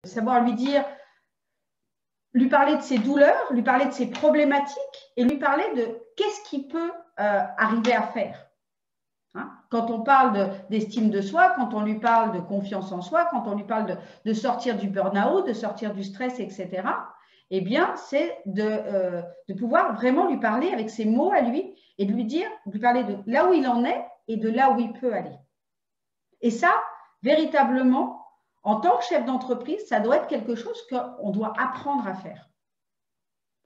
savoir lui dire, lui parler de ses douleurs, lui parler de ses problématiques et lui parler de qu'est-ce qu'il peut arriver à faire. Hein, quand on parle d'estime de soi, quand on lui parle de confiance en soi, quand on lui parle de sortir du burn-out, de sortir du stress, etc., eh bien, c'est de pouvoir vraiment lui parler avec ses mots à lui et de lui dire, de lui parler de là où il en est et de là où il peut aller. Et ça, véritablement, en tant que chef d'entreprise, ça doit être quelque chose qu'on doit apprendre à faire.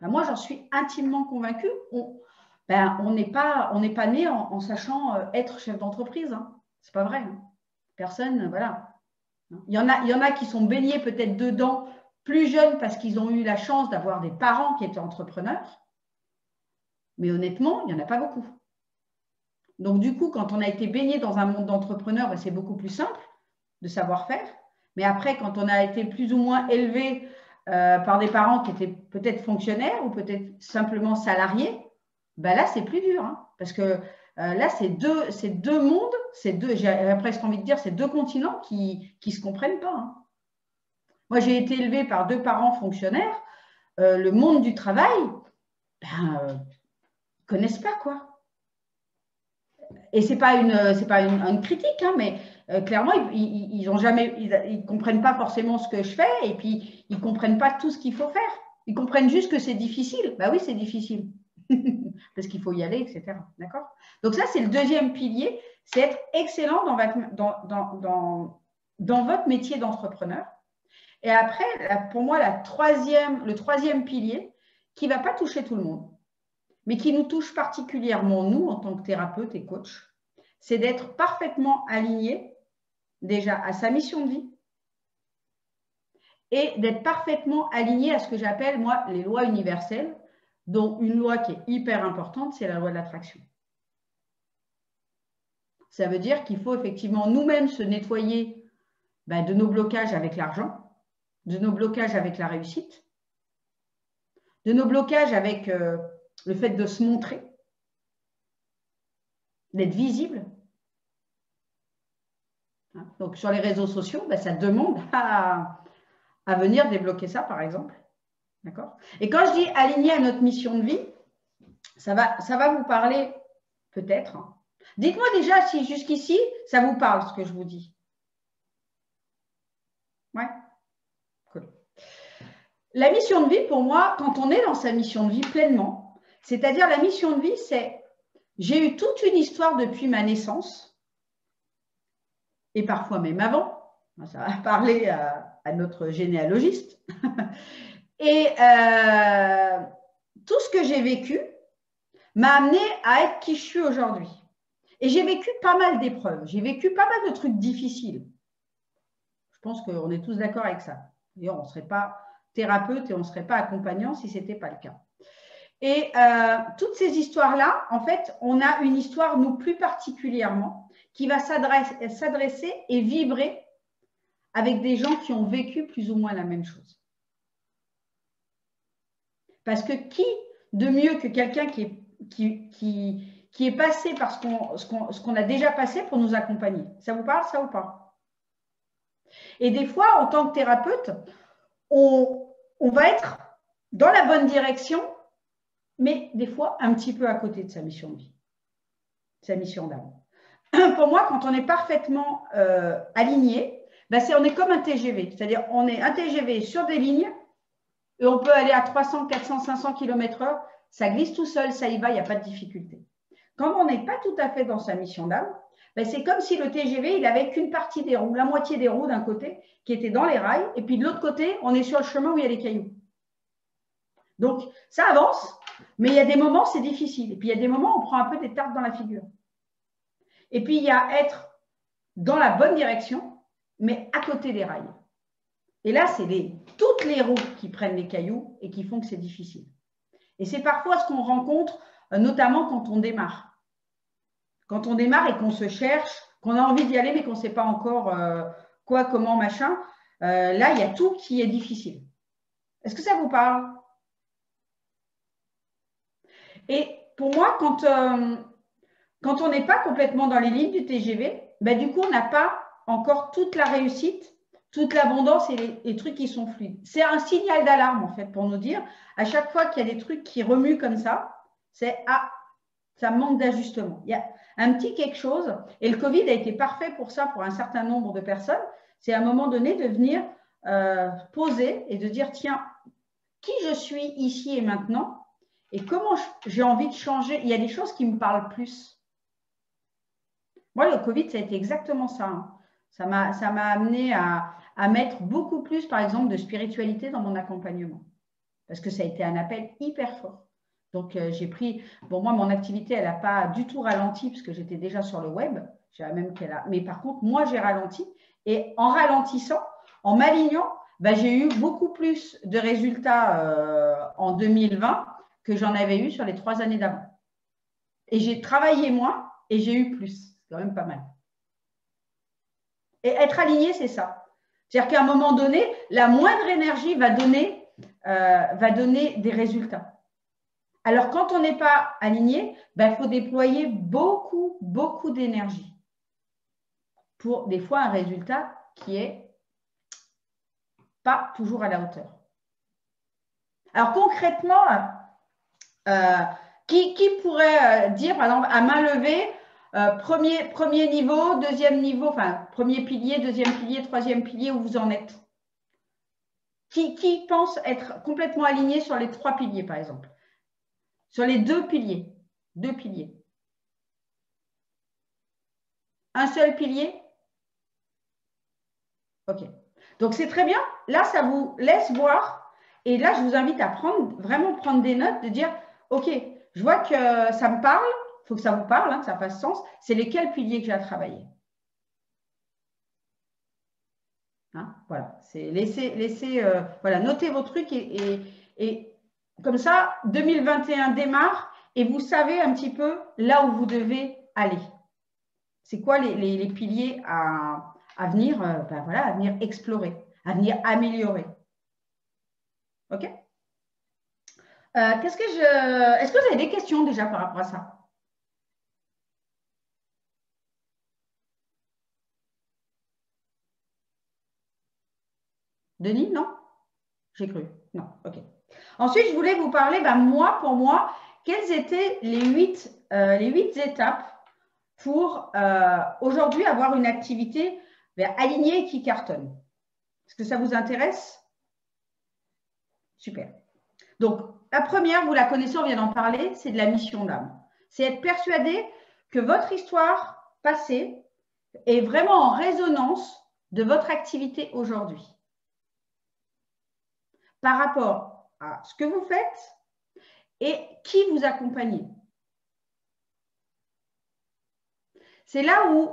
Enfin, moi, j'en suis intimement convaincue. On n'est pas né en sachant être chef d'entreprise. Hein. C'est pas vrai. Hein. Personne, voilà. Il y en a qui sont baignés peut-être dedans plus jeunes parce qu'ils ont eu la chance d'avoir des parents qui étaient entrepreneurs. Mais honnêtement, il n'y en a pas beaucoup. Donc, du coup, quand on a été baigné dans un monde d'entrepreneurs, ben, c'est beaucoup plus simple de savoir faire. Mais après, quand on a été plus ou moins élevé par des parents qui étaient peut-être fonctionnaires ou peut-être simplement salariés, ben là, c'est plus dur. Hein, parce que là, c'est deux mondes, j'ai presque envie de dire, c'est deux continents qui ne se comprennent pas. Hein. Moi, j'ai été élevée par deux parents fonctionnaires. Le monde du travail, ne connaissent pas, quoi. Et ce n'est pas une critique, hein, mais clairement, ils ne comprennent pas forcément ce que je fais et puis ils ne comprennent pas tout ce qu'il faut faire. Ils comprennent juste que c'est difficile. Ben oui, c'est difficile. Parce qu'il faut y aller, etc. D'accord ? Donc ça, c'est le deuxième pilier, c'est être excellent dans votre métier d'entrepreneur. Et après, pour moi, le troisième pilier, qui ne va pas toucher tout le monde, mais qui nous touche particulièrement, nous, en tant que thérapeutes et coachs, c'est d'être parfaitement aligné déjà à sa mission de vie et d'être parfaitement aligné à ce que j'appelle, moi, les lois universelles, dont une loi qui est hyper importante, c'est la loi de l'attraction. Ça veut dire qu'il faut effectivement nous-mêmes se nettoyer de nos blocages avec l'argent, de nos blocages avec la réussite, de nos blocages avec le fait de se montrer, d'être visible. Donc, sur les réseaux sociaux, ça demande à venir débloquer ça, par exemple. D'accord ? Et quand je dis aligné à notre mission de vie, ça va vous parler peut-être. Dites-moi déjà si jusqu'ici, ça vous parle ce que je vous dis. Ouais ? Cool. La mission de vie, pour moi, quand on est dans sa mission de vie pleinement, c'est-à-dire la mission de vie, c'est j'ai eu toute une histoire depuis ma naissance, et parfois même avant, ça va parler à notre généalogiste, et tout ce que j'ai vécu m'a amené à être qui je suis aujourd'hui. Et j'ai vécu pas mal d'épreuves, j'ai vécu pas mal de trucs difficiles. Je pense qu'on est tous d'accord avec ça. D'ailleurs, on ne serait pas thérapeute et on ne serait pas accompagnant si ce n'était pas le cas. Et toutes ces histoires-là, en fait, on a une histoire, nous, plus particulièrement, qui va s'adresser et vibrer avec des gens qui ont vécu plus ou moins la même chose. Parce que qui de mieux que quelqu'un qui est passé par ce qu'on a déjà passé pour nous accompagner? Ça vous parle, ça ou pas? Et des fois, en tant que thérapeute, on va être dans la bonne direction, mais des fois un petit peu à côté de sa mission de vie, sa mission d'âme. Pour moi, quand on est parfaitement aligné, on est comme un TGV. C'est-à-dire, on est un TGV sur des lignes et on peut aller à 300, 400, 500 km/h. Ça glisse tout seul, ça y va, il n'y a pas de difficulté. Quand on n'est pas tout à fait dans sa mission d'âme, c'est comme si le TGV, il n'avait qu'une partie des roues, la moitié des roues d'un côté, qui était dans les rails, et puis de l'autre côté, on est sur le chemin où il y a des cailloux. Donc, ça avance, mais il y a des moments, c'est difficile. Et puis, il y a des moments, on prend un peu des tartes dans la figure. Et puis, il y a être dans la bonne direction, mais à côté des rails. Et là, c'est toutes les roues qui prennent les cailloux et qui font que c'est difficile. Et c'est parfois ce qu'on rencontre, notamment quand on démarre. Quand on démarre et qu'on se cherche, qu'on a envie d'y aller, mais qu'on ne sait pas encore quoi, comment, machin, là, il y a tout qui est difficile. Est-ce que ça vous parle? Et pour moi, quand on n'est pas complètement dans les lignes du TGV, du coup, on n'a pas encore toute la réussite toute l'abondance et les trucs qui sont fluides. C'est un signal d'alarme, en fait, pour nous dire, à chaque fois qu'il y a des trucs qui remuent comme ça, c'est « Ah, ça manque d'ajustement ». Il y a un petit quelque chose, et le Covid a été parfait pour ça, pour un certain nombre de personnes, c'est à un moment donné de venir poser et de dire « Tiens, qui je suis ici et maintenant et comment j'ai envie de changer ». Il y a des choses qui me parlent plus. Moi, le Covid, ça a été exactement ça. Hein. Ça m'a amené à mettre beaucoup plus, par exemple, de spiritualité dans mon accompagnement. Parce que ça a été un appel hyper fort. Donc, j'ai pris… Bon, moi, mon activité, elle n'a pas du tout ralenti parce que j'étais déjà sur le web. Même mais par contre, moi, j'ai ralenti. Et en ralentissant, en m'alignant, ben, j'ai eu beaucoup plus de résultats en 2020 que j'en avais eu sur les 3 années d'avant. Et j'ai travaillé moins et j'ai eu plus. C'est quand même pas mal. Et être aligné, c'est ça. C'est-à-dire qu'à un moment donné, la moindre énergie va donner des résultats. Alors, quand on n'est pas aligné, ben, il faut déployer beaucoup, beaucoup d'énergie pour des fois un résultat qui n'est pas toujours à la hauteur. Alors, concrètement, qui pourrait dire, par exemple, à main levée, premier niveau, deuxième niveau, enfin, premier pilier, deuxième pilier, troisième pilier, où vous en êtes? Qui pense être complètement aligné sur les 3 piliers, par exemple? Sur les 2 piliers. 2 piliers. Un seul pilier? OK. Donc, c'est très bien. Là, ça vous laisse voir. Et là, je vous invite à vraiment prendre des notes, de dire, OK, je vois que ça me parle. Il faut que ça vous parle, hein, que ça fasse sens. C'est lesquels piliers que j'ai à travailler? Hein, voilà. Voilà, notez vos trucs et comme ça, 2021 démarre et vous savez un petit peu là où vous devez aller. C'est quoi les piliers à venir, ben voilà, à venir explorer, à venir améliorer. OK? Est-ce que vous avez des questions déjà par rapport à ça? Denis, non? J'ai cru. Non, OK. Ensuite, je voulais vous parler, ben, pour moi, quelles étaient les 8 étapes pour aujourd'hui avoir une activité alignée et qui cartonne. Est-ce que ça vous intéresse? Super. Donc, la première, vous la connaissez, on vient d'en parler, c'est de la mission d'âme. C'est être persuadé que votre histoire passée est vraiment en résonance de votre activité aujourd'hui. Par rapport à ce que vous faites et qui vous accompagnez. C'est là où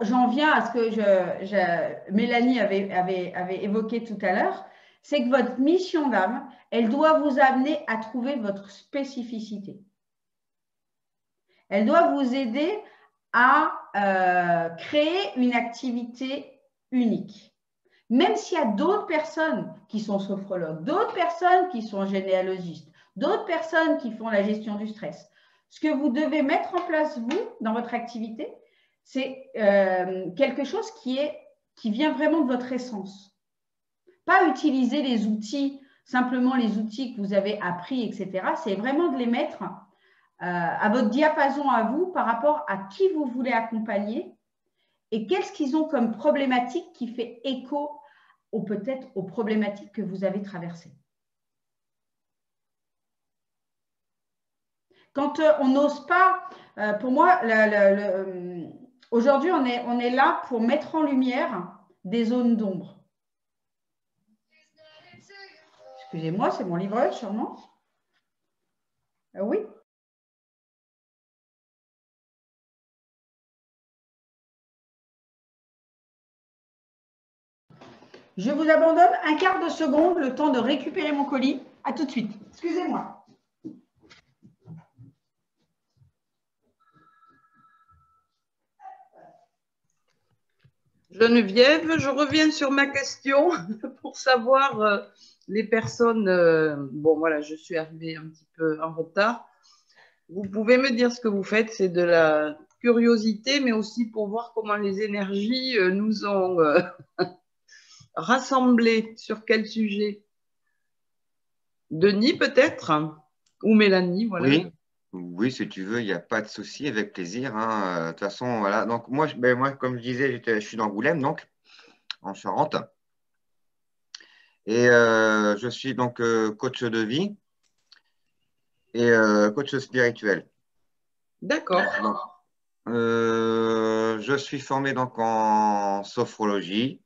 j'en viens à ce que Mélanie avait évoqué tout à l'heure, c'est que votre mission d'âme, elle doit vous amener à trouver votre spécificité. Elle doit vous aider à créer une activité unique. Même s'il y a d'autres personnes qui sont sophrologues, d'autres personnes qui sont généalogistes, d'autres personnes qui font la gestion du stress, ce que vous devez mettre en place, vous, dans votre activité, c'est quelque chose qui vient vraiment de votre essence. Pas utiliser les outils, simplement les outils que vous avez appris, etc. C'est vraiment de les mettre à votre diapason à vous par rapport à qui vous voulez accompagner et qu'est-ce qu'ils ont comme problématique qui fait écho peut-être aux problématiques que vous avez traversées. Quand on n'ose pas, pour moi, aujourd'hui, on est là pour mettre en lumière des zones d'ombre. Excusez-moi, c'est mon livreur, sûrement. Oui. Je vous abandonne un quart de seconde, le temps de récupérer mon colis. À tout de suite. Excusez-moi. Geneviève, je reviens sur ma question pour savoir les personnes. Bon, voilà, je suis arrivée un petit peu en retard. Vous pouvez me dire ce que vous faites, c'est de la curiosité, mais aussi pour voir comment les énergies nous ont rassembler sur quel sujet? Denis peut-être? Ou Mélanie, voilà. Oui, oui, si tu veux, il n'y a pas de souci, avec plaisir, hein. De toute façon, voilà. Donc, moi, moi comme je disais, je suis d'Angoulême, donc, en Charente. Et je suis donc coach de vie et coach spirituel. D'accord. Donc, je suis formé donc en sophrologie,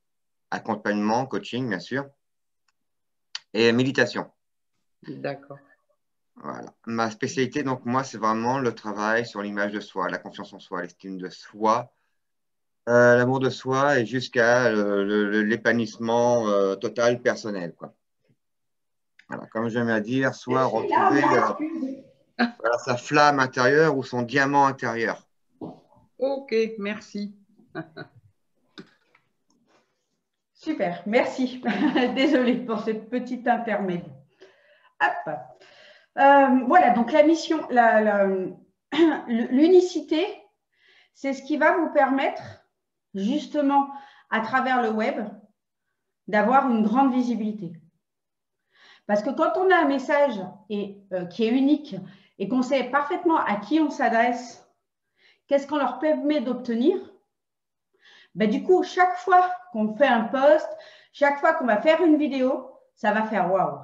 accompagnement, coaching, bien sûr, et méditation. D'accord. Voilà. Ma spécialité, donc, moi, c'est vraiment le travail sur l'image de soi, la confiance en soi, l'estime de soi, l'amour de soi et jusqu'à l'épanouissement total personnel, quoi. Voilà. Comme j'aime à dire, soit retrouver voilà, sa flamme intérieure ou son diamant intérieur. Ok, merci. Super, merci. Désolée pour ce petit intermède. Hop. Voilà, donc la mission, l'unicité, c'est ce qui va vous permettre, justement, à travers le web, d'avoir une grande visibilité. Parce que quand on a un message qui est unique et qu'on sait parfaitement à qui on s'adresse, qu'est-ce qu'on leur permet d'obtenir, ben, du coup, chaque fois qu'on fait un post, chaque fois qu'on va faire une vidéo, ça va faire waouh.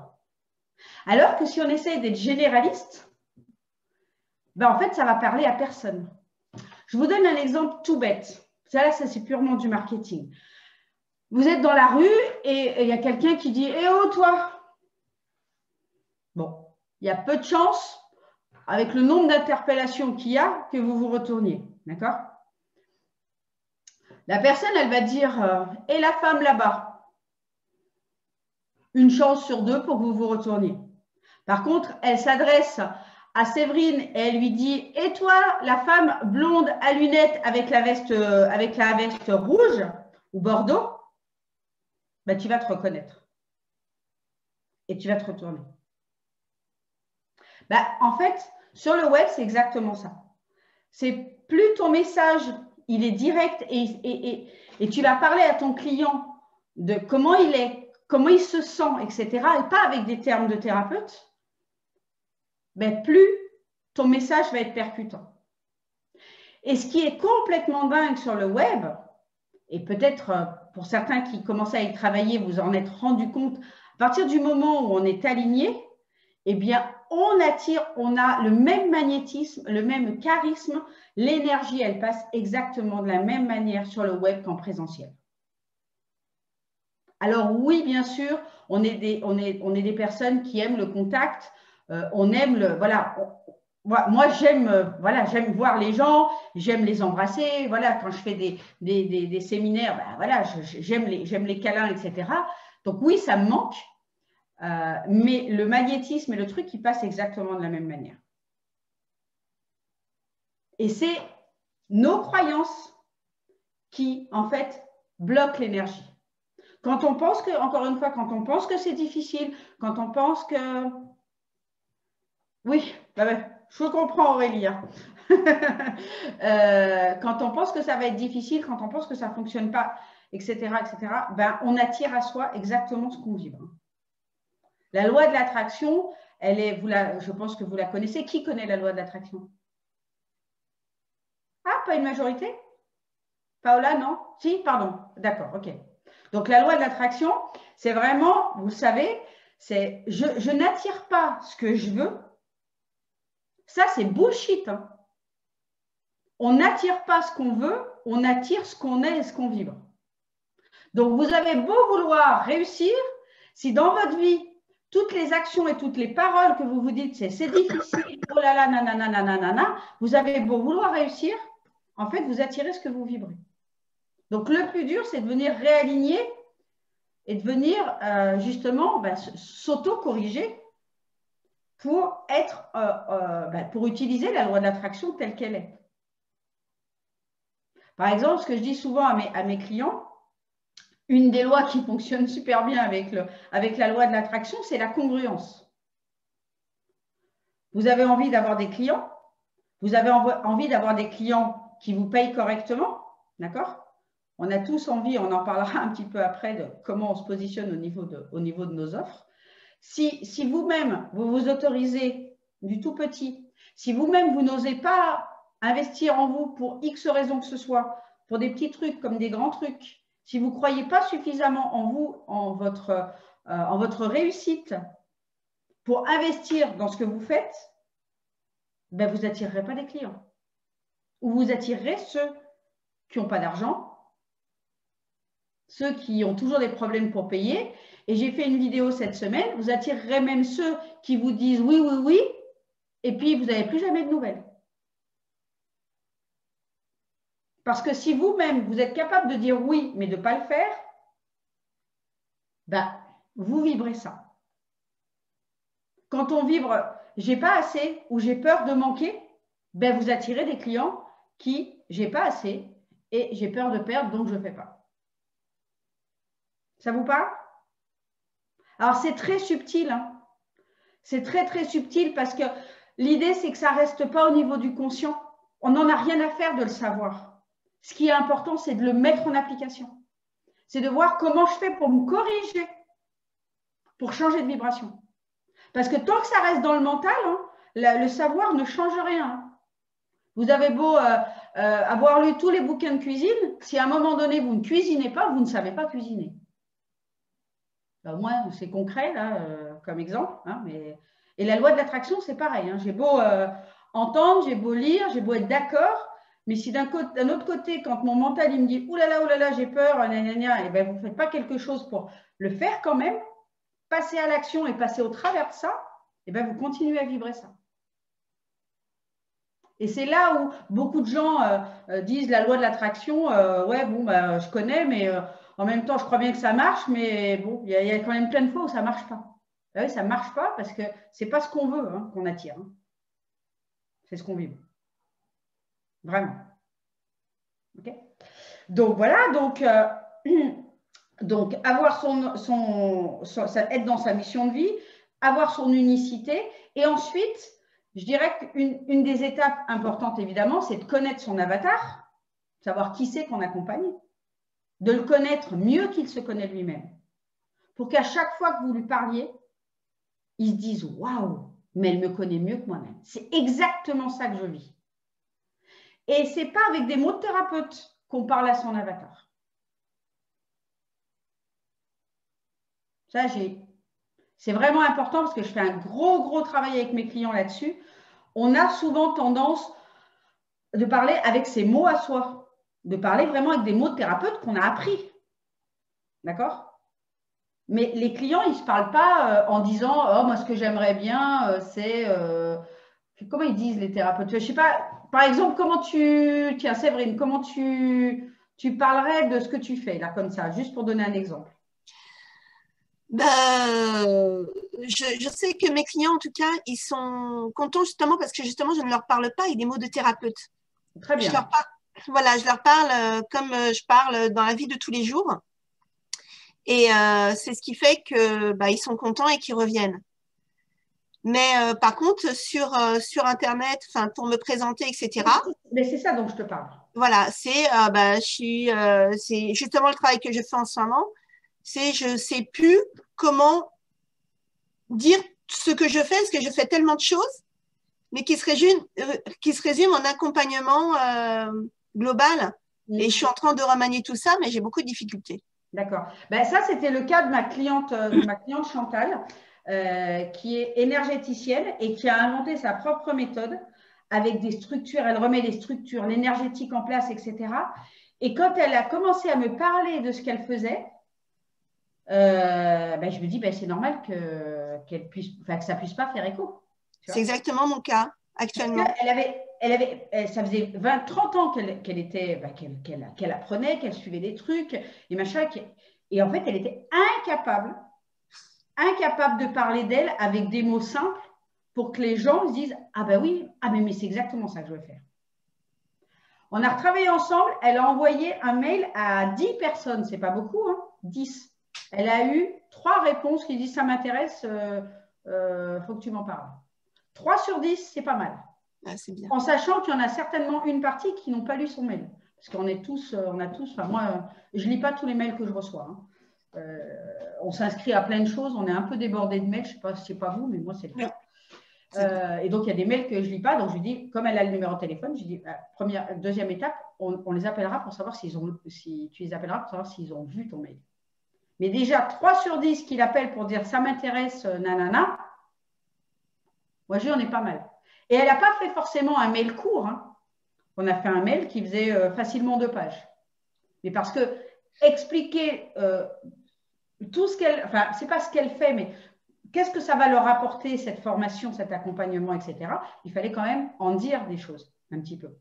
Alors que si on essaie d'être généraliste, ben, en fait, ça va parler à personne. Je vous donne un exemple tout bête. Ça, c'est purement du marketing. Vous êtes dans la rue et il y a quelqu'un qui dit « Eh oh, toi !» Bon, il y a peu de chances, avec le nombre d'interpellations qu'il y a, que vous vous retourniez. D'accord? La personne, elle va dire « Et la femme là-bas ?» Une chance sur deux pour que vous vous retourniez. Par contre, elle s'adresse à Séverine et elle lui dit « Et toi, la femme blonde à lunettes avec la veste rouge ou bordeaux ?» Ben, tu vas te reconnaître. Et tu vas te retourner. Ben, en fait, sur le web, c'est exactement ça. C'est plus ton message, il est direct et tu vas parler à ton client de comment il est, comment il se sent, etc. Et pas avec des termes de thérapeute, ben, plus ton message va être percutant. Et ce qui est complètement dingue sur le web, et peut-être pour certains qui commençaient à y travailler, vous en êtes rendu compte, à partir du moment où on est aligné, eh bien, on attire, on a le même magnétisme, le même charisme, l'énergie, elle passe exactement de la même manière sur le web qu'en présentiel. Alors oui, bien sûr, on est des personnes qui aiment le contact, on aime le, voilà, moi j'aime voir les gens, j'aime les embrasser, voilà, quand je fais des séminaires, ben, voilà, j'aime les câlins, etc. Donc oui, ça me manque. Mais le magnétisme et le truc, il passe exactement de la même manière. Et c'est nos croyances qui, en fait, bloquent l'énergie. Quand on pense que, encore une fois, quand on pense que c'est difficile, quand on pense que… Oui, je comprends Aurélie. Quand on pense que ça va être difficile, quand on pense que ça ne fonctionne pas, etc., ben, on attire à soi exactement ce qu'on vibre. La loi de l'attraction, elle est, je pense que vous la connaissez. Qui connaît la loi de l'attraction? Ah, pas une majorité? Paola, non? Si, pardon. D'accord, ok. Donc, la loi de l'attraction, c'est vraiment, vous le savez, c'est je n'attire pas ce que je veux. Ça, c'est bullshit. Hein. On n'attire pas ce qu'on veut, on attire ce qu'on est et ce qu'on vibre. Donc, vous avez beau vouloir réussir, si dans votre vie, toutes les actions et toutes les paroles que vous vous dites, c'est difficile, oh là là, nanana, nanana, vous avez beau vouloir réussir, en fait, vous attirez ce que vous vibrez. Donc, le plus dur, c'est de venir réaligner et de venir justement s'auto-corriger pour pour utiliser la loi d'attraction telle qu'elle est. Par exemple, ce que je dis souvent à mes clients, une des lois qui fonctionne super bien avec la loi de l'attraction, c'est la congruence. Vous avez envie d'avoir des clients, vous avez envie d'avoir des clients qui vous payent correctement, d'accord? On a tous envie, on en parlera un petit peu après, de comment on se positionne au niveau de nos offres. Si vous-même, vous vous autorisez du tout petit, si vous-même, vous n'osez pas investir en vous pour X raisons que ce soit, pour des petits trucs comme des grands trucs, si vous ne croyez pas suffisamment en vous, en votre réussite, pour investir dans ce que vous faites, ben vous n'attirerez pas des clients. Ou vous attirerez ceux qui n'ont pas d'argent, ceux qui ont toujours des problèmes pour payer. Et j'ai fait une vidéo cette semaine, vous attirerez même ceux qui vous disent oui, oui, oui, et puis vous n'avez plus jamais de nouvelles. Parce que si vous-même, vous êtes capable de dire oui, mais de ne pas le faire, ben, vous vibrez ça. Quand on vibre « j'ai pas assez » ou « j'ai peur de manquer », ben, vous attirez des clients qui « j'ai pas assez » et « j'ai peur de perdre, donc je ne fais pas ». Ça vous parle? Alors, c'est très subtil. Hein. C'est très, très subtil parce que l'idée, c'est que ça ne reste pas au niveau du conscient. On n'en a rien à faire de le savoir. Ce qui est important, c'est de le mettre en application. C'est de voir comment je fais pour me corriger, pour changer de vibration. Parce que tant que ça reste dans le mental, hein, le savoir ne change rien. Vous avez beau avoir lu tous les bouquins de cuisine, si à un moment donné, vous ne cuisinez pas, vous ne savez pas cuisiner. Au moins, c'est concret, là, comme exemple. Hein, et la loi de l'attraction, c'est pareil. Hein. J'ai beau entendre, j'ai beau lire, j'ai beau être d'accord, mais si d'un autre côté, quand mon mental il me dit « Ouh là là, j'ai peur, et ben, vous ne faites pas quelque chose pour le faire quand même, passer à l'action et passer au travers de ça, et ben, vous continuez à vibrer ça. Et c'est là où beaucoup de gens disent la loi de l'attraction, ouais, bon, bah, je connais, mais en même temps, je crois bien que ça marche, mais bon, il y a quand même plein de fois où ça ne marche pas. Ben oui, ça ne marche pas parce que ce n'est pas ce qu'on veut hein, qu'on attire. Hein. C'est ce qu'on vibre. Vraiment. Okay, donc voilà, donc avoir être dans sa mission de vie, avoir son unicité, et ensuite, je dirais qu'une des étapes importantes, évidemment, c'est de connaître son avatar, savoir qui c'est qu'on accompagne, de le connaître mieux qu'il se connaît lui-même, pour qu'à chaque fois que vous lui parliez, il se dise « Waouh, mais elle me connaît mieux que moi-même. » C'est exactement ça que je vis. Et ce n'est pas avec des mots de thérapeute qu'on parle à son avatar. Ça, c'est vraiment important parce que je fais un gros travail avec mes clients là-dessus. On a souvent tendance de parler avec ses mots à soi, de parler vraiment avec des mots de thérapeute qu'on a appris. D'accord? Mais les clients, ils ne se parlent pas en disant « Oh, moi, ce que j'aimerais bien, c'est… Comment ils disent les thérapeutes? Je ne sais pas. Par exemple, tiens, Séverine, comment tu parlerais de ce que tu fais, là, comme ça, juste pour donner un exemple? Ben, je sais que mes clients, en tout cas, ils sont contents justement parce que justement, je ne leur parle pas avec des mots de thérapeute. Très bien. Voilà, je leur parle comme je parle dans la vie de tous les jours. Et c'est ce qui fait que ils sont contents et qu'ils reviennent. Mais par contre, sur Internet, pour me présenter, etc. Mais c'est ça dont je te parle. Voilà, c'est justement le travail que je fais en ce moment. C'est je ne sais plus comment dire ce que je fais, parce que je fais tellement de choses, mais qui se résume en accompagnement global. Et je suis en train de remanier tout ça, mais j'ai beaucoup de difficultés. D'accord. Ben, ça, c'était le cas de ma cliente Chantal, qui est énergéticienne et qui a inventé sa propre méthode avec des structures. Elle remet les structures, l'énergétique en place, etc. Et quand elle a commencé à me parler de ce qu'elle faisait, je me dis, c'est normal que ça ne puisse pas faire écho. C'est exactement mon cas actuellement. Ça faisait 30 ans qu'elle apprenait, qu'elle suivait des trucs et machin. Et en fait, elle était incapable de parler d'elle avec des mots simples pour que les gens se disent « Ah ben oui, mais c'est exactement ça que je veux faire. » On a retravaillé ensemble. Elle a envoyé un mail à 10 personnes. Ce n'est pas beaucoup, hein, 10. Elle a eu 3 réponses qui disent « Ça m'intéresse, faut que tu m'en parles. » 3 sur 10, c'est pas mal. Ah, c'est bien. En sachant qu'il y en a certainement une partie qui n'ont pas lu son mail. Parce qu'on est tous, enfin moi, je ne lis pas tous les mails que je reçois. Hein. On s'inscrit à plein de choses, on est un peu débordé de mails, je ne sais pas vous, mais moi c'est le cas. Et donc il y a des mails que je ne lis pas, donc je dis, comme elle a le numéro de téléphone, je dis, deuxième étape, on les appellera pour savoir si tu les appelleras pour savoir s'ils ont vu ton mail. Mais déjà, 3 sur 10 qui l'appellent pour dire ça m'intéresse, nanana, moi j'en ai pas mal. Et elle n'a pas fait forcément un mail court. Hein. On a fait un mail qui faisait facilement 2 pages. Mais parce que expliquer tout ce qu'elle, enfin, c'est pas ce qu'elle fait, mais qu'est-ce que ça va leur apporter, cette formation, cet accompagnement, etc. Il fallait quand même en dire des choses, un petit peu.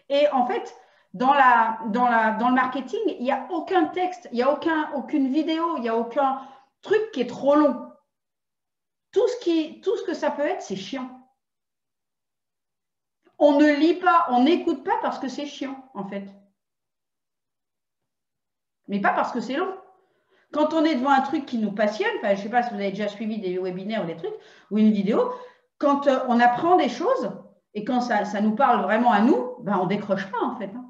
Et en fait, dans le marketing, il n'y a aucun texte, il n'y a aucune vidéo, il n'y a aucun truc qui est trop long. Tout ce que ça peut être, c'est chiant. On ne lit pas, on n'écoute pas parce que c'est chiant, en fait. Mais pas parce que c'est long. Quand on est devant un truc qui nous passionne, enfin, je ne sais pas si vous avez déjà suivi des webinaires ou des trucs, ou une vidéo, quand on apprend des choses et quand ça nous parle vraiment à nous, ben, on ne décroche pas, en fait. Hein.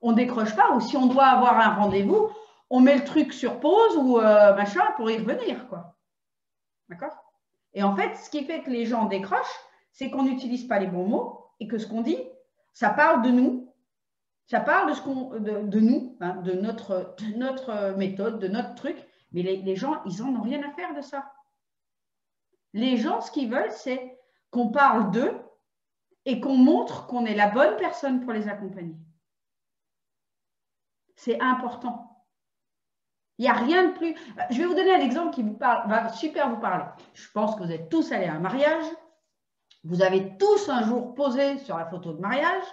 On ne décroche pas, ou si on doit avoir un rendez-vous, on met le truc sur pause ou machin pour y revenir, quoi. D'accord? Et en fait, ce qui fait que les gens décrochent, c'est qu'on n'utilise pas les bons mots et que ce qu'on dit, ça parle de nous, ça parle de nous, hein, de notre méthode, de notre truc, mais les gens, ils n'en ont rien à faire de ça. Les gens, ce qu'ils veulent, c'est qu'on parle d'eux et qu'on montre qu'on est la bonne personne pour les accompagner. C'est important. Il n'y a rien de plus… Je vais vous donner un exemple qui va super vous parler. Je pense que vous êtes tous allés à un mariage. Vous avez tous un jour posé sur la photo de mariage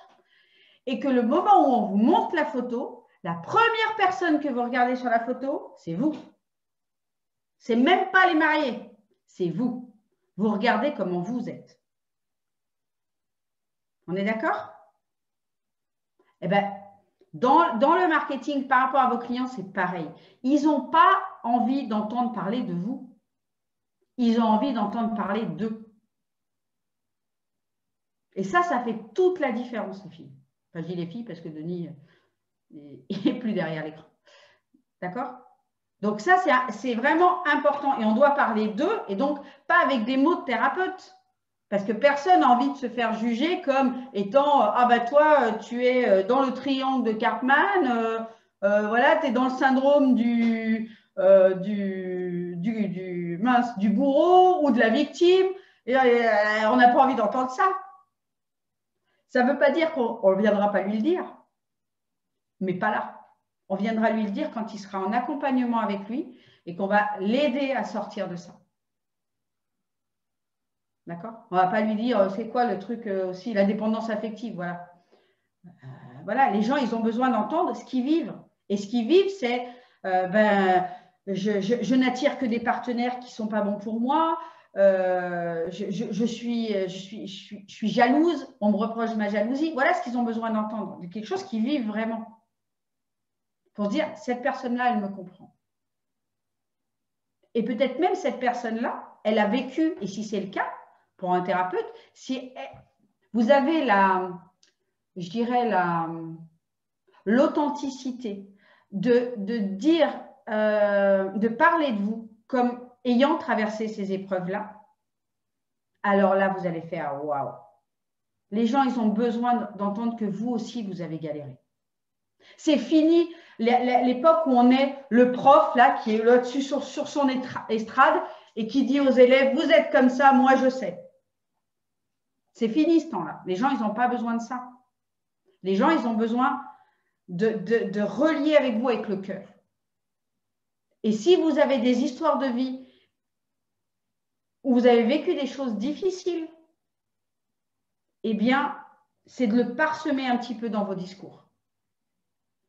et que le moment où on vous montre la photo, la première personne que vous regardez sur la photo, c'est vous. Ce n'est même pas les mariés, c'est vous. Vous regardez comment vous êtes. On est d'accord? Eh bien, dans le marketing, par rapport à vos clients, c'est pareil. Ils n'ont pas envie d'entendre parler de vous. Ils ont envie d'entendre parler d'eux. Et ça fait toute la différence, les filles. Enfin, je dis les filles parce que Denis n'est plus derrière l'écran. D'accord? Donc ça, c'est vraiment important. Et on doit parler d'eux, et donc pas avec des mots de thérapeute. Parce que personne n'a envie de se faire juger comme étant « Ah bah toi, tu es dans le triangle de Karpman, voilà, tu es dans le syndrome du bourreau ou de la victime. » Et on n'a pas envie d'entendre ça. Ça ne veut pas dire qu'on ne viendra pas lui le dire, mais pas là. On viendra lui le dire quand il sera en accompagnement avec lui et qu'on va l'aider à sortir de ça. D'accord? On ne va pas lui dire, c'est quoi le truc aussi, la dépendance affective, voilà. Voilà, les gens, ils ont besoin d'entendre ce qu'ils vivent. Et ce qu'ils vivent, c'est, je n'attire que des partenaires qui ne sont pas bons pour moi, je suis jalouse, on me reproche ma jalousie. Voilà ce qu'ils ont besoin d'entendre, de quelque chose qu'ils vivent vraiment. Pour dire, cette personne-là, elle me comprend. Et peut-être même cette personne-là, elle a vécu, et si c'est le cas, pour un thérapeute, si vous avez je dirais l'authenticité de dire, de parler de vous comme ayant traversé ces épreuves-là, alors là, vous allez faire waouh. Les gens, ils ont besoin d'entendre que vous aussi, vous avez galéré. C'est fini l'époque où on est le prof là qui est là-dessus sur son estrade et qui dit aux élèves, vous êtes comme ça, moi je sais. C'est fini ce temps-là. Les gens, ils n'ont pas besoin de ça. Les gens, ils ont besoin de relier avec vous avec le cœur. Et si vous avez des histoires de vie où vous avez vécu des choses difficiles, eh bien, c'est de le parsemer un petit peu dans vos discours.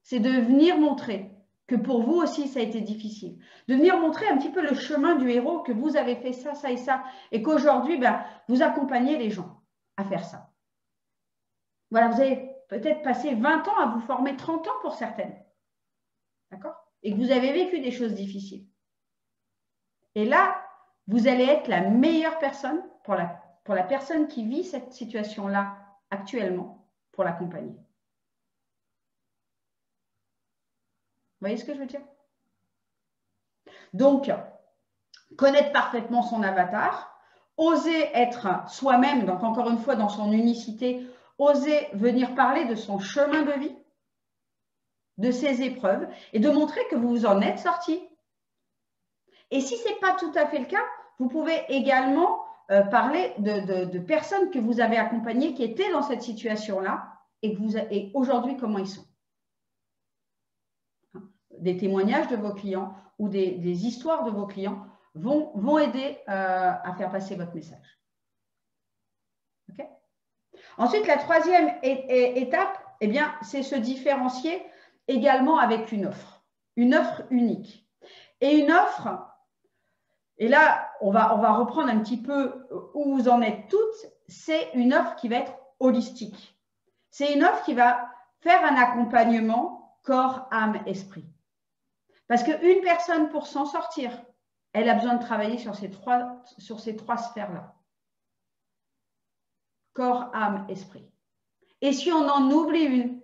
C'est de venir montrer que pour vous aussi, ça a été difficile. De venir montrer un petit peu le chemin du héros, que vous avez fait ça, ça et ça, et qu'aujourd'hui, vous accompagnez les gens à faire ça. Voilà, vous avez peut-être passé 20 ans à vous former, 30 ans pour certaines. D'accord? Et que vous avez vécu des choses difficiles. Et là, vous allez être la meilleure personne pour la personne qui vit cette situation-là actuellement pour l'accompagner. Vous voyez ce que je veux dire? Donc, connaître parfaitement son avatar, oser être soi-même, donc encore une fois dans son unicité, oser venir parler de son chemin de vie, de ses épreuves et de montrer que vous vous en êtes sorti. Et si ce n'est pas tout à fait le cas, vous pouvez également parler de personnes que vous avez accompagnées qui étaient dans cette situation-là et aujourd'hui comment ils sont. Des témoignages de vos clients ou des histoires de vos clients vont aider à faire passer votre message. Okay? Ensuite, la troisième étape, eh bien, c'est se différencier également avec une offre unique. Et une offre, et là, on va reprendre un petit peu où vous en êtes toutes, c'est une offre qui va être holistique. C'est une offre qui va faire un accompagnement corps, âme, esprit. Parce qu'une personne, pour s'en sortir, elle a besoin de travailler sur ces trois sphères-là. Corps, âme, esprit. Et si on en oublie une,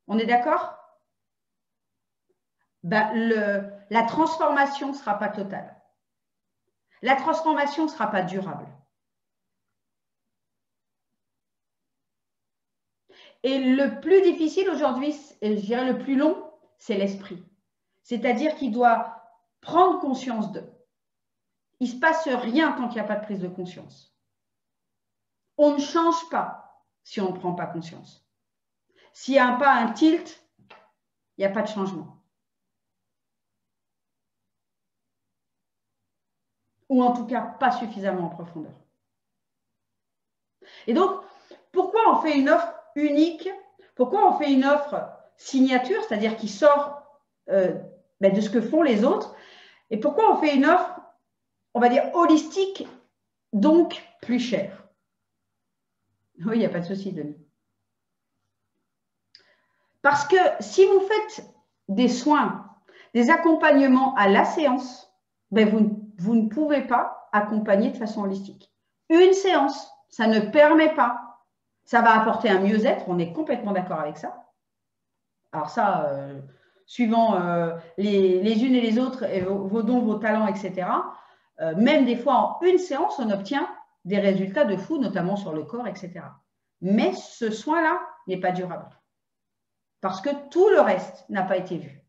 on est d'accord? Ben, la transformation ne sera pas totale. La transformation ne sera pas durable. Et le plus difficile aujourd'hui, je dirais le plus long, c'est l'esprit. C'est-à-dire qu'il doit prendre conscience d'eux. Il ne se passe rien tant qu'il n'y a pas de prise de conscience. On ne change pas si on ne prend pas conscience. S'il n'y a pas un tilt, il n'y a pas de changement. Ou en tout cas, pas suffisamment en profondeur. Et donc, pourquoi on fait une offre unique? Pourquoi on fait une offre signature, c'est-à-dire qui sort de ce que font les autres? Et pourquoi on fait une offre, on va dire, holistique, donc plus chère? Oui, il n'y a pas de souci, Denis. Parce que si vous faites des soins, des accompagnements à la séance, ben vous ne pouvez pas accompagner de façon holistique. Une séance, ça ne permet pas. Ça va apporter un mieux-être, on est complètement d'accord avec ça. Alors ça, suivant les unes et les autres, et vos dons, vos talents, etc., même des fois en une séance, on obtient des résultats de fou, notamment sur le corps, etc. Mais ce soin-là n'est pas durable. Parce que tout le reste n'a pas été vu.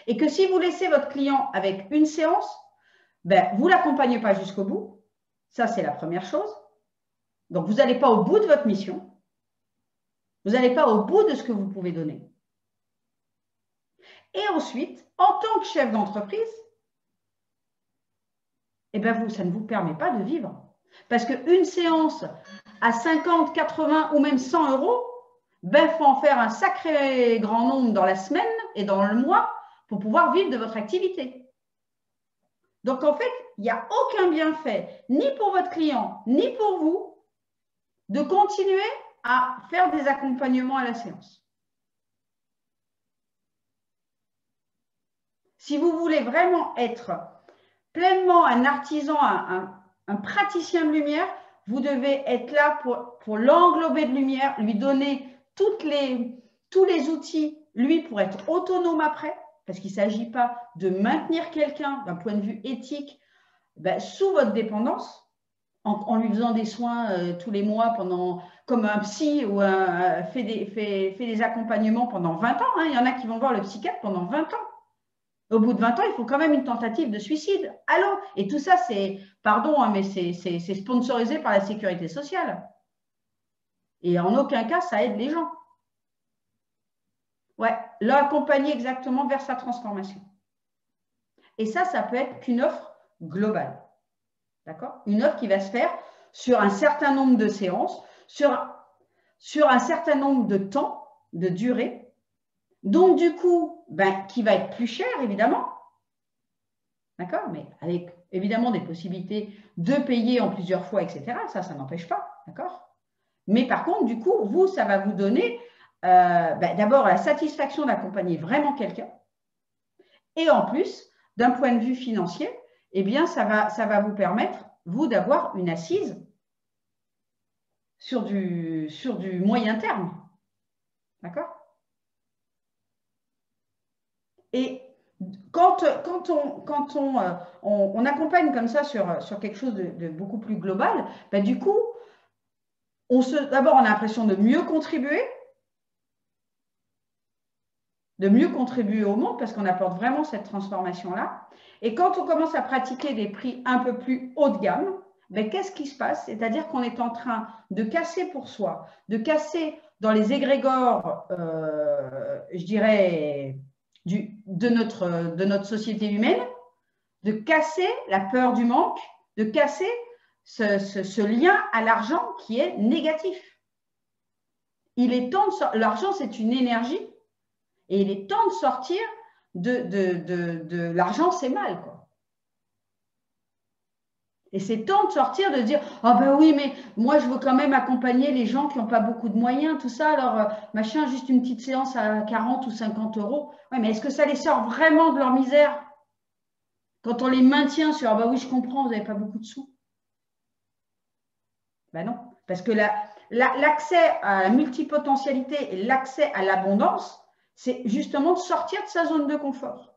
Et que si vous laissez votre client avec une séance, ben, vous ne l'accompagnez pas jusqu'au bout. Ça, c'est la première chose. Donc, vous n'allez pas au bout de votre mission. Vous n'allez pas au bout de ce que vous pouvez donner. Et ensuite, en tant que chef d'entreprise, eh ben ça ne vous permet pas de vivre. Parce qu'une séance à 50, 80 ou même 100 euros, ben, faut en faire un sacré grand nombre dans la semaine et dans le mois pour pouvoir vivre de votre activité. Donc, en fait, il n'y a aucun bienfait, ni pour votre client, ni pour vous, de continuer à faire des accompagnements à la séance. Si vous voulez vraiment être pleinement un artisan, un praticien de lumière, vous devez être là pour l'englober de lumière, lui donner tous les outils, lui, pour être autonome après, parce qu'il ne s'agit pas de maintenir quelqu'un d'un point de vue éthique sous votre dépendance, en lui faisant des soins tous les mois comme un psy ou fait des accompagnements pendant 20 ans. Hein. Il y en a qui vont voir le psychiatre pendant 20 ans. Au bout de 20 ans, il faut quand même une tentative de suicide. Allô? Et tout ça, c'est, pardon, hein, mais c'est sponsorisé par la sécurité sociale. Et en aucun cas, ça aide les gens. Ouais, l'accompagner exactement vers sa transformation. Et ça peut être qu'une offre globale. D'accord? Une offre qui va se faire sur un certain nombre de séances, sur un certain nombre de temps, de durée. Donc, du coup, qui va être plus cher, évidemment. D'accord? Mais avec, évidemment, des possibilités de payer en plusieurs fois, etc. Ça n'empêche pas. D'accord? Mais par contre, du coup, vous, ça va vous donner d'abord la satisfaction d'accompagner vraiment quelqu'un. Et en plus, d'un point de vue financier, eh bien, ça va vous permettre, vous, d'avoir une assise sur du moyen terme. D'accord? Et quand on accompagne comme ça sur quelque chose de beaucoup plus global, ben du coup, d'abord, on a l'impression de mieux contribuer au monde parce qu'on apporte vraiment cette transformation-là. Et quand on commence à pratiquer des prix un peu plus haut de gamme, ben, qu'est-ce qui se passe? C'est-à-dire qu'on est en train de casser pour soi, de casser dans les égrégores, je dirais, de notre société humaine, de casser la peur du manque, de casser ce lien à l'argent qui est négatif. Il est temps de l'argent, c'est une énergie, et il est temps de sortir de l'argent, c'est mal, quoi. Et c'est temps de sortir, de dire « Ah ben oui, mais moi, je veux quand même accompagner les gens qui n'ont pas beaucoup de moyens, tout ça. Alors, machin, juste une petite séance à 40 ou 50 euros. Ouais, mais est-ce que ça les sort vraiment de leur misère quand on les maintient sur « Ah ben oui, je comprends, vous n'avez pas beaucoup de sous ». Ben non, parce que l'accès à la multipotentialité et l'accès à l'abondance, c'est justement de sortir de sa zone de confort.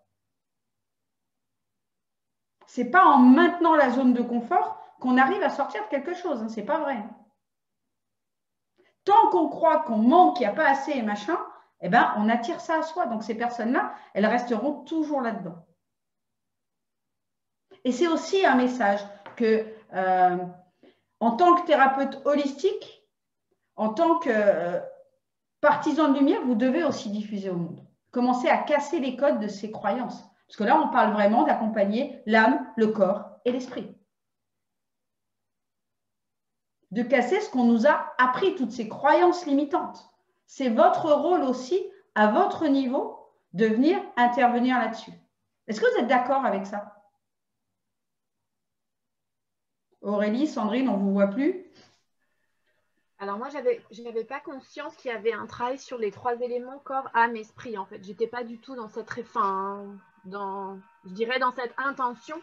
Ce n'est pas en maintenant la zone de confort qu'on arrive à sortir de quelque chose. Hein, ce n'est pas vrai. Tant qu'on croit qu'on manque, qu'il n'y a pas assez et machin, eh ben, on attire ça à soi. Donc, ces personnes-là, elles resteront toujours là-dedans. Et c'est aussi un message que, en tant que thérapeute holistique, en tant que partisan de lumière, vous devez aussi diffuser au monde. Commencer à casser les codes de ces croyances. Parce que là, on parle vraiment d'accompagner l'âme, le corps et l'esprit. De casser ce qu'on nous a appris, toutes ces croyances limitantes. C'est votre rôle aussi, à votre niveau, de venir intervenir là-dessus. Est-ce que vous êtes d'accord avec ça? Aurélie, Sandrine, on ne vous voit plus? Alors moi, j'avais pas conscience qu'il y avait un travail sur les 3 éléments, corps, âme, esprit, en fait. J'étais pas du tout dans cette je dirais dans cette intention.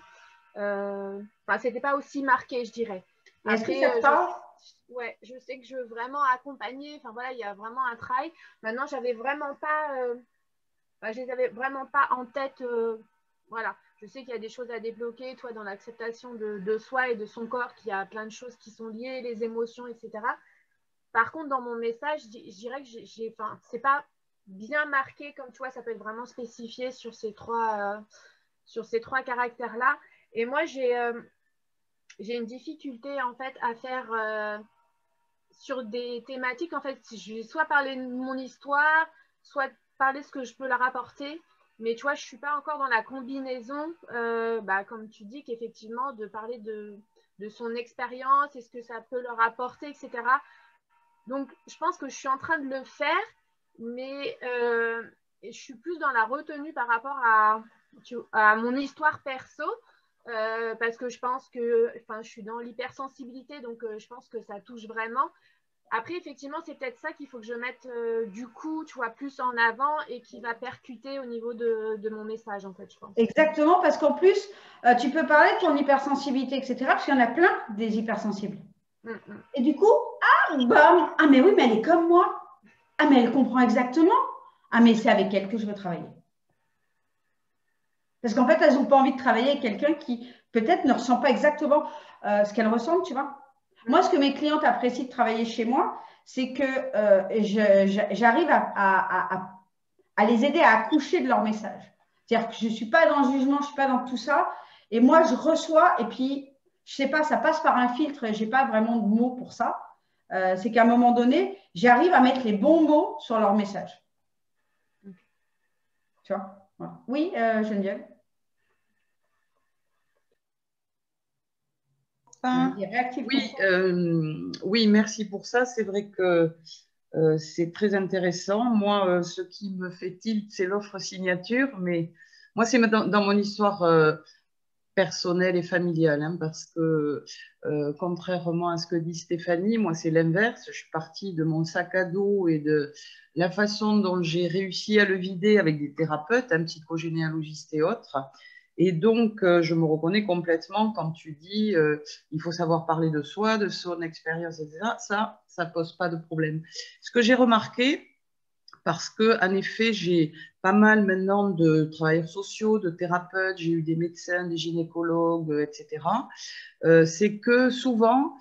Enfin, c'était pas aussi marqué, je dirais. Est-ce que ça te parle? Ouais, je sais que je veux vraiment accompagner. Enfin voilà, il y a vraiment un travail. Maintenant, je les avais vraiment pas en tête. Voilà, je sais qu'il y a des choses à débloquer, toi, dans l'acceptation de soi et de son corps, qu'il y a plein de choses qui sont liées, les émotions, etc. Par contre, dans mon message, je dirais que c'est pas bien marqué, comme tu vois, ça peut être vraiment spécifié sur ces 3 caractères-là. Et moi, j'ai une difficulté, en fait, à faire sur des thématiques, en fait, je vais soit parler de mon histoire, soit parler de ce que je peux leur apporter. Mais tu vois, je ne suis pas encore dans la combinaison, comme tu dis, qu'effectivement, de parler de son expérience et ce que ça peut leur apporter, etc. Donc, je pense que je suis en train de le faire, mais je suis plus dans la retenue par rapport à mon histoire perso, parce que je pense que, je suis dans l'hypersensibilité, donc je pense que ça touche vraiment. Après, effectivement, c'est peut-être ça qu'il faut que je mette du coup, tu vois, plus en avant et qui va percuter au niveau de mon message, en fait, je pense. Exactement, parce qu'en plus, tu peux parler de ton hypersensibilité, etc., parce qu'il y en a plein des hypersensibles. Et du coup, bam, ah mais oui, mais elle est comme moi. Ah mais elle comprend exactement. Ah mais c'est avec elle que je veux travailler. Parce qu'en fait, elles n'ont pas envie de travailler avec quelqu'un qui peut-être ne ressent pas exactement ce qu'elle ressent, tu vois. Moi, ce que mes clientes apprécient de travailler chez moi, c'est que j'arrive à les aider à accoucher de leur message. C'est-à-dire que je ne suis pas dans le jugement, je ne suis pas dans tout ça. Et moi, je reçois et puis, je ne sais pas, ça passe par un filtre et je n'ai pas vraiment de mots pour ça. C'est qu'à un moment donné, j'arrive à mettre les bons mots sur leur message. Tu vois, voilà. Oui, Geneviève. Oui, merci pour ça. C'est vrai que c'est très intéressant. Moi, ce qui me fait tilt, c'est l'offre signature, mais moi, c'est dans mon histoire personnelle et familiale, hein, parce que contrairement à ce que dit Stéphanie, moi, c'est l'inverse. Je suis partie de mon sac à dos et de la façon dont j'ai réussi à le vider avec des thérapeutes, un psychogénéalogiste et autres. Et donc, je me reconnais complètement quand tu dis il faut savoir parler de soi, de son expérience, etc. Ça pose pas de problème. Ce que j'ai remarqué, parce que en effet, j'ai pas mal maintenant de travailleurs sociaux, de thérapeutes, j'ai eu des médecins, des gynécologues, etc. C'est que souvent,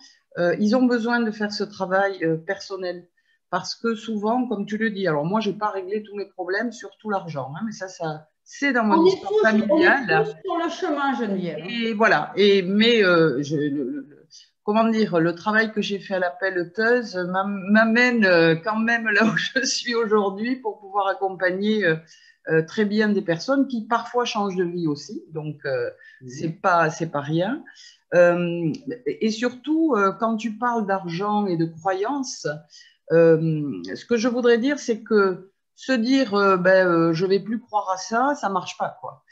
ils ont besoin de faire ce travail personnel. Parce que souvent, comme tu le dis, alors moi, je n'ai pas réglé tous mes problèmes, surtout l'argent, hein, mais ça c'est dans mon histoire familiale. On est tous sur le chemin, Geneviève. Et voilà. Mais comment dire, le travail que j'ai fait à la pelleteuse m'amène quand même là où je suis aujourd'hui pour pouvoir accompagner très bien des personnes qui parfois changent de vie aussi. Donc, c'est pas rien. Et surtout, quand tu parles d'argent et de croyances, ce que je voudrais dire, c'est que se dire je vais plus croire à ça, ça marche pas, quoi.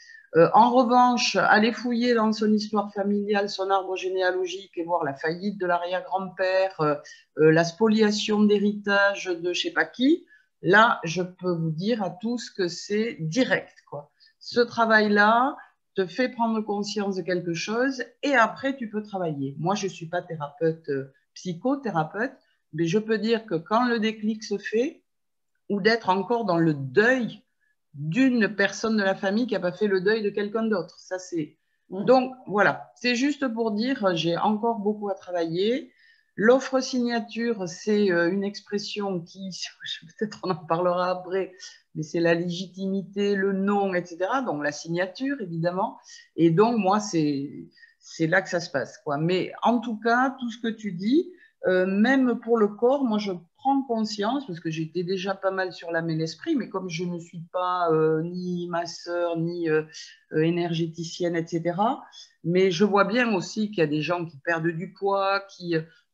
En revanche, aller fouiller dans son histoire familiale, son arbre généalogique et voir la faillite de l'arrière-grand-père, la spoliation d'héritage de je sais pas qui, là, je peux vous dire à tous que c'est direct, quoi. Ce travail-là te fait prendre conscience de quelque chose et après, tu peux travailler. Moi, je suis pas thérapeute, psychothérapeute, mais je peux dire que quand le déclic se fait, ou d'être encore dans le deuil d'une personne de la famille qui n'a pas fait le deuil de quelqu'un d'autre. Ça, c'est... Donc, voilà, c'est juste pour dire, j'ai encore beaucoup à travailler. L'offre signature, c'est une expression qui, peut-être on en parlera après, mais c'est la légitimité, le nom, etc. Donc, la signature, évidemment. Et donc, moi, c'est là que ça se passe, quoi. Mais en tout cas, tout ce que tu dis, même pour le corps, moi, je prends conscience, parce que j'étais déjà pas mal sur l'âme et l'esprit, mais comme je ne suis pas ni masseur, ni énergéticienne, etc., mais je vois bien aussi qu'il y a des gens qui perdent du poids,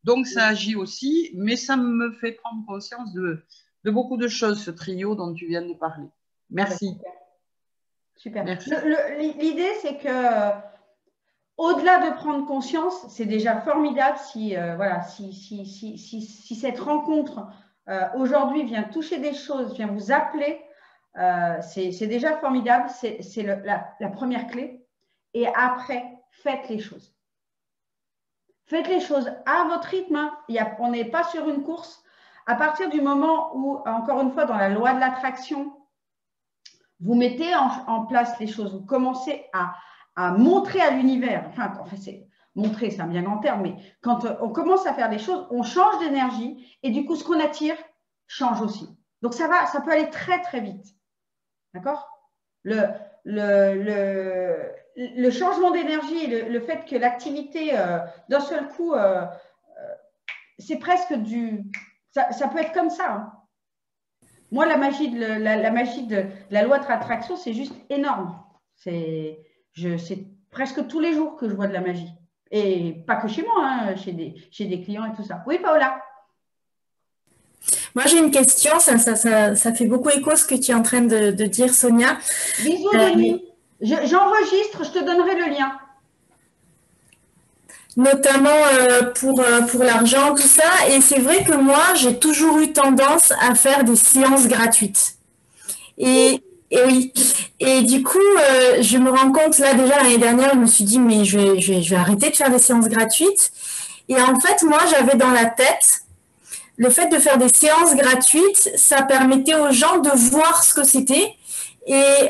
donc ça agit aussi, mais ça me fait prendre conscience de beaucoup de choses, ce trio dont tu viens de parler. Merci. Super. L'idée, c'est que au-delà de prendre conscience, c'est déjà formidable si cette rencontre aujourd'hui vient toucher des choses, vient vous appeler, c'est déjà formidable, c'est la première clé. Et après, faites les choses. Faites les choses à votre rythme. Hein. On n'est pas sur une course. À partir du moment où, encore une fois, dans la loi de l'attraction, vous mettez en place les choses, vous commencez à montrer à l'univers, enfin montrer, c'est un bien grand terme, mais quand on commence à faire des choses, on change d'énergie et du coup, ce qu'on attire change aussi. Donc, ça peut aller très, très vite. D'accord ? Le changement d'énergie, le fait que l'activité, d'un seul coup, c'est presque ça peut être comme ça. Hein. Moi, la magie de la loi de l'attraction, c'est juste énorme. C'est presque tous les jours que je vois de la magie. Et pas que chez moi, hein, chez des clients et tout ça. Oui, Paola? Moi, j'ai une question. Ça fait beaucoup écho ce que tu es en train de dire, Sonia. Bisous, Denis. J'enregistre, je te donnerai le lien. Notamment pour l'argent, tout ça. Et c'est vrai que moi, j'ai toujours eu tendance à faire des séances gratuites. Et oui. Et du coup, je me rends compte, là, déjà, l'année dernière, je me suis dit, mais je vais arrêter de faire des séances gratuites. Et en fait, moi, j'avais dans la tête, le fait de faire des séances gratuites, ça permettait aux gens de voir ce que c'était et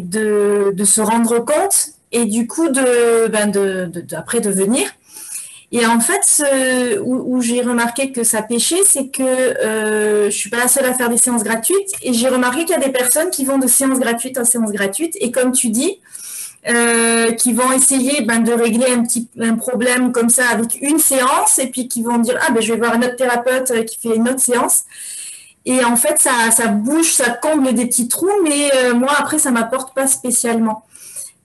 de se rendre compte et du coup, après de venir. Et en fait, où j'ai remarqué que ça pêchait, c'est que je suis pas la seule à faire des séances gratuites. Et j'ai remarqué qu'il y a des personnes qui vont de séance gratuite en séance gratuite. Et comme tu dis, qui vont essayer de régler un problème comme ça avec une séance. Et puis qui vont dire, je vais voir un autre thérapeute qui fait une autre séance. Et en fait, ça bouge, ça comble des petits trous. Mais moi, après, ça m'apporte pas spécialement.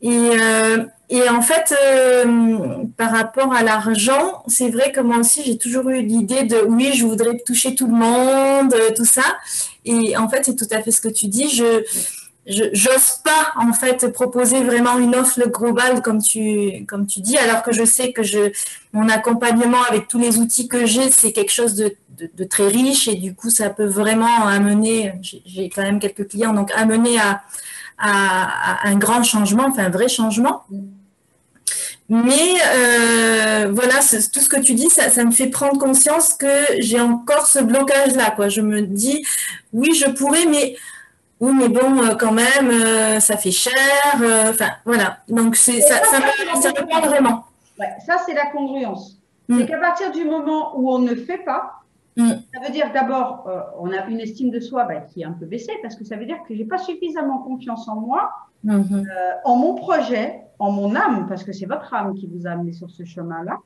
Et en fait, par rapport à l'argent, c'est vrai que moi aussi, j'ai toujours eu l'idée de oui, je voudrais toucher tout le monde, tout ça. Et en fait, c'est tout à fait ce que tu dis. J'ose pas en fait proposer vraiment une offre globale comme tu dis, alors que je sais que mon accompagnement avec tous les outils que j'ai, c'est quelque chose de très riche et du coup, ça peut vraiment amener. J'ai quand même quelques clients, donc amener à un grand changement, enfin un vrai changement. Mais voilà, tout ce que tu dis, ça me fait prendre conscience que j'ai encore ce blocage-là, quoi. Je me dis, oui, je pourrais, mais oui, mais bon, quand même, ça fait cher. Enfin, voilà. Donc, ça me parle vraiment. Ouais, ça, c'est la congruence. C'est qu'à partir du moment où on ne fait pas, ça veut dire d'abord, on a une estime de soi qui est un peu baissée parce que ça veut dire que je n'ai pas suffisamment confiance en moi, en mon projet, en mon âme, parce que c'est votre âme qui vous a amené sur ce chemin-là.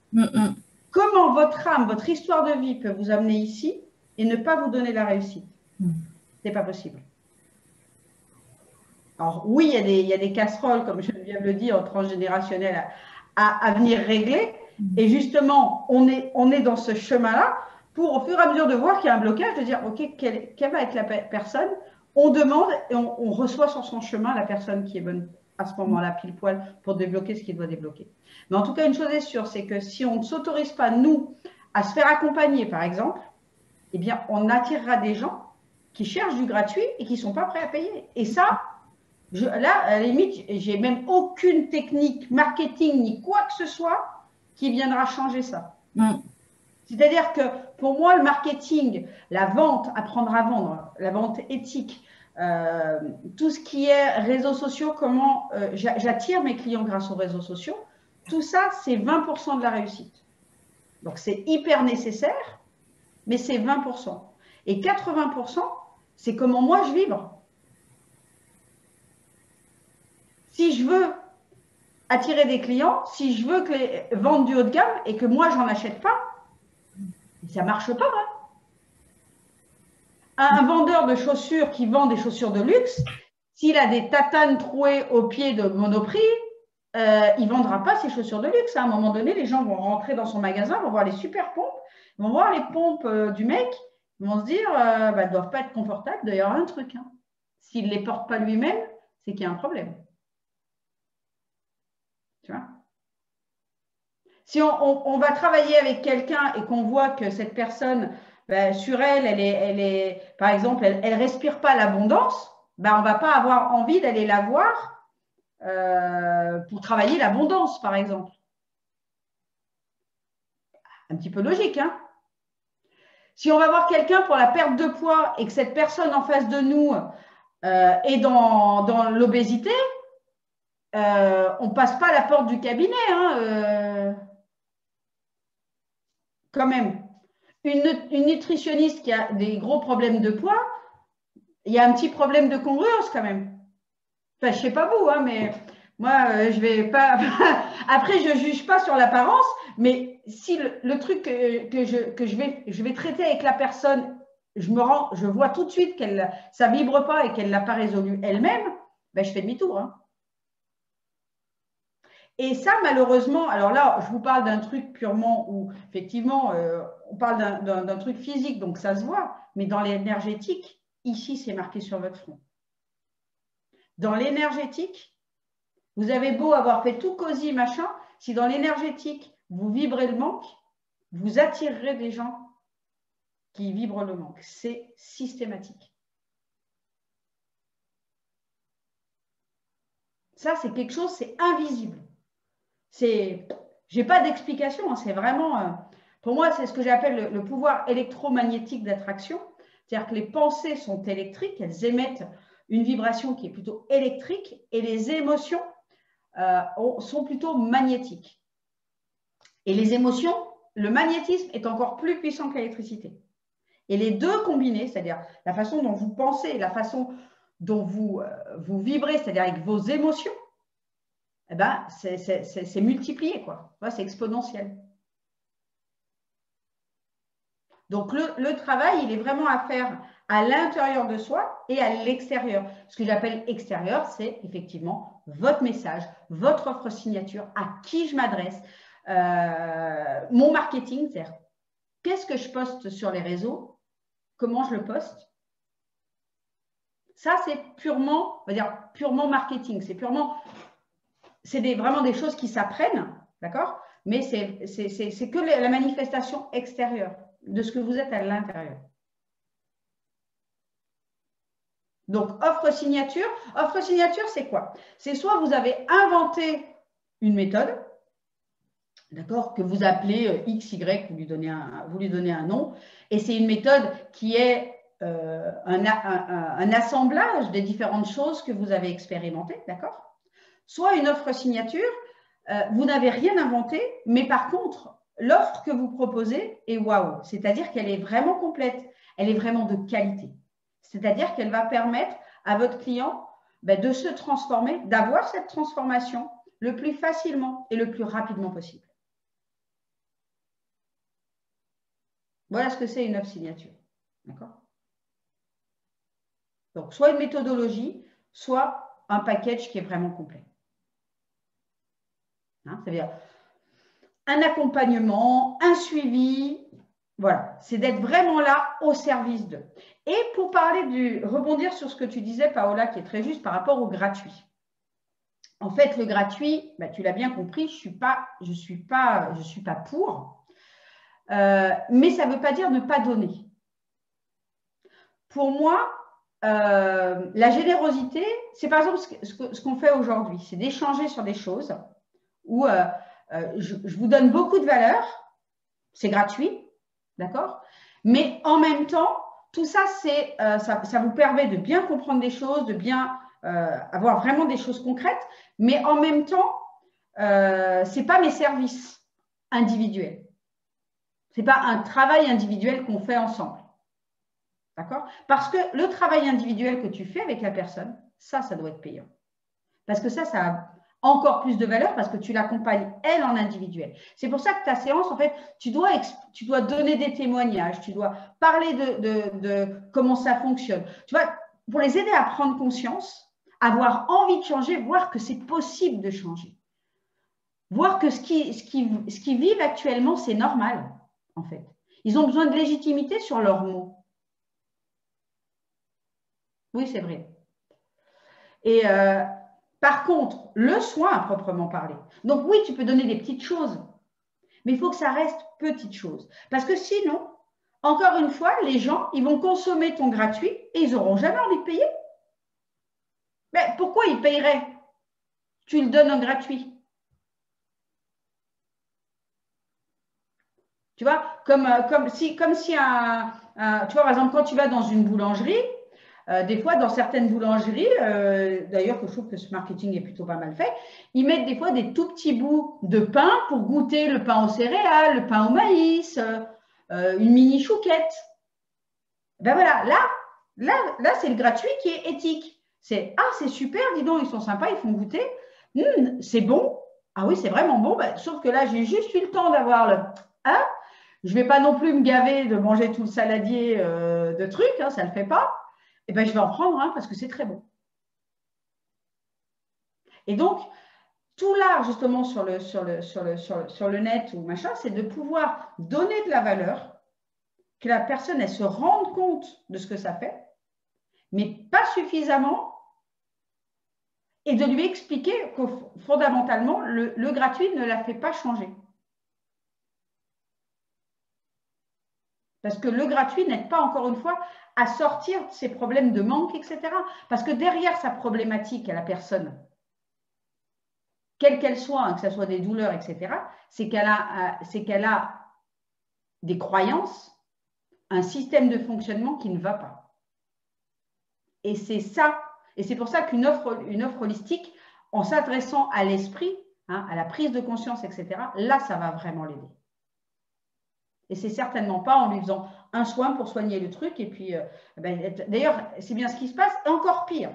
Comment votre âme, votre histoire de vie peut vous amener ici et ne pas vous donner la réussite? C'est pas possible. Alors oui, il y a des casseroles, comme je viens de le dire, transgénérationnelles à venir régler. Et justement, on est dans ce chemin-là pour, au fur et à mesure de voir qu'il y a un blocage, de dire, OK, quelle va être la personne? On demande et on reçoit sur son chemin la personne qui est bonne à ce moment-là, pile poil, pour débloquer ce qu'il doit débloquer. Mais en tout cas, une chose est sûre, c'est que si on ne s'autorise pas, nous, à se faire accompagner, par exemple, eh bien, on attirera des gens qui cherchent du gratuit et qui ne sont pas prêts à payer. Et ça, là, à la limite, j'ai même aucune technique marketing ni quoi que ce soit qui viendra changer ça. C'est-à-dire que pour moi, le marketing, la vente, apprendre à vendre, la vente éthique, tout ce qui est réseaux sociaux, comment j'attire mes clients grâce aux réseaux sociaux, tout ça, c'est 20% de la réussite. Donc, c'est hyper nécessaire, mais c'est 20%. Et 80%, c'est comment moi je vibre. Si je veux attirer des clients, si je veux que les vendre du haut de gamme et que moi, j'en achète pas, ça ne marche pas. Un vendeur de chaussures qui vend des chaussures de luxe, s'il a des tatanes trouées au pied de Monoprix, il ne vendra pas ses chaussures de luxe. À un moment donné, les gens vont rentrer dans son magasin, vont voir les super pompes, vont voir les pompes du mec, ils vont se dire, elles ne doivent pas être confortables. D'ailleurs, un truc, s'il ne les porte pas lui-même, c'est qu'il y a un problème. Tu vois? Si on va travailler avec quelqu'un et qu'on voit que cette personne, sur elle, par exemple, elle ne respire pas l'abondance, on ne va pas avoir envie d'aller la voir pour travailler l'abondance, par exemple. Un petit peu logique, hein? Si on va voir quelqu'un pour la perte de poids et que cette personne en face de nous est dans l'obésité, on ne passe pas à la porte du cabinet, quand même. Une nutritionniste qui a des gros problèmes de poids, il y a un petit problème de congruence quand même. Enfin, je ne sais pas vous, mais moi, je vais pas. Après, je ne juge pas sur l'apparence, mais si le truc que je vais traiter avec la personne, je vois tout de suite qu'elle ça ne vibre pas et qu'elle ne l'a pas résolu elle-même, je fais demi-tour. Et ça, malheureusement, alors là, je vous parle d'un truc purement où, effectivement, on parle d'un truc physique, donc ça se voit, mais dans l'énergétique, ici, c'est marqué sur votre front. Dans l'énergétique, vous avez beau avoir fait tout cosy, machin, si dans l'énergétique, vous vibrez le manque, vous attirerez des gens qui vibrent le manque. C'est systématique. Ça, c'est quelque chose, c'est invisible. Je n'ai pas d'explication, c'est vraiment, pour moi, c'est ce que j'appelle le pouvoir électromagnétique d'attraction. C'est-à-dire que les pensées sont électriques, elles émettent une vibration qui est plutôt électrique et les émotions sont plutôt magnétiques. Et les émotions, le magnétisme est encore plus puissant que l'électricité. Et les deux combinés, c'est-à-dire la façon dont vous pensez, la façon dont vous vibrez, c'est-à-dire avec vos émotions, c'est multiplié, quoi. C'est exponentiel. Donc, le travail, il est vraiment à faire à l'intérieur de soi et à l'extérieur. Ce que j'appelle extérieur, c'est effectivement votre message, votre offre signature, à qui je m'adresse, mon marketing, c'est-à-dire qu'est-ce que je poste sur les réseaux, comment je le poste. Ça, c'est purement, on va dire, purement marketing. C'est vraiment des choses qui s'apprennent, d'accord? Mais c'est que la manifestation extérieure de ce que vous êtes à l'intérieur. Donc, offre signature. Offre signature, c'est quoi? C'est soit vous avez inventé une méthode, d'accord, que vous appelez X, Y, vous lui donnez un nom, et c'est une méthode qui est un assemblage des différentes choses que vous avez expérimentées, d'accord? Soit une offre signature, vous n'avez rien inventé, mais par contre, l'offre que vous proposez est waouh, c'est-à-dire qu'elle est vraiment complète, elle est vraiment de qualité. C'est-à-dire qu'elle va permettre à votre client de se transformer, d'avoir cette transformation le plus facilement et le plus rapidement possible. Voilà ce que c'est une offre signature. D'accord? Donc, soit une méthodologie, soit un package qui est vraiment complet. Hein, c'est-à-dire un accompagnement, un suivi, voilà, c'est d'être vraiment là au service d'eux. Et pour rebondir sur ce que tu disais, Paola, qui est très juste par rapport au gratuit. En fait, le gratuit, tu l'as bien compris, je suis pas pour, mais ça ne veut pas dire ne pas donner. Pour moi, la générosité, c'est par exemple ce qu'on fait aujourd'hui, c'est d'échanger sur des choses où je vous donne beaucoup de valeur, c'est gratuit, d'accord? Mais en même temps, tout ça, ça vous permet de bien comprendre des choses, de bien avoir vraiment des choses concrètes, mais en même temps, ce n'est pas mes services individuels. Ce n'est pas un travail individuel qu'on fait ensemble. D'accord? Parce que le travail individuel que tu fais avec la personne, ça doit être payant. Parce que ça a encore plus de valeur parce que tu l'accompagnes, elle, en individuel. C'est pour ça que ta séance, en fait, tu dois donner des témoignages, tu dois parler de comment ça fonctionne. Tu vois, pour les aider à prendre conscience, avoir envie de changer, voir que c'est possible de changer. Voir que ce qu'ils vivent actuellement, c'est normal, en fait. Ils ont besoin de légitimité sur leurs mots. Oui, c'est vrai. Et par contre, le soin à proprement parler. Donc oui, tu peux donner des petites choses, mais il faut que ça reste petites choses. Parce que sinon, encore une fois, les gens, ils vont consommer ton gratuit et ils n'auront jamais envie de payer. Mais pourquoi ils paieraient? Tu le donnes en gratuit. Tu vois, comme si tu vois, par exemple, quand tu vas dans une boulangerie, des fois, dans certaines boulangeries, d'ailleurs, que je trouve que ce marketing est plutôt pas mal fait, ils mettent des fois des tout petits bouts de pain pour goûter le pain aux céréales, le pain au maïs, une mini chouquette. Ben voilà, là c'est le gratuit qui est éthique. C'est super, dis donc, ils sont sympas, ils font goûter. C'est bon. Ah oui, c'est vraiment bon. Ben, sauf que là, j'ai juste eu le temps d'avoir le. Hein, je ne vais pas non plus me gaver de manger tout le saladier de trucs, hein, ça ne le fait pas. Eh ben, je vais en prendre un parce que c'est très bon. Et donc, tout l'art justement sur le net ou machin, c'est de pouvoir donner de la valeur, que la personne elle se rende compte de ce que ça fait, mais pas suffisamment, et de lui expliquer que fondamentalement, le gratuit ne la fait pas changer. Parce que le gratuit n'aide pas, encore une fois, à sortir de ses problèmes de manque, etc. Parce que derrière sa problématique à la personne, quelle qu'elle soit, hein, que ce soit des douleurs, etc., c'est qu'elle a des croyances, un système de fonctionnement qui ne va pas. Et c'est ça, et c'est pour ça qu'une offre holistique, en s'adressant à l'esprit, hein, à la prise de conscience, etc., là, ça va vraiment l'aider. Et c'est certainement pas en lui faisant un soin pour soigner le truc. Et puis, d'ailleurs, c'est bien ce qui se passe. Et encore pire,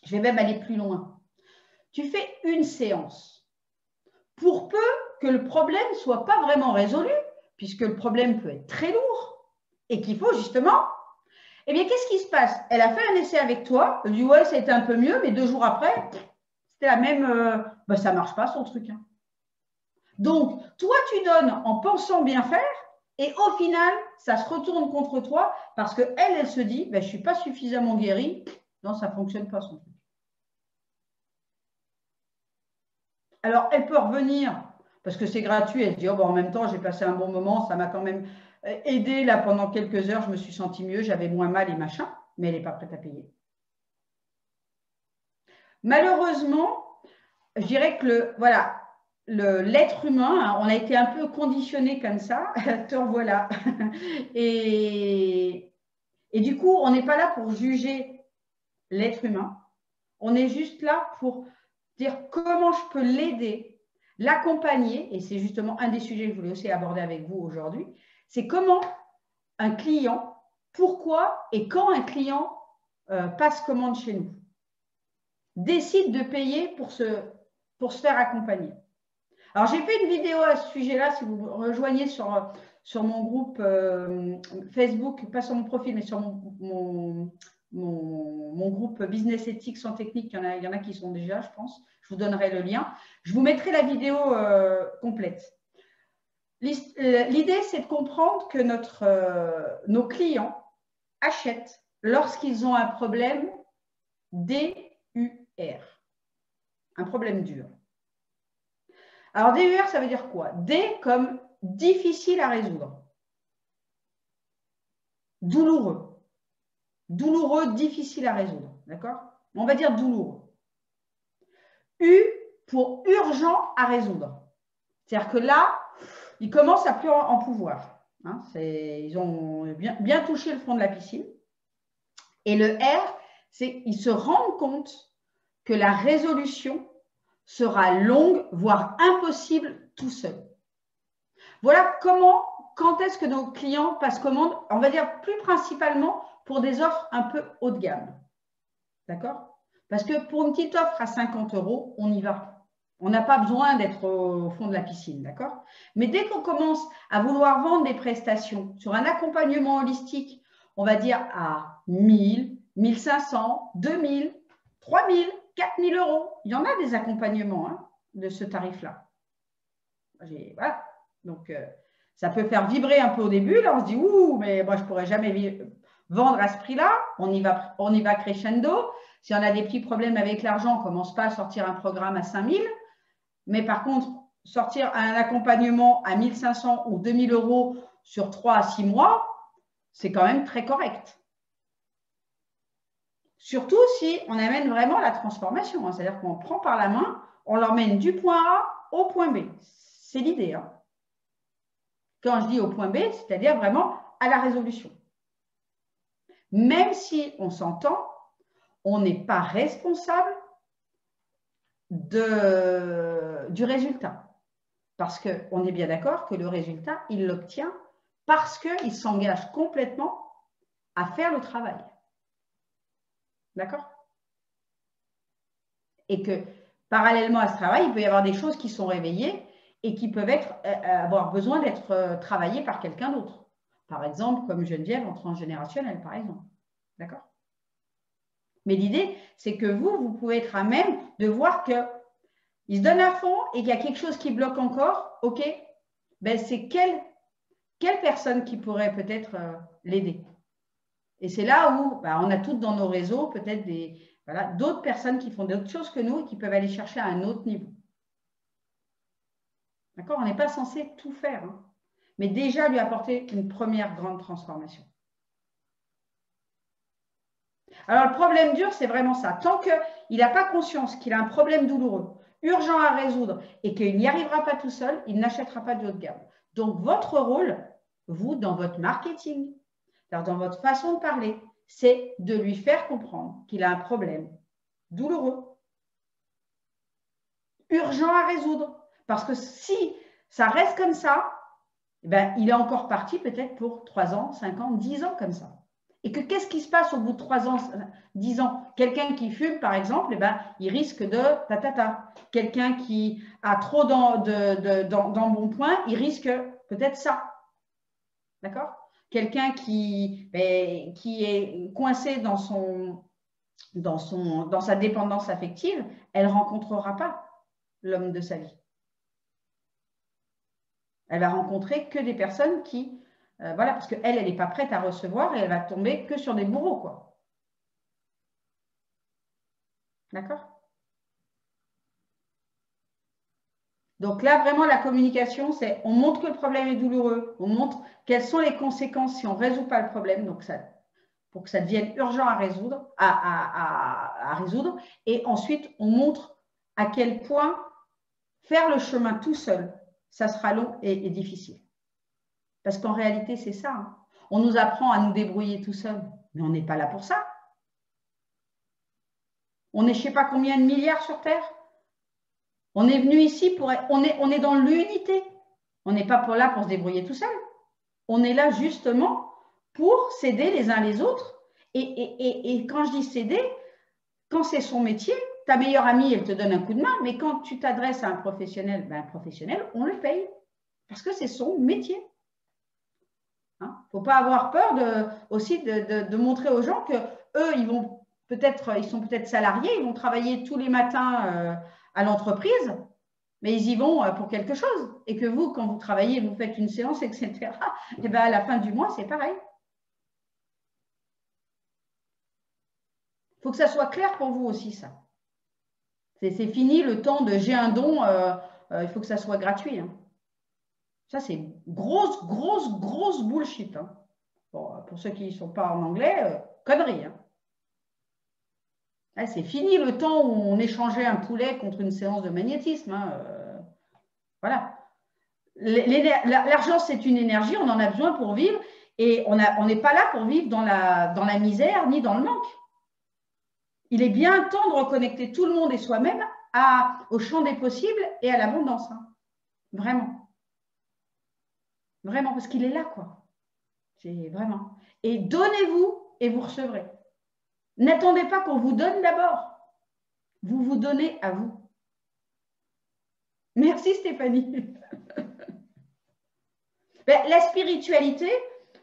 je vais même aller plus loin. Tu fais une séance. Pour peu que le problème ne soit pas vraiment résolu, puisque le problème peut être très lourd, et qu'il faut justement, eh bien, qu'est-ce qui se passe? Elle a fait un essai avec toi, elle dit, ouais, ça a été un peu mieux, mais 2 jours après, c'était la même, ça ne marche pas son truc. Hein. Donc, toi, tu donnes en pensant bien faire, et au final, ça se retourne contre toi parce qu'elle, elle se dit, je ne suis pas suffisamment guérie. Non, ça ne fonctionne pas son truc. Alors, elle peut revenir parce que c'est gratuit. Elle se dit, en même temps, j'ai passé un bon moment, ça m'a quand même aidé là pendant quelques heures, je me suis sentie mieux, j'avais moins mal et machin, mais elle n'est pas prête à payer. malheureusement, je dirais que voilà, l'être humain, hein, on a été un peu conditionné comme ça, te revoilà. Et du coup, on n'est pas là pour juger l'être humain, on est juste là pour dire comment je peux l'aider, l'accompagner, et c'est justement un des sujets que je voulais aussi aborder avec vous aujourd'hui, c'est comment un client, pourquoi et quand un client passe commande chez nous, décide de payer pour se faire accompagner. Alors, j'ai fait une vidéo à ce sujet-là, si vous rejoignez sur mon groupe Facebook, pas sur mon profil, mais sur mon groupe Business Ethics sans technique, il y en a qui sont déjà, je pense. Je vous donnerai le lien. Je vous mettrai la vidéo complète. L'idée, c'est de comprendre que nos clients achètent lorsqu'ils ont un problème DUR, un problème dur. Alors, DUR, ça veut dire quoi? D comme difficile à résoudre. Douloureux. Douloureux, difficile à résoudre. D'accord? On va dire douloureux. U pour urgent à résoudre. C'est-à-dire que là, ils commencent à plus en pouvoir. Hein, ils ont bien touché le fond de la piscine. Et le R, c'est qu'ils se rendent compte que la résolution sera longue, voire impossible tout seul. Voilà quand est-ce que nos clients passent commande, on va dire plus principalement pour des offres un peu haut de gamme. D'accord? Parce que pour une petite offre à 50 €, on y va. On n'a pas besoin d'être au fond de la piscine, d'accord? Mais dès qu'on commence à vouloir vendre des prestations sur un accompagnement holistique, on va dire à 1000, 1500, 2000, 3000, 4000 €. Il y en a des accompagnements hein, de ce tarif-là. Voilà. Donc, ça peut faire vibrer un peu au début. Là, on se dit, ouh, mais moi, je ne pourrais jamais vendre à ce prix-là. On y va crescendo. Si on a des petits problèmes avec l'argent, on ne commence pas à sortir un programme à 5000. Mais par contre, sortir un accompagnement à 1500 ou 2000 € sur 3 à 6 mois, c'est quand même très correct. Surtout si on amène vraiment la transformation. Hein. C'est-à-dire qu'on prend par la main, on l'emmène du point A au point B. C'est l'idée. Hein. Quand je dis au point B, c'est-à-dire vraiment à la résolution. Même si on s'entend, on n'est pas responsable du résultat. Parce qu'on est bien d'accord que le résultat, il l'obtient parce qu'il s'engage complètement à faire le travail. D'accord? Et que parallèlement à ce travail, il peut y avoir des choses qui sont réveillées et qui peuvent avoir besoin d'être travaillées par quelqu'un d'autre. Par exemple, comme Geneviève en transgénérationnel, par exemple. D'accord? Mais l'idée, c'est que vous pouvez être à même de voir qu'il se donne à fond et qu'il y a quelque chose qui bloque encore. OK, ben c'est quelle personne qui pourrait peut-être l'aider? Et c'est là où on a toutes dans nos réseaux peut-être d'autres personnes qui font d'autres choses que nous et qui peuvent aller chercher à un autre niveau. D'accord? On n'est pas censé tout faire, hein, mais déjà lui apporter une première grande transformation. Alors, le problème dur, c'est vraiment ça. Tant qu'il n'a pas conscience qu'il a un problème douloureux, urgent à résoudre et qu'il n'y arrivera pas tout seul, il n'achètera pas de haut de gamme. Donc, votre rôle, vous, dans votre marketing, dans votre façon de parler, c'est de lui faire comprendre qu'il a un problème douloureux, urgent à résoudre. Parce que si ça reste comme ça, ben, il est encore parti peut-être pour 3 ans, 5 ans, 10 ans comme ça. Et que qu'est-ce qui se passe au bout de 3 ans, 10 ans? Quelqu'un qui fume, par exemple, il risque de ta. Quelqu'un qui a trop d'embonpoint, il risque peut-être ça. D'accord? Quelqu'un qui est coincé dans sa dépendance affective, elle ne rencontrera pas l'homme de sa vie. Elle va rencontrer que des personnes qui, voilà, parce qu'elle n'est pas prête à recevoir et elle va tomber que sur des bourreaux, quoi. D'accord? Donc là, vraiment, la communication, c'est on montre que le problème est douloureux, on montre quelles sont les conséquences si on ne résout pas le problème. Donc, ça, pour que ça devienne urgent à résoudre, à résoudre. Et ensuite, on montre à quel point faire le chemin tout seul, ça sera long et difficile. Parce qu'en réalité, c'est ça. Hein. On nous apprend à nous débrouiller tout seul, mais on n'est pas là pour ça. On est je ne sais pas combien de milliards sur Terre. On est venu ici pour… On est dans l'unité. On n'est pas là pour se débrouiller tout seul. On est là justement pour s'aider les uns les autres. Et quand je dis s'aider, quand c'est son métier, ta meilleure amie, elle te donne un coup de main, mais quand tu t'adresses à un professionnel, on le paye parce que c'est son métier. Il ne faut pas avoir peur aussi de montrer aux gens qu'eux, ils sont peut-être salariés, ils vont travailler tous les matins à l'entreprise, mais ils y vont pour quelque chose. Et que vous, quand vous travaillez, vous faites une séance, etc., et bien à la fin du mois, c'est pareil. Il faut que ça soit clair pour vous aussi, ça. C'est fini le temps de j'ai un don, il faut que ça soit gratuit. Hein. Ça, c'est grosse bullshit. Hein. Bon, pour ceux qui ne sont pas en anglais, connerie. Hein. C'est fini le temps où on échangeait un poulet contre une séance de magnétisme. Hein. Voilà. L'argent, c'est une énergie, on en a besoin pour vivre et on n'est pas là pour vivre dans la misère ni dans le manque. Il est bien temps de reconnecter tout le monde et soi-même au champ des possibles et à l'abondance. Hein. Vraiment. Vraiment, parce qu'il est là, quoi. C'est vraiment. Et donnez-vous et vous recevrez. N'attendez pas qu'on vous donne d'abord. Vous vous donnez à vous. Merci Stéphanie. La spiritualité,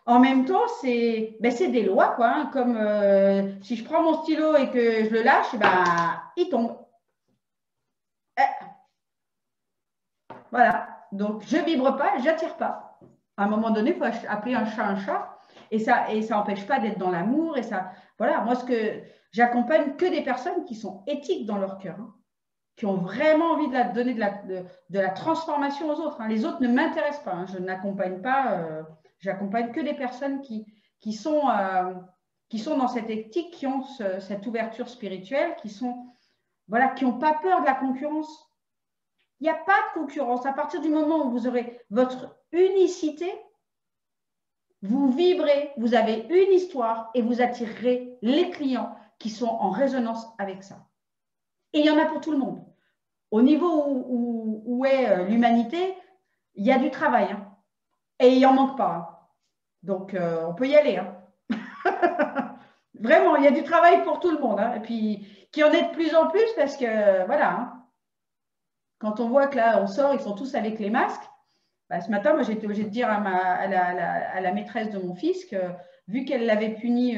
en même temps, c'est des lois, quoi. Hein, comme si je prends mon stylo et que je le lâche, il tombe. Voilà. Donc, je ne vibre pas, je n'attire pas. À un moment donné, il faut appeler un chat. Et ça n'empêche pas d'être dans l'amour. Et ça, voilà. Moi, j'accompagne que des personnes qui sont éthiques dans leur cœur. Hein, qui ont vraiment envie de donner de la transformation aux autres. Hein. Les autres ne m'intéressent pas. Hein. Je n'accompagne pas, j'accompagne que des personnes qui sont dans cette éthique, qui ont cette ouverture spirituelle, qui n'ont pas peur de la concurrence. Il n'y a pas de concurrence. À partir du moment où vous aurez votre unicité, vous vibrez, vous avez une histoire et vous attirerez les clients qui sont en résonance avec ça. Et il y en a pour tout le monde. Au niveau où est l'humanité, il y a du travail. Hein. Et il n'en manque pas. Hein. Donc, on peut y aller. Hein. Vraiment, il y a du travail pour tout le monde. Hein. Et puis, qu'il y en ait de plus en plus parce que, voilà. Hein. Quand on voit que là, on sort, ils sont tous avec les masques. Ce matin, moi, j'étais obligée de dire à la maîtresse de mon fils que, vu qu'elle l'avait puni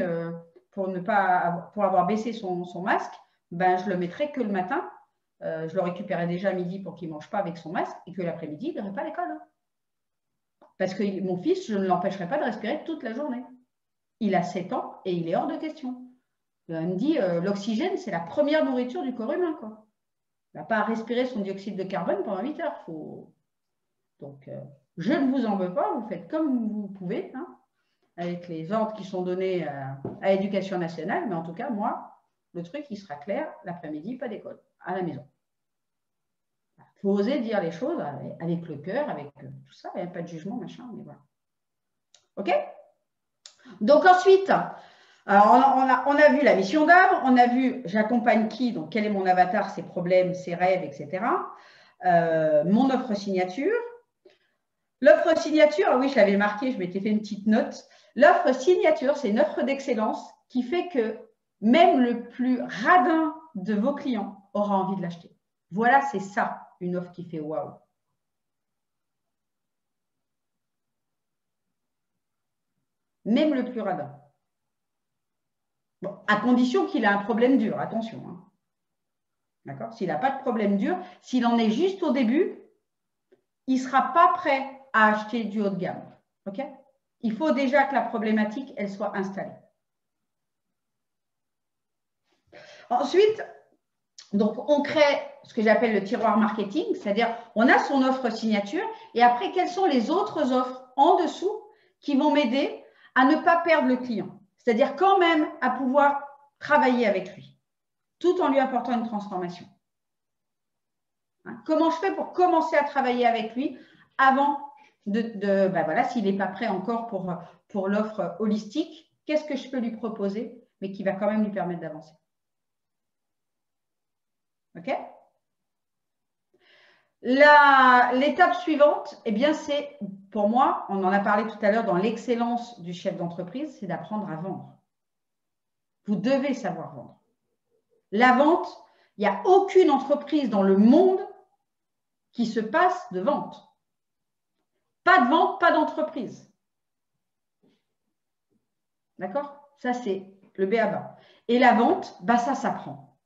pour avoir baissé son masque, je le mettrais que le matin. Je le récupérais déjà à midi pour qu'il ne mange pas avec son masque et que l'après-midi, il n'irait pas à l'école. Hein. Parce que mon fils, je ne l'empêcherai pas de respirer toute la journée. Il a 7 ans et il est hors de question. Il me dit, l'oxygène, c'est la première nourriture du corps humain. Quoi. Il n'a pas à respirer son dioxyde de carbone pendant 8 heures. Donc, je ne vous en veux pas, vous faites comme vous pouvez, hein, avec les ordres qui sont donnés à l'Éducation nationale. Mais en tout cas, moi, le truc, il sera clair, l'après-midi, pas d'école, à la maison. Il faut oser dire les choses avec le cœur, avec tout ça, il n'y a pas de jugement, machin, mais voilà. OK? Donc ensuite, alors on a vu la mission d'âme, on a vu j'accompagne qui, donc quel est mon avatar, ses problèmes, ses rêves, etc. Mon offre signature. L'offre signature, oui, je l'avais marqué, je m'étais fait une petite note. L'offre signature, c'est une offre d'excellence qui fait que même le plus radin de vos clients aura envie de l'acheter. Voilà, c'est ça, une offre qui fait waouh. Même le plus radin. Bon, à condition qu'il ait un problème dur, attention. Hein. D'accord ? S'il n'a pas de problème dur, s'il en est juste au début, il ne sera pas prêt à acheter du haut de gamme. OK ? Il faut déjà que la problématique, elle soit installée. Ensuite, donc, on crée ce que j'appelle le tiroir marketing, c'est-à-dire on a son offre signature et après, quelles sont les autres offres en dessous qui vont m'aider à ne pas perdre le client. C'est-à-dire quand même à pouvoir travailler avec lui, tout en lui apportant une transformation. Hein, comment je fais pour commencer à travailler avec lui avant ben voilà, s'il n'est pas prêt encore pour l'offre holistique, qu'est-ce que je peux lui proposer, mais qui va quand même lui permettre d'avancer. OK? L'étape suivante, eh bien, c'est, pour moi, on en a parlé tout à l'heure dans l'excellence du chef d'entreprise, c'est d'apprendre à vendre. Vous devez savoir vendre. La vente, il n'y a aucune entreprise dans le monde qui se passe de vente. Pas de vente, pas d'entreprise. D'accord? Ça, c'est le b.a.-ba. Et la vente, bah, ça s'apprend.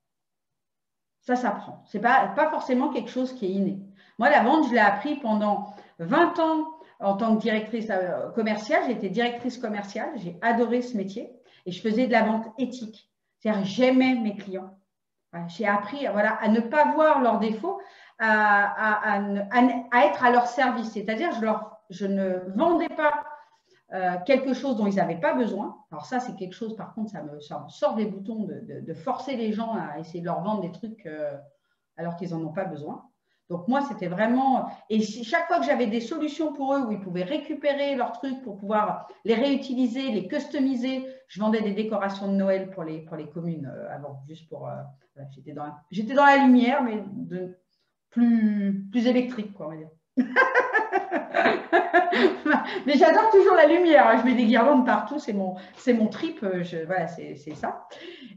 Ça s'apprend. Ce n'est pas forcément quelque chose qui est inné. Moi, la vente, je l'ai appris pendant 20 ans en tant que directrice commerciale. J'étais directrice commerciale. J'ai adoré ce métier et je faisais de la vente éthique. C'est-à-dire, j'aimais mes clients. J'ai appris voilà, à ne pas voir leurs défauts, à être à leur service. C'est-à-dire, je ne vendais pas quelque chose dont ils n'avaient pas besoin. Alors ça, c'est quelque chose, par contre, ça me sort des boutons de forcer les gens à essayer de leur vendre des trucs alors qu'ils n'en ont pas besoin. Donc moi, c'était vraiment… Et chaque fois que j'avais des solutions pour eux où ils pouvaient récupérer leurs trucs pour pouvoir les réutiliser, les customiser, je vendais des décorations de Noël pour les communes avant, juste pour… j'étais dans la lumière, mais plus électrique, quoi, on va dire. Mais j'adore toujours la lumière. Je mets des guirlandes partout, c'est mon trip. Voilà, c'est ça.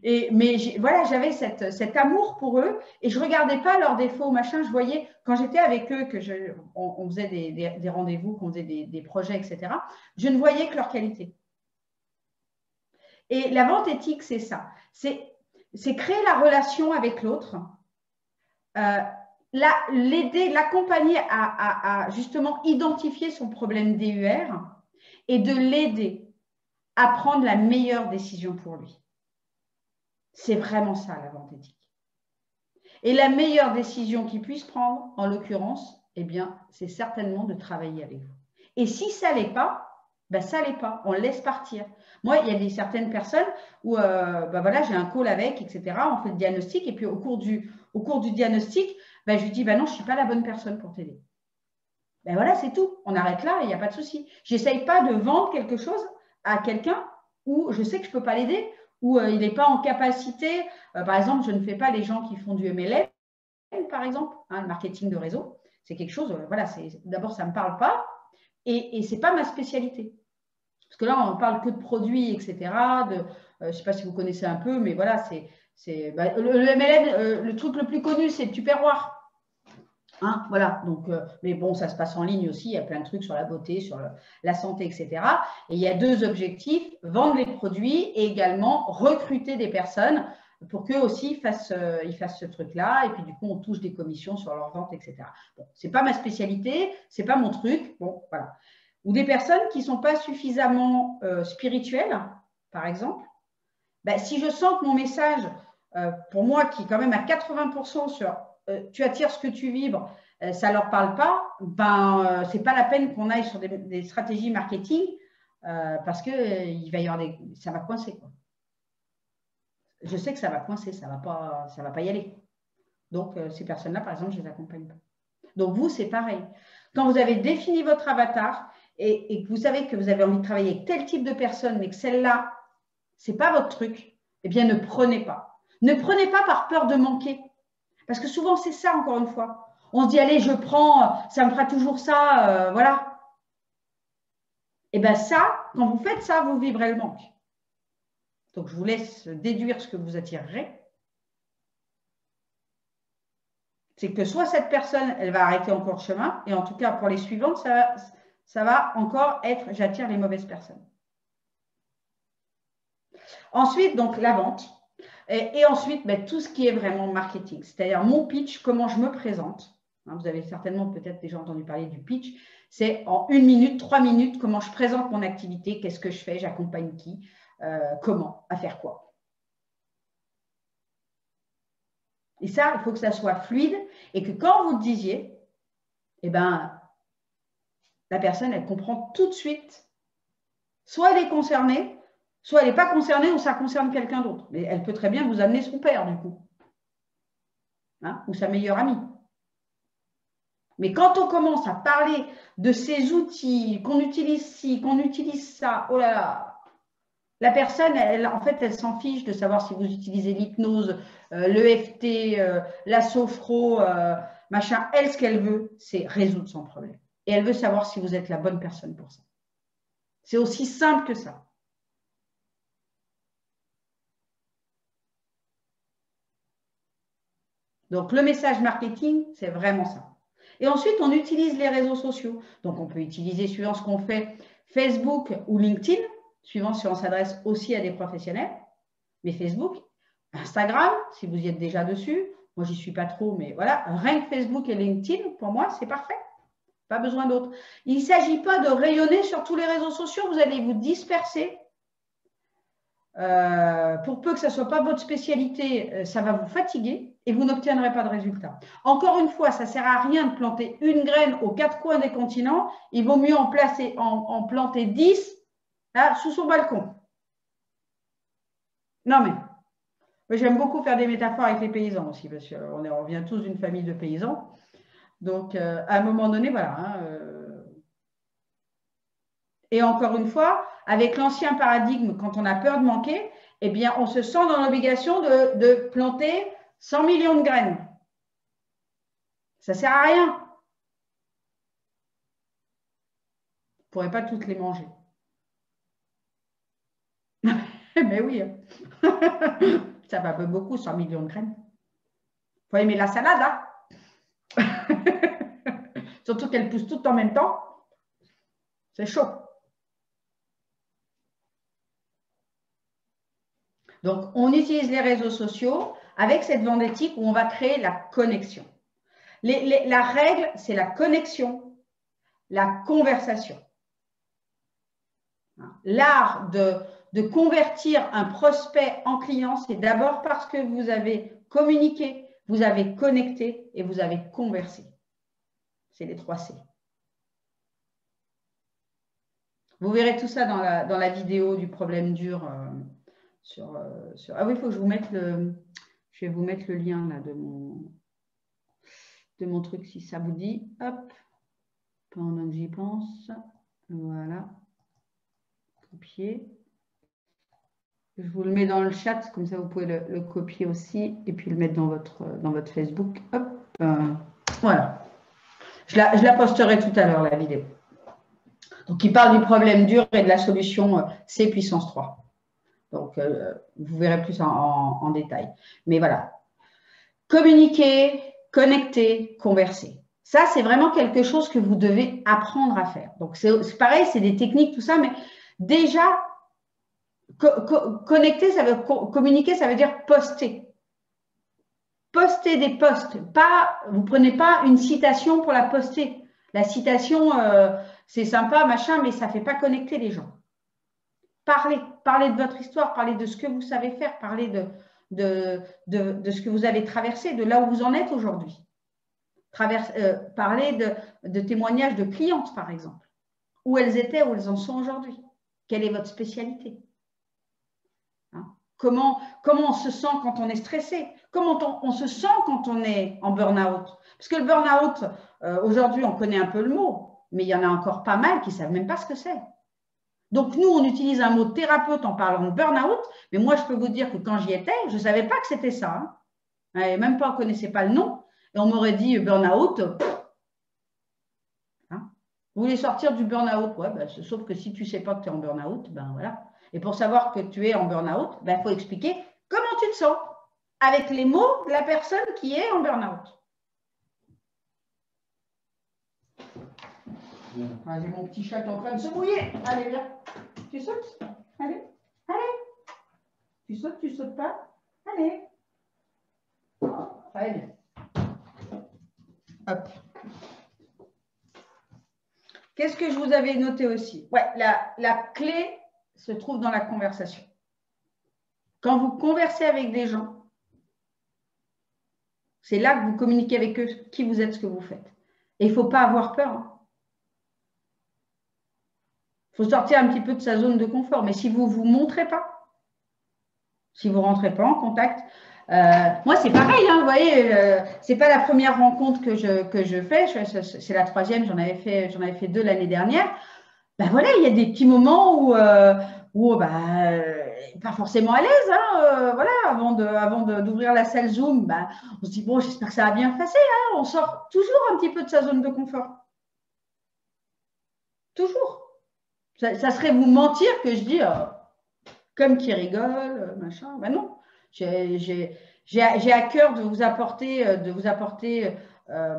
Mais voilà, j'avais cet amour pour eux et je ne regardais pas leurs défauts, machin. Je voyais, quand j'étais avec eux, on faisait des rendez-vous, qu'on faisait des projets, etc., je ne voyais que leur qualité. Et la vente éthique, c'est ça. C'est créer la relation avec l'autre. L'aider, l'accompagner à justement identifier son problème DUR et de l'aider à prendre la meilleure décision pour lui. C'est vraiment ça, la vente éthique. Et la meilleure décision qu'il puisse prendre, en l'occurrence, eh bien, c'est certainement de travailler avec vous. Et si ça ne l'est pas, ben ça ne l'est pas. On le laisse partir. Moi, il y a certaines personnes où ben voilà, j'ai un call avec, etc. On fait le diagnostic et puis au cours du diagnostic, ben, je lui dis, ben non, je ne suis pas la bonne personne pour t'aider. Ben voilà, c'est tout. On arrête là, il n'y a pas de souci. Je n'essaye pas de vendre quelque chose à quelqu'un où je sais que je ne peux pas l'aider, où il n'est pas en capacité. Par exemple, je ne fais pas les gens qui font du MLM, par exemple, hein, le marketing de réseau. C'est quelque chose, voilà, d'abord, ça ne me parle pas et ce n'est pas ma spécialité. Parce que là, on ne parle que de produits, etc. Je ne sais pas si vous connaissez un peu, mais voilà, le MLM, le truc le plus connu, c'est le Tupperware. Hein, voilà, donc, mais bon, ça se passe en ligne aussi, il y a plein de trucs sur la beauté, sur la santé, etc. Et il y a deux objectifs, vendre les produits et également recruter des personnes pour qu'eux aussi ils fassent ce truc-là. Et puis du coup, on touche des commissions sur leur vente, etc. Bon, ce n'est pas ma spécialité, ce n'est pas mon truc. Bon, voilà. Ou des personnes qui ne sont pas suffisamment spirituelles, par exemple. Ben, si je sens que mon message, pour moi, qui est quand même à 80% sur tu attires ce que tu vibres, ça ne leur parle pas, ben, ce n'est pas la peine qu'on aille sur des stratégies marketing parce que il va y avoir ça va coincer, quoi. Je sais que ça va coincer, ça va pas y aller. Donc, ces personnes-là, par exemple, je ne les accompagne pas. Donc, vous, c'est pareil. Quand vous avez défini votre avatar et que vous savez que vous avez envie de travailler avec tel type de personne, mais que celle-là, ce n'est pas votre truc, eh bien, ne prenez pas. Ne prenez pas par peur de manquer. Parce que souvent, c'est ça, encore une fois. On se dit, allez, je prends, ça me fera toujours ça, voilà. Et bien ça, quand vous faites ça, vous vivrez le manque. Donc, je vous laisse déduire ce que vous attirerez. C'est que soit cette personne, elle va arrêter encore le chemin, et en tout cas, pour les suivantes, ça va encore être, j'attire les mauvaises personnes. Ensuite, donc, la vente. Et ensuite, ben, tout ce qui est vraiment marketing, c'est-à-dire mon pitch, comment je me présente. Hein, vous avez certainement peut-être déjà entendu parler du pitch. C'est en 1 minute, 3 minutes, comment je présente mon activité, qu'est-ce que je fais, j'accompagne qui, comment, à faire quoi. Et ça, il faut que ça soit fluide et que quand vous le disiez, eh ben, la personne, elle comprend tout de suite. Soit elle est concernée, Soit elle n'est pas concernée ou ça concerne quelqu'un d'autre. Mais elle peut très bien vous amener son père, du coup. Hein, ou sa meilleure amie. Mais quand on commence à parler de ces outils, qu'on utilise ci, qu'on utilise ça, oh là là, la personne, en fait, elle s'en fiche de savoir si vous utilisez l'hypnose, l'EFT, la sophro, machin. Elle, ce qu'elle veut, c'est résoudre son problème. Et elle veut savoir si vous êtes la bonne personne pour ça. C'est aussi simple que ça. Donc, le message marketing, c'est vraiment ça. Et ensuite, on utilise les réseaux sociaux. Donc, on peut utiliser, suivant ce qu'on fait, Facebook ou LinkedIn, suivant si on s'adresse aussi à des professionnels. Mais Facebook, Instagram, si vous y êtes déjà dessus. Moi, j'y suis pas trop, mais voilà. Rien que Facebook et LinkedIn, pour moi, c'est parfait. Pas besoin d'autre. Il ne s'agit pas de rayonner sur tous les réseaux sociaux. Vous allez vous disperser. Pour peu que ça ne soit pas votre spécialité, ça va vous fatiguer et vous n'obtiendrez pas de résultat. Encore une fois, ça ne sert à rien de planter une graine aux quatre coins des continents. Il vaut mieux en planter 10 là, sous son balcon. Non, mais j'aime beaucoup faire des métaphores avec les paysans aussi, parce qu'on revient tous d'une famille de paysans. Donc, à un moment donné, voilà. Hein, et encore une fois, avec l'ancien paradigme, quand on a peur de manquer, eh bien, on se sent dans l'obligation de planter 100 millions de graines. Ça ne sert à rien. Vous ne pourrez pas toutes les manger. Mais oui, ça va beaucoup, 100 millions de graines. Il faut aimer la salade, hein. Surtout qu'elles poussent toutes en même temps. C'est chaud. Donc, on utilise les réseaux sociaux avec cette vendétique où on va créer la connexion. La règle, c'est la connexion, la conversation. L'art de convertir un prospect en client, c'est d'abord parce que vous avez communiqué, vous avez connecté et vous avez conversé. C'est les 3 C. Vous verrez tout ça dans la vidéo du problème dur. Ah oui, il faut que je vous mette je vais vous mettre le lien là, de mon truc, si ça vous dit. Hop, pendant que j'y pense. Voilà. Copier. Je vous le mets dans le chat, comme ça vous pouvez le copier aussi et puis le mettre dans votre Facebook. Hop, voilà. Je la posterai tout à l'heure, la vidéo. Donc, il parle du problème dur et de la solution C puissance 3. Donc, vous verrez plus en détail. Mais voilà. Communiquer, connecter, converser. Ça, c'est vraiment quelque chose que vous devez apprendre à faire. Donc, c'est pareil, c'est des techniques, tout ça, mais déjà, connecter, ça veut communiquer, ça veut dire poster. Poster des posts. Vous ne prenez pas une citation pour la poster. La citation, c'est sympa, machin, mais ça ne fait pas connecter les gens. Parlez de votre histoire, parlez de ce que vous savez faire, parlez de ce que vous avez traversé, de là où vous en êtes aujourd'hui. Parlez de témoignages de clientes, par exemple. Où elles étaient, où elles en sont aujourd'hui. Quelle est votre spécialité? Hein? Comment on se sent quand on est stressé? Comment on se sent quand on est en burn-out? Parce que le burn-out, aujourd'hui, on connaît un peu le mot, mais il y en a encore pas mal qui ne savent même pas ce que c'est. Donc, nous, on utilise un mot thérapeute en parlant de burn-out, mais moi, je peux vous dire que quand j'y étais, je ne savais pas que c'était ça. Hein. Et même pas, on ne connaissait pas le nom. Et on m'aurait dit burn-out. Hein, vous voulez sortir du burn-out? Ouais, ben, sauf que si tu ne sais pas que tu es en burn-out, ben voilà. Et pour savoir que tu es en burn-out, ben, faut expliquer comment tu te sens avec les mots de la personne qui est en burn-out. Ah, j'ai mon petit chat qui est en train de se mouiller. Allez, viens. Tu sautes? Allez, allez. Tu sautes pas? Allez. Très bien. Hop. Qu'est-ce que je vous avais noté aussi? Ouais, la clé se trouve dans la conversation. Quand vous conversez avec des gens, c'est là que vous communiquez avec eux qui vous êtes, ce que vous faites. Et il ne faut pas avoir peur. Hein. Il faut sortir un petit peu de sa zone de confort. Mais si vous ne vous montrez pas, si vous ne rentrez pas en contact, moi, c'est pareil, hein, vous voyez, ce n'est pas la première rencontre que je fais, c'est la troisième, j'en avais fait 2 l'année dernière. Ben voilà, il y a des petits moments où pas forcément à l'aise, hein, voilà, avant d'ouvrir la salle Zoom, ben, on se dit, bon, j'espère que ça va bien se passer, hein, on sort toujours un petit peu de sa zone de confort. Toujours. Ça serait vous mentir que je dis, comme qui rigole, machin, ben non. J'ai à cœur de vous apporter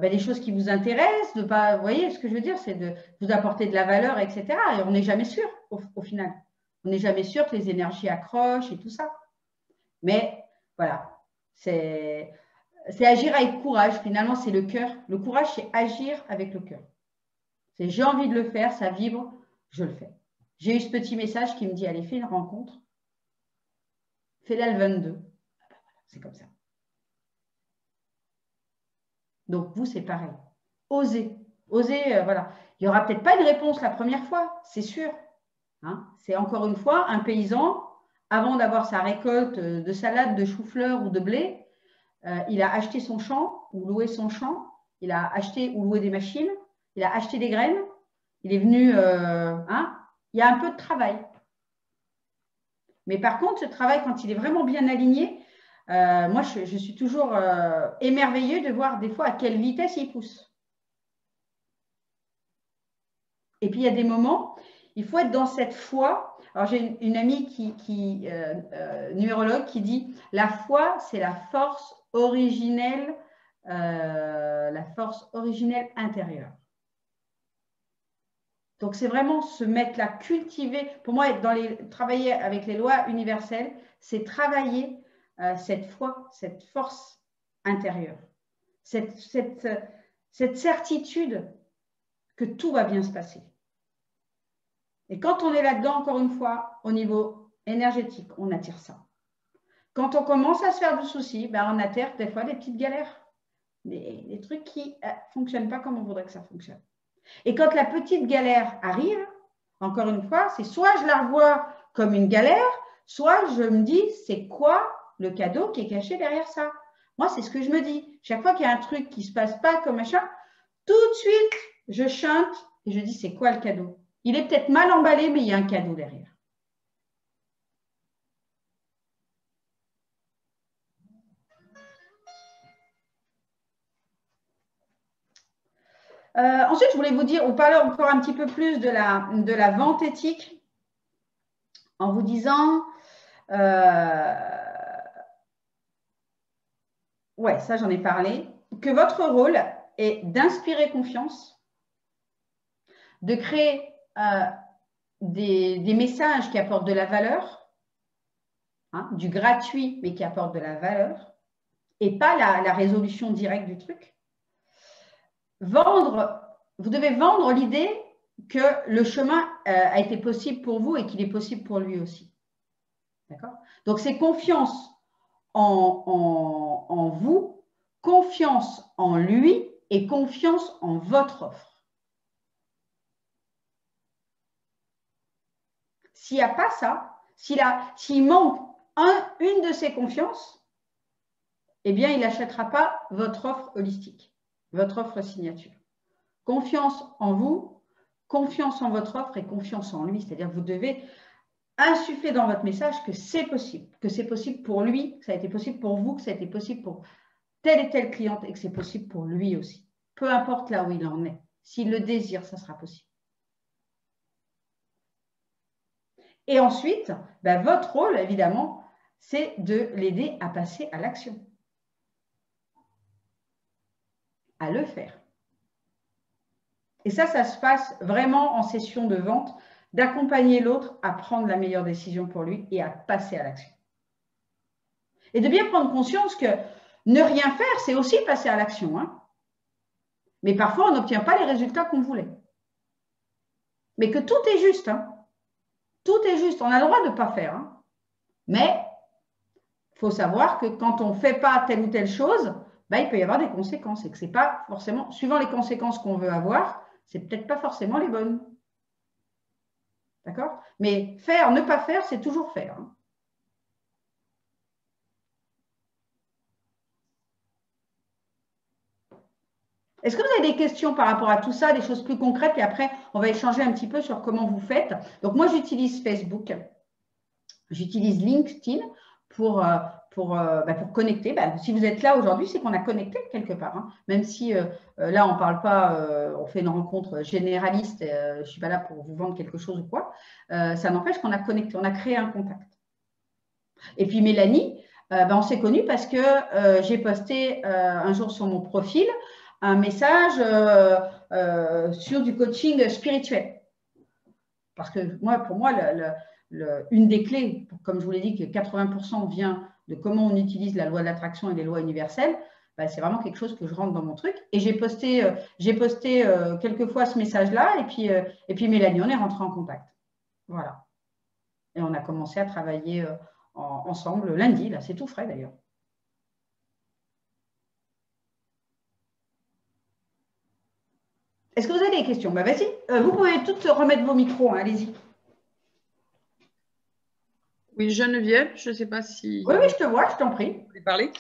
des choses qui vous intéressent, de pas, vous voyez ce que je veux dire, c'est de vous apporter de la valeur, etc. Et on n'est jamais sûr au final. On n'est jamais sûr que les énergies accrochent et tout ça. Mais voilà, c'est agir avec courage. Finalement, c'est le cœur. Le courage, c'est agir avec le cœur. C'est j'ai envie de le faire, ça vibre, je le fais. J'ai eu ce petit message qui me dit, allez, fais une rencontre. Fais-la le 22. C'est comme ça. Donc, vous, c'est pareil. Osez. Osez, voilà. Il n'y aura peut-être pas une réponse la première fois, c'est sûr. Hein, c'est encore une fois un paysan, avant d'avoir sa récolte de salade, de chou-fleur ou de blé, il a acheté son champ ou loué son champ, il a acheté ou loué des machines, il a acheté des graines, il est venu, il y a un peu de travail. Mais par contre, ce travail, quand il est vraiment bien aligné, moi, je suis toujours émerveillée de voir des fois à quelle vitesse il pousse. Et puis, il y a des moments, il faut être dans cette foi. Alors, j'ai une amie numérologue qui dit « La foi, c'est la force originelle intérieure. » Donc, c'est vraiment se mettre là, cultiver. Pour moi, travailler avec les lois universelles, c'est travailler cette foi, cette force intérieure, cette certitude que tout va bien se passer. Et quand on est là-dedans, encore une fois, au niveau énergétique, on attire ça. Quand on commence à se faire du souci, ben on attire des fois des petites galères, des trucs qui ne fonctionnent pas comme on voudrait que ça fonctionne. Et quand la petite galère arrive, encore une fois, c'est soit je la revois comme une galère, soit je me dis, c'est quoi le cadeau qui est caché derrière ça? Moi, c'est ce que je me dis. Chaque fois qu'il y a un truc qui ne se passe pas comme machin, tout de suite, je chante et je dis, c'est quoi le cadeau? Il est peut-être mal emballé, mais il y a un cadeau derrière. Ensuite, je voulais vous parler encore un petit peu plus de la vente éthique en vous disant, ouais, ça j'en ai parlé, que votre rôle est d'inspirer confiance, de créer des messages qui apportent de la valeur, hein, du gratuit mais qui apporte de la valeur, et pas la résolution directe du truc. Vous devez vendre l'idée que le chemin a été possible pour vous et qu'il est possible pour lui aussi. D'accord? Donc, c'est confiance en vous, confiance en lui et confiance en votre offre. S'il n'y a pas ça, s'il manque une de ces confiances, eh bien, il n'achètera pas votre offre holistique, votre offre signature. Confiance en vous, confiance en votre offre et confiance en lui. C'est-à-dire que vous devez insuffler dans votre message que c'est possible pour lui, que ça a été possible pour vous, que ça a été possible pour telle et telle cliente et que c'est possible pour lui aussi. Peu importe là où il en est. S'il le désire, ça sera possible. Et ensuite, votre rôle, évidemment, c'est de l'aider à passer à l'action. À le faire. Et ça se passe vraiment en session de vente, d'accompagner l'autre à prendre la meilleure décision pour lui et à passer à l'action. Et de bien prendre conscience que ne rien faire, c'est aussi passer à l'action. Hein. Mais parfois, on n'obtient pas les résultats qu'on voulait. Mais que tout est juste. Hein. Tout est juste. On a le droit de ne pas faire. Hein. Mais il faut savoir que quand on ne fait pas telle ou telle chose, il peut y avoir des conséquences. Et que ce n'est pas forcément, suivant les conséquences qu'on veut avoir, c'est peut-être pas forcément les bonnes. D'accord? Mais faire, ne pas faire, c'est toujours faire. Hein. Est-ce que vous avez des questions par rapport à tout ça, des choses plus concrètes? Et après, on va échanger un petit peu sur comment vous faites. Donc, moi, j'utilise Facebook. J'utilise LinkedIn pour connecter. Si vous êtes là aujourd'hui, c'est qu'on a connecté quelque part. Hein. Même si là, on ne parle pas, on fait une rencontre généraliste, je ne suis pas là pour vous vendre quelque chose ou quoi. Ça n'empêche qu'on a connecté, on a créé un contact. Et puis Mélanie, on s'est connus parce que j'ai posté un jour sur mon profil un message sur du coaching spirituel. Parce que pour moi, une des clés, comme je vous l'ai dit, que 80% vient de comment on utilise la loi de l'attraction et les lois universelles, c'est vraiment quelque chose que je rentre dans mon truc. Et j'ai posté quelques fois ce message-là, et puis Mélanie, on est rentré en contact. Voilà. Et on a commencé à travailler ensemble lundi, là, c'est tout frais d'ailleurs. Est-ce que vous avez des questions? Vas-y, vous pouvez toutes remettre vos micros, hein, allez-y. Oui, Geneviève, je ne sais pas si… Oui, je te vois, je t'en prie. Vous voulez parler.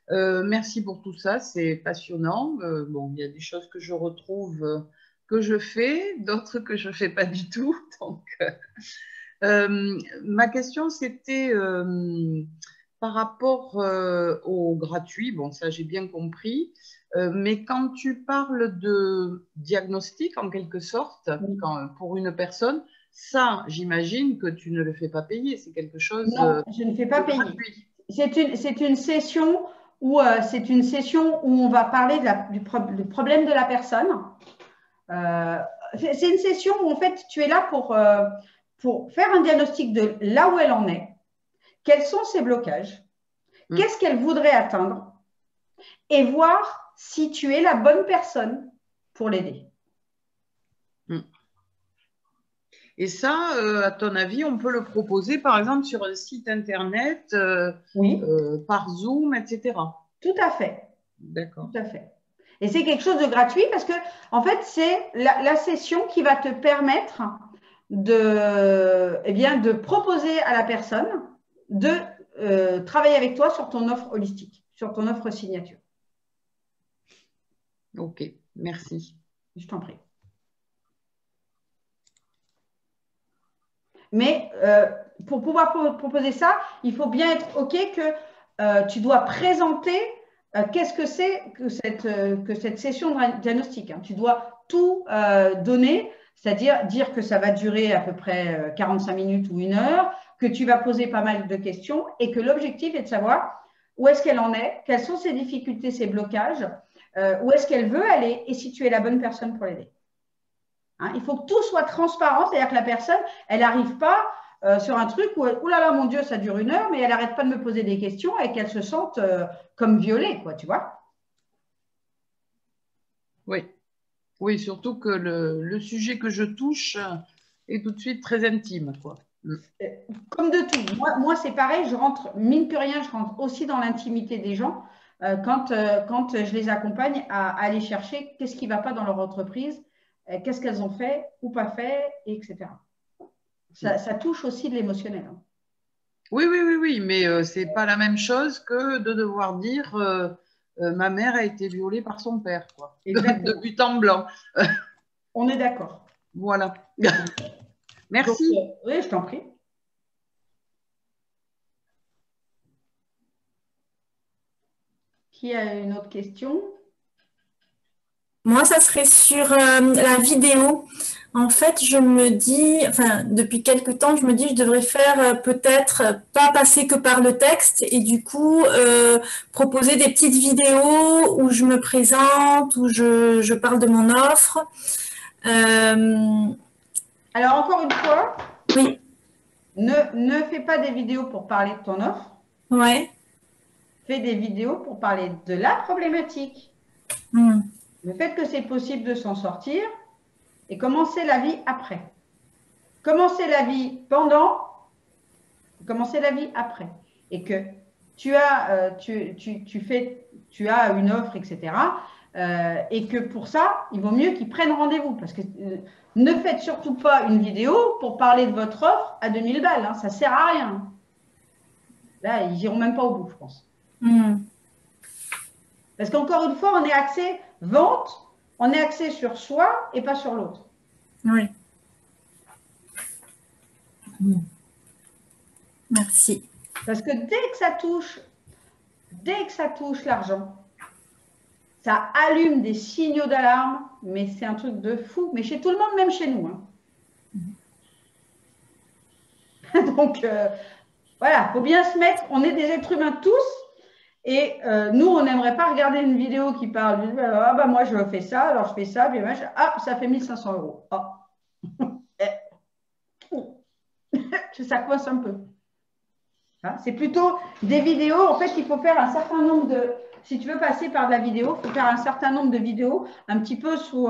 Merci pour tout ça, c'est passionnant. Bon, il y a des choses que je retrouve que je fais, d'autres que je ne fais pas du tout. Donc, ma question, c'était par rapport au gratuit. Bon, ça, j'ai bien compris. Mais quand tu parles de diagnostic, en quelque sorte, pour une personne, ça, j'imagine que tu ne le fais pas payer. C'est quelque chose… Non, je ne fais pas payer. C'est une session où on va parler du problème de la personne. C'est une session où, en fait, tu es là pour faire un diagnostic de là où elle en est, quels sont ses blocages, qu'est-ce qu'elle voudrait atteindre, et voir si tu es la bonne personne pour l'aider. Et ça, à ton avis, on peut le proposer, par exemple, sur un site internet, oui. Par Zoom, etc. Tout à fait. D'accord. Tout à fait. Et c'est quelque chose de gratuit parce que, en fait, c'est la session qui va te permettre de proposer à la personne de travailler avec toi sur ton offre holistique, sur ton offre signature. Ok, merci. Je t'en prie. Mais pour pouvoir proposer ça, il faut bien être OK que tu dois présenter qu'est-ce que c'est que cette session de diagnostic. Hein. Tu dois tout donner, c'est-à-dire dire que ça va durer à peu près 45 minutes ou 1 heure, que tu vas poser pas mal de questions et que l'objectif est de savoir où est-ce qu'elle en est, quelles sont ses difficultés, ses blocages, où est-ce qu'elle veut aller et si tu es la bonne personne pour l'aider. Hein, il faut que tout soit transparent, c'est-à-dire que la personne, elle n'arrive pas sur un truc où, oh là là, mon Dieu, ça dure 1 heure, mais elle n'arrête pas de me poser des questions et qu'elle se sente comme violée, quoi, tu vois. Oui. Oui, surtout que le sujet que je touche est tout de suite très intime, quoi. Comme de tout. Moi c'est pareil, je rentre, mine que rien, je rentre aussi dans l'intimité des gens quand je les accompagne à aller chercher qu'est-ce qui ne va pas dans leur entreprise, qu'est-ce qu'elles ont fait ou pas fait, etc. Ça touche aussi de l'émotionnel. Hein. Oui, mais ce n'est pas la même chose que de devoir dire ma mère a été violée par son père, quoi. De but en blanc. On est d'accord. Voilà. Merci. Donc, oui, je t'en prie. Qui a une autre question? Moi, ça serait sur la vidéo. En fait, je me dis, enfin, depuis quelques temps, je me dis, je devrais faire peut-être pas passer que par le texte et du coup, proposer des petites vidéos où je me présente, où je parle de mon offre. Alors, encore une fois, oui. Ne fais pas des vidéos pour parler de ton offre. Ouais. Fais des vidéos pour parler de la problématique. Le fait que c'est possible de s'en sortir et commencer la vie après. Commencer la vie pendant, commencer la vie après. Et que tu as une offre, etc. et que pour ça, il vaut mieux qu'ils prennent rendez-vous. Parce que ne faites surtout pas une vidéo pour parler de votre offre à 2000 balles. Hein, ça ne sert à rien. Là, ils n'iront même pas au bout, je pense. Parce qu'encore une fois, on est axé vente, on est axé sur soi et pas sur l'autre. Oui. Merci. Parce que dès que ça touche l'argent, ça allume des signaux d'alarme, mais c'est un truc de fou. Mais chez tout le monde, même chez nous. Hein. Donc, voilà, il faut bien se mettre, on est des êtres humains tous, et nous, on n'aimerait pas regarder une vidéo qui parle, ah bah moi je fais ça, alors je fais ça, puis ah, ça fait 1 500 €. Ah. Ça coince un peu. Hein, c'est plutôt des vidéos, en fait, il faut faire un certain nombre de, si tu veux passer par de la vidéo, il faut faire un certain nombre de vidéos, un petit peu sous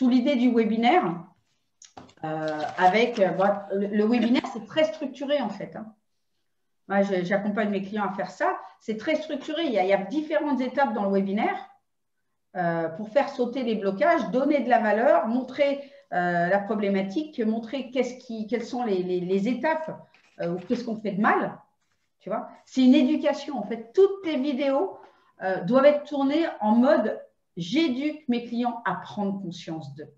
l'idée du webinaire. Le webinaire, c'est très structuré en fait. Hein. Moi, j'accompagne mes clients à faire ça. C'est très structuré. Il y a différentes étapes dans le webinaire pour faire sauter les blocages, donner de la valeur, montrer la problématique, montrer quelles sont les étapes ou qu'est-ce qu'on fait de mal. Tu vois, c'est une éducation. En fait, toutes tes vidéos doivent être tournées en mode j'éduque mes clients à prendre conscience d'eux.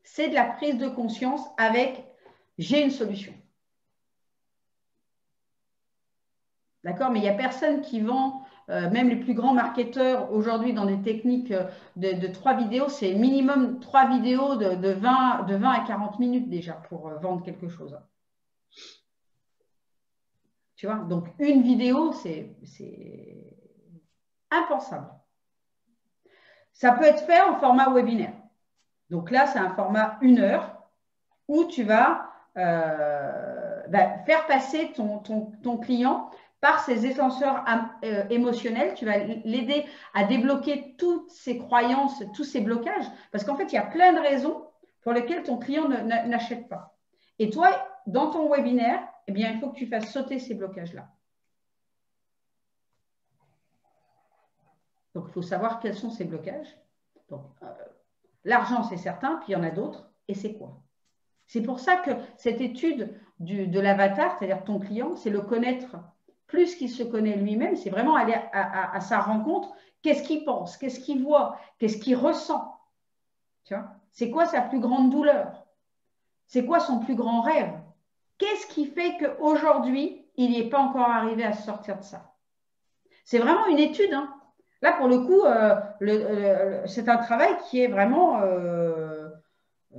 C'est de la prise de conscience avec j'ai une solution. D'accord? Mais il n'y a personne qui vend, même les plus grands marketeurs aujourd'hui dans des techniques de 3 vidéos, c'est minimum 3 vidéos de 20 à 40 minutes déjà pour vendre quelque chose. Tu vois? Donc, une vidéo, c'est impensable. Ça peut être fait en format webinaire. Donc là, c'est un format 1 heure où tu vas faire passer ton client par ces ascenseurs émotionnels. Tu vas l'aider à débloquer toutes ses croyances, tous ses blocages. Parce qu'en fait, il y a plein de raisons pour lesquelles ton client n'achète pas. Et toi, dans ton webinaire, eh bien, il faut que tu fasses sauter ces blocages-là. Donc, il faut savoir quels sont ces blocages. Donc, l'argent, c'est certain, puis il y en a d'autres. Et c'est quoi? C'est pour ça que cette étude de l'avatar, c'est-à-dire ton client, c'est le connaître plus qu'il se connaît lui-même. C'est vraiment aller à sa rencontre. Qu'est-ce qu'il pense? Qu'est-ce qu'il voit? Qu'est-ce qu'il ressent? Tu vois? C'est quoi sa plus grande douleur? C'est quoi son plus grand rêve? Qu'est-ce qui fait qu'aujourd'hui, il n'y est pas encore arrivé à sortir de ça? C'est vraiment une étude, hein. Là, pour le coup, c'est un travail qui est vraiment…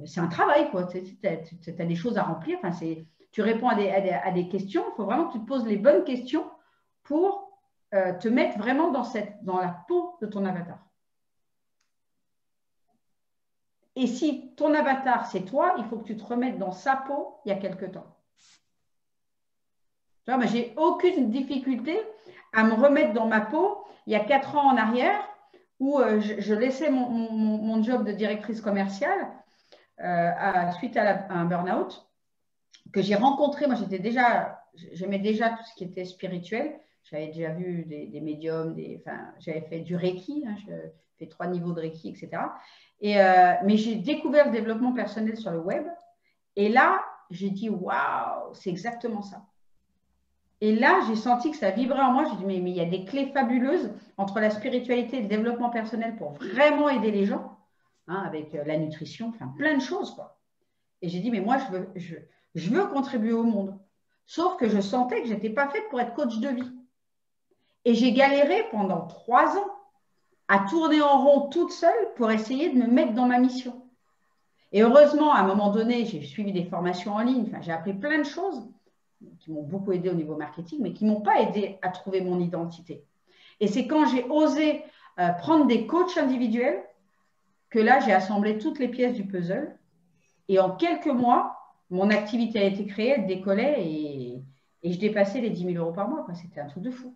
c'est un travail, quoi. Tu as des choses à remplir. Enfin, tu réponds à des questions. Il faut vraiment que tu te poses les bonnes questions pour te mettre vraiment dans la peau de ton avatar. Et si ton avatar, c'est toi, il faut que tu te remettes dans sa peau il y a quelque temps. Tu vois, moi, j'ai aucune difficulté à me remettre dans ma peau il y a 4 ans en arrière où je laissais mon job de directrice commerciale suite à un burn-out que j'ai rencontré. Moi, j'aimais déjà tout ce qui était spirituel. J'avais déjà vu des médiums, j'avais fait du Reiki, hein, j'ai fait 3 niveaux de Reiki, etc. Mais j'ai découvert le développement personnel sur le web. Et là, j'ai dit, waouh, c'est exactement ça. Et là, j'ai senti que ça vibrait en moi. J'ai dit, mais il y a des clés fabuleuses entre la spiritualité et le développement personnel pour vraiment aider les gens, hein, avec la nutrition, enfin plein de choses, quoi. Et j'ai dit, mais moi, je veux contribuer au monde. Sauf que je sentais que je n'étais pas faite pour être coach de vie. Et j'ai galéré pendant 3 ans à tourner en rond toute seule pour essayer de me mettre dans ma mission. Et heureusement, à un moment donné, j'ai suivi des formations en ligne. Enfin, j'ai appris plein de choses qui m'ont beaucoup aidé au niveau marketing, mais qui ne m'ont pas aidé à trouver mon identité. Et c'est quand j'ai osé prendre des coachs individuels que là, j'ai assemblé toutes les pièces du puzzle. Et en quelques mois, mon activité a été créée, elle décollait et je dépassais les 10 000 € par mois. C'était un truc de fou.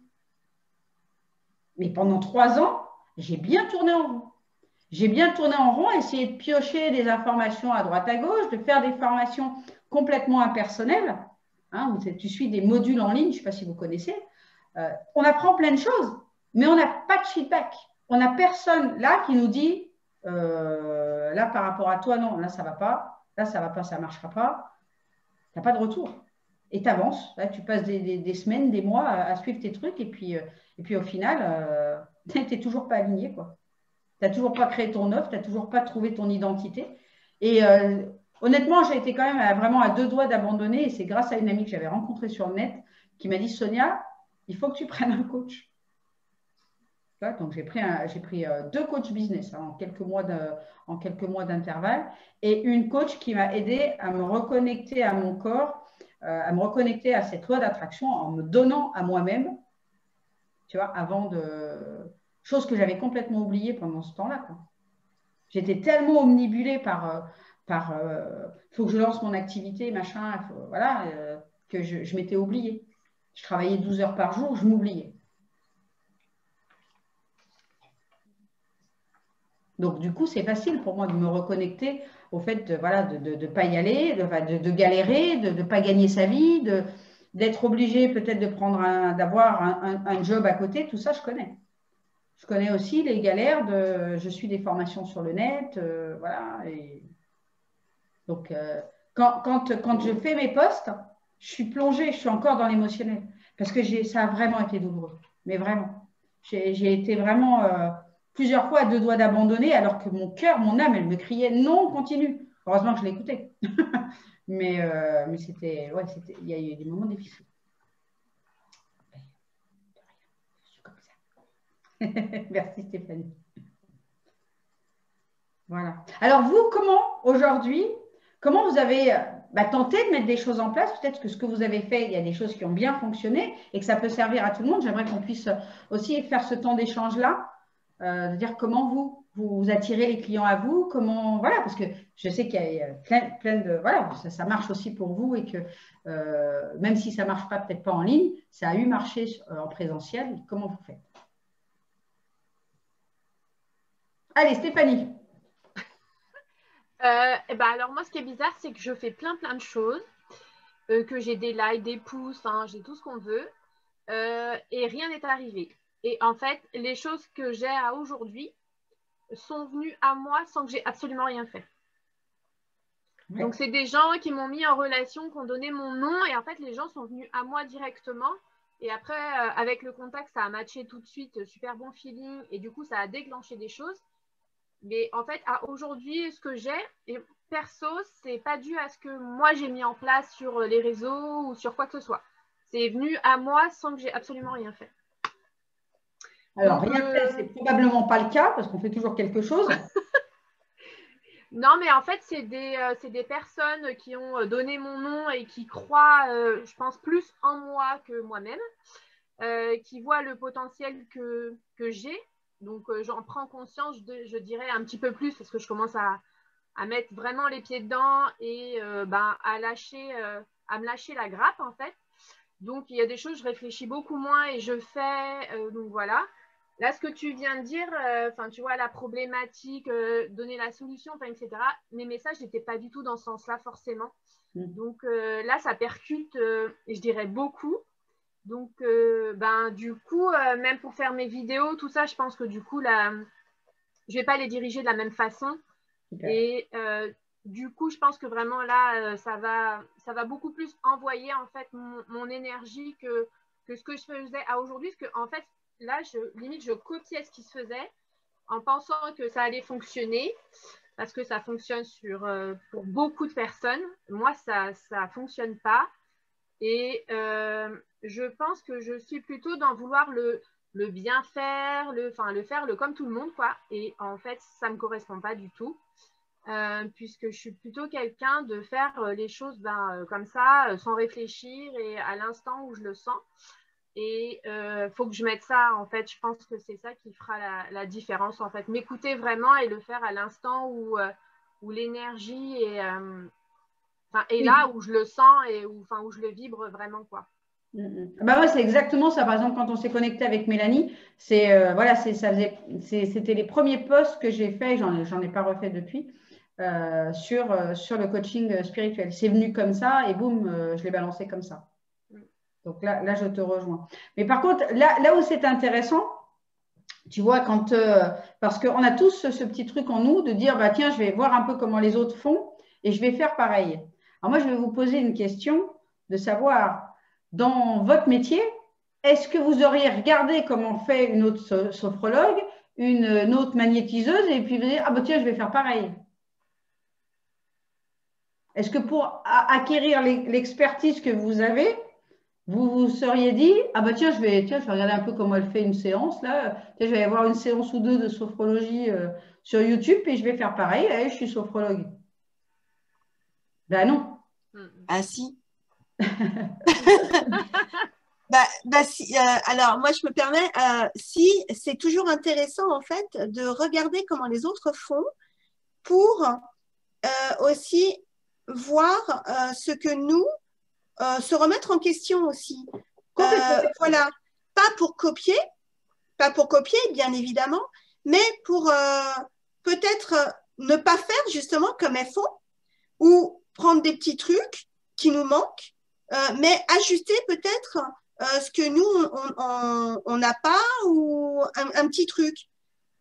Mais pendant 3 ans, j'ai bien tourné en rond. J'ai bien tourné en rond, essayé de piocher des informations à droite à gauche, de faire des formations complètement impersonnelles hein, où tu suis des modules en ligne, je ne sais pas si vous connaissez. On apprend plein de choses, mais on n'a pas de feedback. On n'a personne là qui nous dit, là par rapport à toi, non, là ça ne va pas, ça ne marchera pas. Tu n'as pas de retour. Et tu avances. Là, tu passes des semaines, des mois à suivre tes trucs, et puis au final, tu n'es toujours pas aligné, quoi. Tu n'as toujours pas créé ton offre, tu n'as toujours pas trouvé ton identité. Et honnêtement, j'ai été quand même vraiment à 2 doigts d'abandonner. Et c'est grâce à une amie que j'avais rencontrée sur le net qui m'a dit, Sonia, il faut que tu prennes un coach. Là, donc, j'ai pris 2 coachs business en quelques mois d'intervalle et une coach qui m'a aidé à me reconnecter à mon corps, à me reconnecter à cette loi d'attraction en me donnant à moi-même, tu vois, chose que j'avais complètement oubliée pendant ce temps-là, quoi. J'étais tellement omnibulée par faut que je lance mon activité, machin, voilà, que je m'étais oubliée. Je travaillais 12 heures par jour, je m'oubliais. Donc, du coup, c'est facile pour moi de me reconnecter au fait de ne pas y aller, de galérer, de ne pas gagner sa vie, d'être obligé peut-être d'avoir un job à côté. Tout ça, je connais. Je connais aussi les galères je suis des formations sur le net, voilà. Et donc, quand je fais mes posts, je suis plongée, je suis encore dans l'émotionnel parce que ça a vraiment été douloureux, mais vraiment. J'ai été vraiment plusieurs fois à 2 doigts d'abandonner alors que mon cœur, mon âme, elle me criait non, continue. Heureusement que je l'écoutais. mais c'était, ouais, il y a eu des moments difficiles. Merci Stéphanie. Voilà. Alors vous, comment vous avez tenté de mettre des choses en place? Peut-être que ce que vous avez fait, il y a des choses qui ont bien fonctionné et que ça peut servir à tout le monde. J'aimerais qu'on puisse aussi faire ce temps d'échange-là, de dire comment vous attirez les clients à vous, voilà, parce que je sais qu'il y a plein de, voilà, ça marche aussi pour vous et que même si ça ne marche pas, peut-être pas en ligne, ça a eu marché en présentiel. Comment vous faites? Allez, Stéphanie. Alors moi, ce qui est bizarre, c'est que je fais plein de choses, que j'ai des likes, des pouces, j'ai tout ce qu'on veut, et rien n'est arrivé. Et en fait, les choses que j'ai à aujourd'hui sont venues à moi sans que j'ai absolument rien fait. Ouais. Donc, c'est des gens qui m'ont mis en relation, qui ont donné mon nom, et en fait, les gens sont venus à moi directement. Et après, avec le contact, ça a matché tout de suite, super bon feeling, et du coup, ça a déclenché des choses. Mais en fait, à aujourd'hui, ce que j'ai, et perso, c'est pas dû à ce que moi j'ai mis en place sur les réseaux ou sur quoi que ce soit. C'est venu à moi sans que j'ai absolument rien fait. Alors, donc, rien fait, c'est probablement pas le cas parce qu'on fait toujours quelque chose. Non, mais en fait, c'est des personnes qui ont donné mon nom et qui croient, je pense, plus en moi que moi-même, qui voient le potentiel que j'ai. Donc, j'en prends conscience, je dirais, un petit peu plus parce que je commence à mettre vraiment les pieds dedans et à me lâcher la grappe, en fait. Donc, il y a des choses, je réfléchis beaucoup moins et je fais. Donc, voilà. Là, ce que tu viens de dire, tu vois, la problématique, donner la solution, etc., mes messages n'étaient pas du tout dans ce sens-là, forcément. Donc, là, ça percute, et je dirais beaucoup. Donc, du coup, même pour faire mes vidéos, tout ça, je pense que du coup, je ne vais pas les diriger de la même façon. Okay. Et du coup, je pense que vraiment là, ça va beaucoup plus envoyer en fait mon énergie que ce que je faisais à aujourd'hui. Parce que en fait, là, limite, je copiais ce qui se faisait en pensant que ça allait fonctionner. Parce que ça fonctionne pour beaucoup de personnes. Moi, ça ne fonctionne pas. Et je pense que je suis plutôt dans vouloir le bien faire, le faire comme tout le monde, quoi. Et en fait, ça ne me correspond pas du tout, puisque je suis plutôt quelqu'un de faire les choses comme ça, sans réfléchir et à l'instant où je le sens. Et faut que je mette ça, en fait. Je pense que c'est ça qui fera la différence, en fait. M'écouter vraiment et le faire à l'instant où l'énergie est... et là où je le sens et où je le vibre vraiment, quoi. Moi, c'est exactement ça. Par exemple, quand on s'est connecté avec Mélanie, c'était les premiers posts que j'ai faits, j'en ai pas refait depuis, sur le coaching spirituel. C'est venu comme ça et boum, je l'ai balancé comme ça. Donc là, je te rejoins. Mais par contre, là où c'est intéressant, tu vois, parce qu'on a tous ce petit truc en nous de dire, bah, tiens, je vais voir un peu comment les autres font et je vais faire pareil. Alors moi, je vais vous poser une question de savoir, dans votre métier, est-ce que vous auriez regardé comment fait une autre sophrologue, une autre magnétiseuse, et puis vous dites, ah bah tiens, je vais faire pareil. Est-ce que pour acquérir l'expertise que vous avez, vous vous seriez dit, ah bah tiens, je vais regarder un peu comment elle fait une séance, là. Tiens, je vais avoir une séance ou deux de sophrologie sur YouTube et je vais faire pareil. Allez, je suis sophrologue. Ben non. Ah si. Si, alors, moi, je me permets, si c'est toujours intéressant, en fait, de regarder comment les autres font pour aussi voir ce que nous, se remettre en question aussi. Voilà, pas pour copier, bien évidemment, mais pour peut-être ne pas faire justement comme elles font ou prendre des petits trucs qui nous manquent, mais ajuster peut-être ce que nous, on n'a pas ou un petit truc.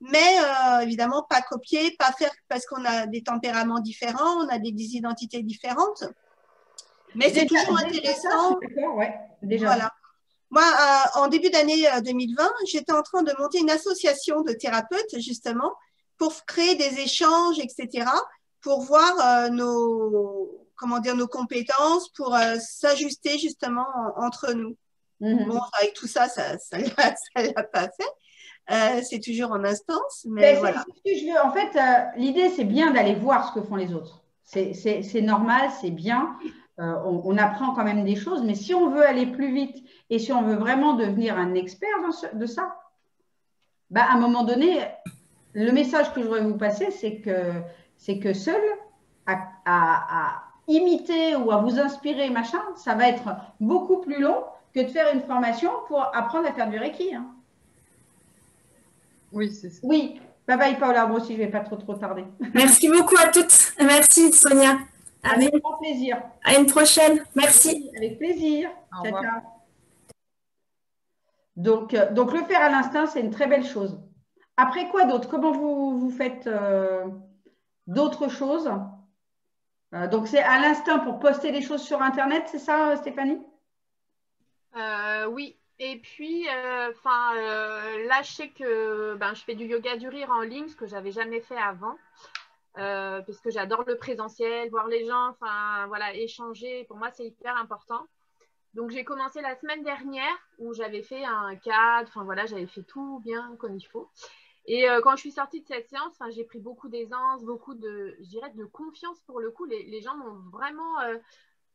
Mais évidemment, pas copier, pas faire parce qu'on a des tempéraments différents, on a des identités différentes. Mais c'est toujours intéressant. Déjà. Voilà. Moi, en début d'année 2020, j'étais en train de monter une association de thérapeutes, justement, pour créer des échanges, etc., pour voir nos compétences, pour s'ajuster, justement, entre nous. Bon, avec tout ça, ça l'a pas fait. C'est toujours en instance, mais voilà. Ce que je veux. En fait, l'idée, c'est bien d'aller voir ce que font les autres. C'est normal, c'est bien. On apprend quand même des choses, mais si on veut aller plus vite et si on veut vraiment devenir un expert de ça, bah, à un moment donné, le message que je voudrais vous passer, c'est que seul à imiter ou à vous inspirer, machin, ça va être beaucoup plus long que de faire une formation pour apprendre à faire du Reiki. Hein. Oui, c'est ça. Oui, bye bye Paola, moi aussi je ne vais pas trop tarder. Merci beaucoup à toutes. Merci Sonia. Avec grand plaisir. À une prochaine. Merci. Oui, avec plaisir. Au Ciao, revoir. ciao. Donc, le faire à l'instinct, c'est une très belle chose. Après quoi d'autre? Comment vous faites d'autres choses? Donc, c'est à l'instinct pour poster des choses sur Internet, c'est ça, Stéphanie? Oui. Et puis, là, je sais que je fais du yoga du rire en ligne, ce que j'avais jamais fait avant, parce que j'adore le présentiel, voir les gens, voilà, échanger. Pour moi, c'est hyper important. Donc, j'ai commencé la semaine dernière où j'avais fait un cadre, voilà, j'avais fait tout bien comme il faut. Et quand je suis sortie de cette séance, j'ai pris beaucoup d'aisance, beaucoup je dirais, de confiance pour le coup. Les gens m'ont vraiment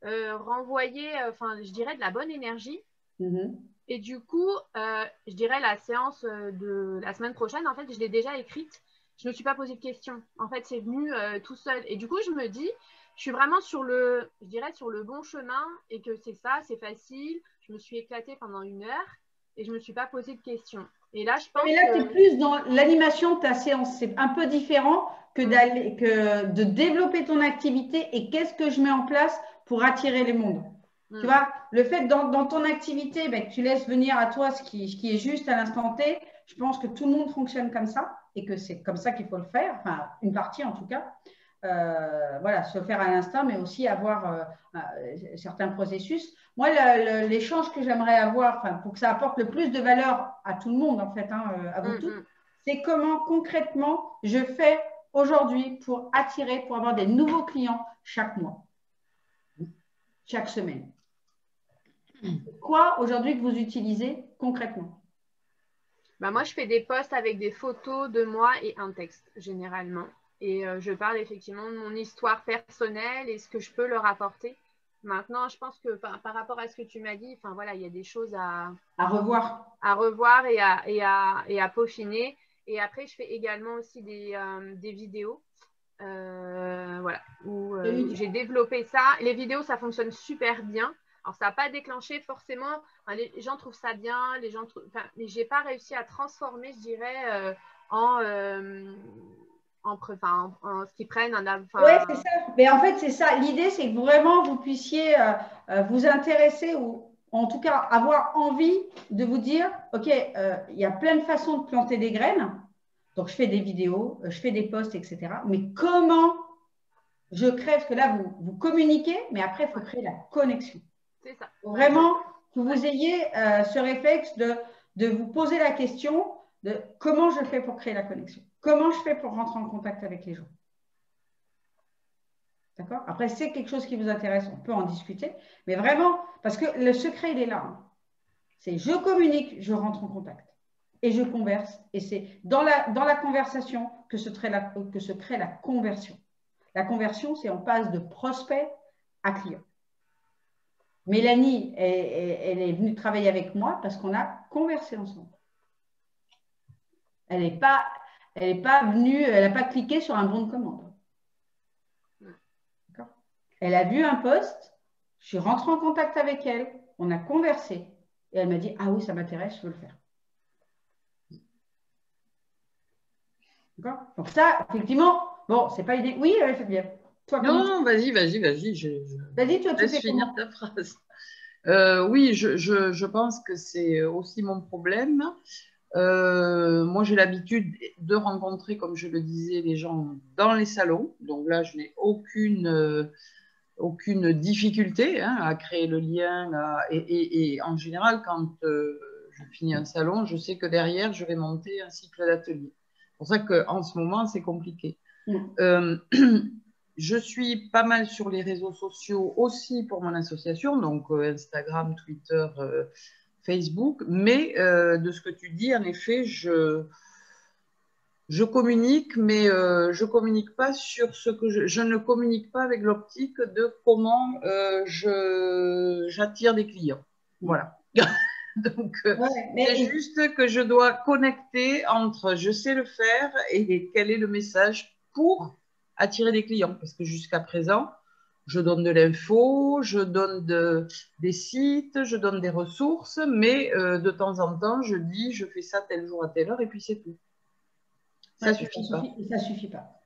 renvoyé, je dirais, de la bonne énergie. Et du coup, je dirais la séance de la semaine prochaine, en fait, je l'ai déjà écrite. Je ne me suis pas posé de questions. En fait, c'est venu tout seul. Et du coup, je me dis, je suis vraiment sur le bon chemin et que c'est ça, c'est facile. Je me suis éclatée pendant 1 heure et je ne me suis pas posé de questions. Et là, je pense Mais là, tu es plus dans l'animation de ta séance. C'est un peu différent que de développer ton activité et qu'est-ce que je mets en place pour attirer les mondes. Tu vois, le fait dans ton activité, que tu laisses venir à toi ce qui est juste à l'instant T, je pense que tout le monde fonctionne comme ça et que c'est comme ça qu'il faut le faire, enfin une partie en tout cas. Voilà, se faire à l'instinct, mais aussi avoir certains processus. Moi, l'échange que j'aimerais avoir, pour que ça apporte le plus de valeur à tout le monde, en fait, à vous tous, c'est comment concrètement je fais aujourd'hui pour attirer, pour avoir des nouveaux clients chaque mois, chaque semaine. Quoi aujourd'hui que vous utilisez concrètement? Moi, je fais des posts avec des photos de moi et un texte, généralement. Et je parle effectivement de mon histoire personnelle et ce que je peux leur apporter. Maintenant, je pense que par rapport à ce que tu m'as dit, voilà, il y a des choses à revoir. À revoir et à peaufiner. Et après, je fais également aussi des vidéos. Voilà, où j'ai développé ça. Les vidéos, ça fonctionne super bien. Alors, ça n'a pas déclenché forcément. Les gens trouvent ça bien. Mais je n'ai pas réussi à transformer, je dirais, ce qu'ils prennent Oui, c'est ça. Mais en fait, c'est ça. L'idée, c'est que vraiment vous puissiez vous intéresser ou en tout cas avoir envie de vous dire, OK, il y a plein de façons de planter des graines. Donc, je fais des vidéos, je fais des posts, etc. Mais comment je crée? Parce que là, vous communiquez, mais après, il faut créer la connexion. C'est ça. Vraiment, que vous ayez ce réflexe de vous poser la question de comment je fais pour créer la connexion? Comment je fais pour rentrer en contact avec les gens? D'accord? Après, si c'est quelque chose qui vous intéresse, on peut en discuter. Mais vraiment, parce que le secret, il est là. Hein. C'est je communique, je rentre en contact. Et je converse. Et c'est dans la conversation que se crée la conversion. La conversion, c'est on passe de prospect à client. Mélanie, elle est venue travailler avec moi parce qu'on a conversé ensemble. Elle n'est pas venue, elle n'a pas cliqué sur un bon de commande. Elle a vu un post, je suis rentrée en contact avec elle, on a conversé et elle m'a dit « Ah oui, ça m'intéresse, je veux le faire. » D'accord? Donc ça, effectivement, bon, c'est pas l'idée. Oui, c'est bien. Toi, non, vas-y. Vas-y, toi, tu laisse fais finir comment? ta phrase. Oui, je pense que c'est aussi mon problème. Moi, j'ai l'habitude de rencontrer, comme je le disais, les gens dans les salons. Donc là, je n'ai aucune difficulté hein, à créer le lien. Et en général, quand je finis un salon, je sais que derrière, je vais monter un cycle d'atelier. C'est pour ça qu'en ce moment, c'est compliqué. Je suis pas mal sur les réseaux sociaux aussi pour mon association, donc Instagram, Twitter, Facebook. Mais de ce que tu dis, en effet, je communique, mais je communique pas sur ce que je ne communique pas avec l'optique de comment j'attire des clients. Voilà. Donc, c'est juste que je dois connecter entre je sais le faire et quel est le message pour attirer des clients. Parce que jusqu'à présent, je donne de l'info, je donne des sites, je donne des ressources, mais de temps en temps, je dis je fais ça tel jour à telle heure et puis c'est tout. Ça suffit pas. Ça suffit pas.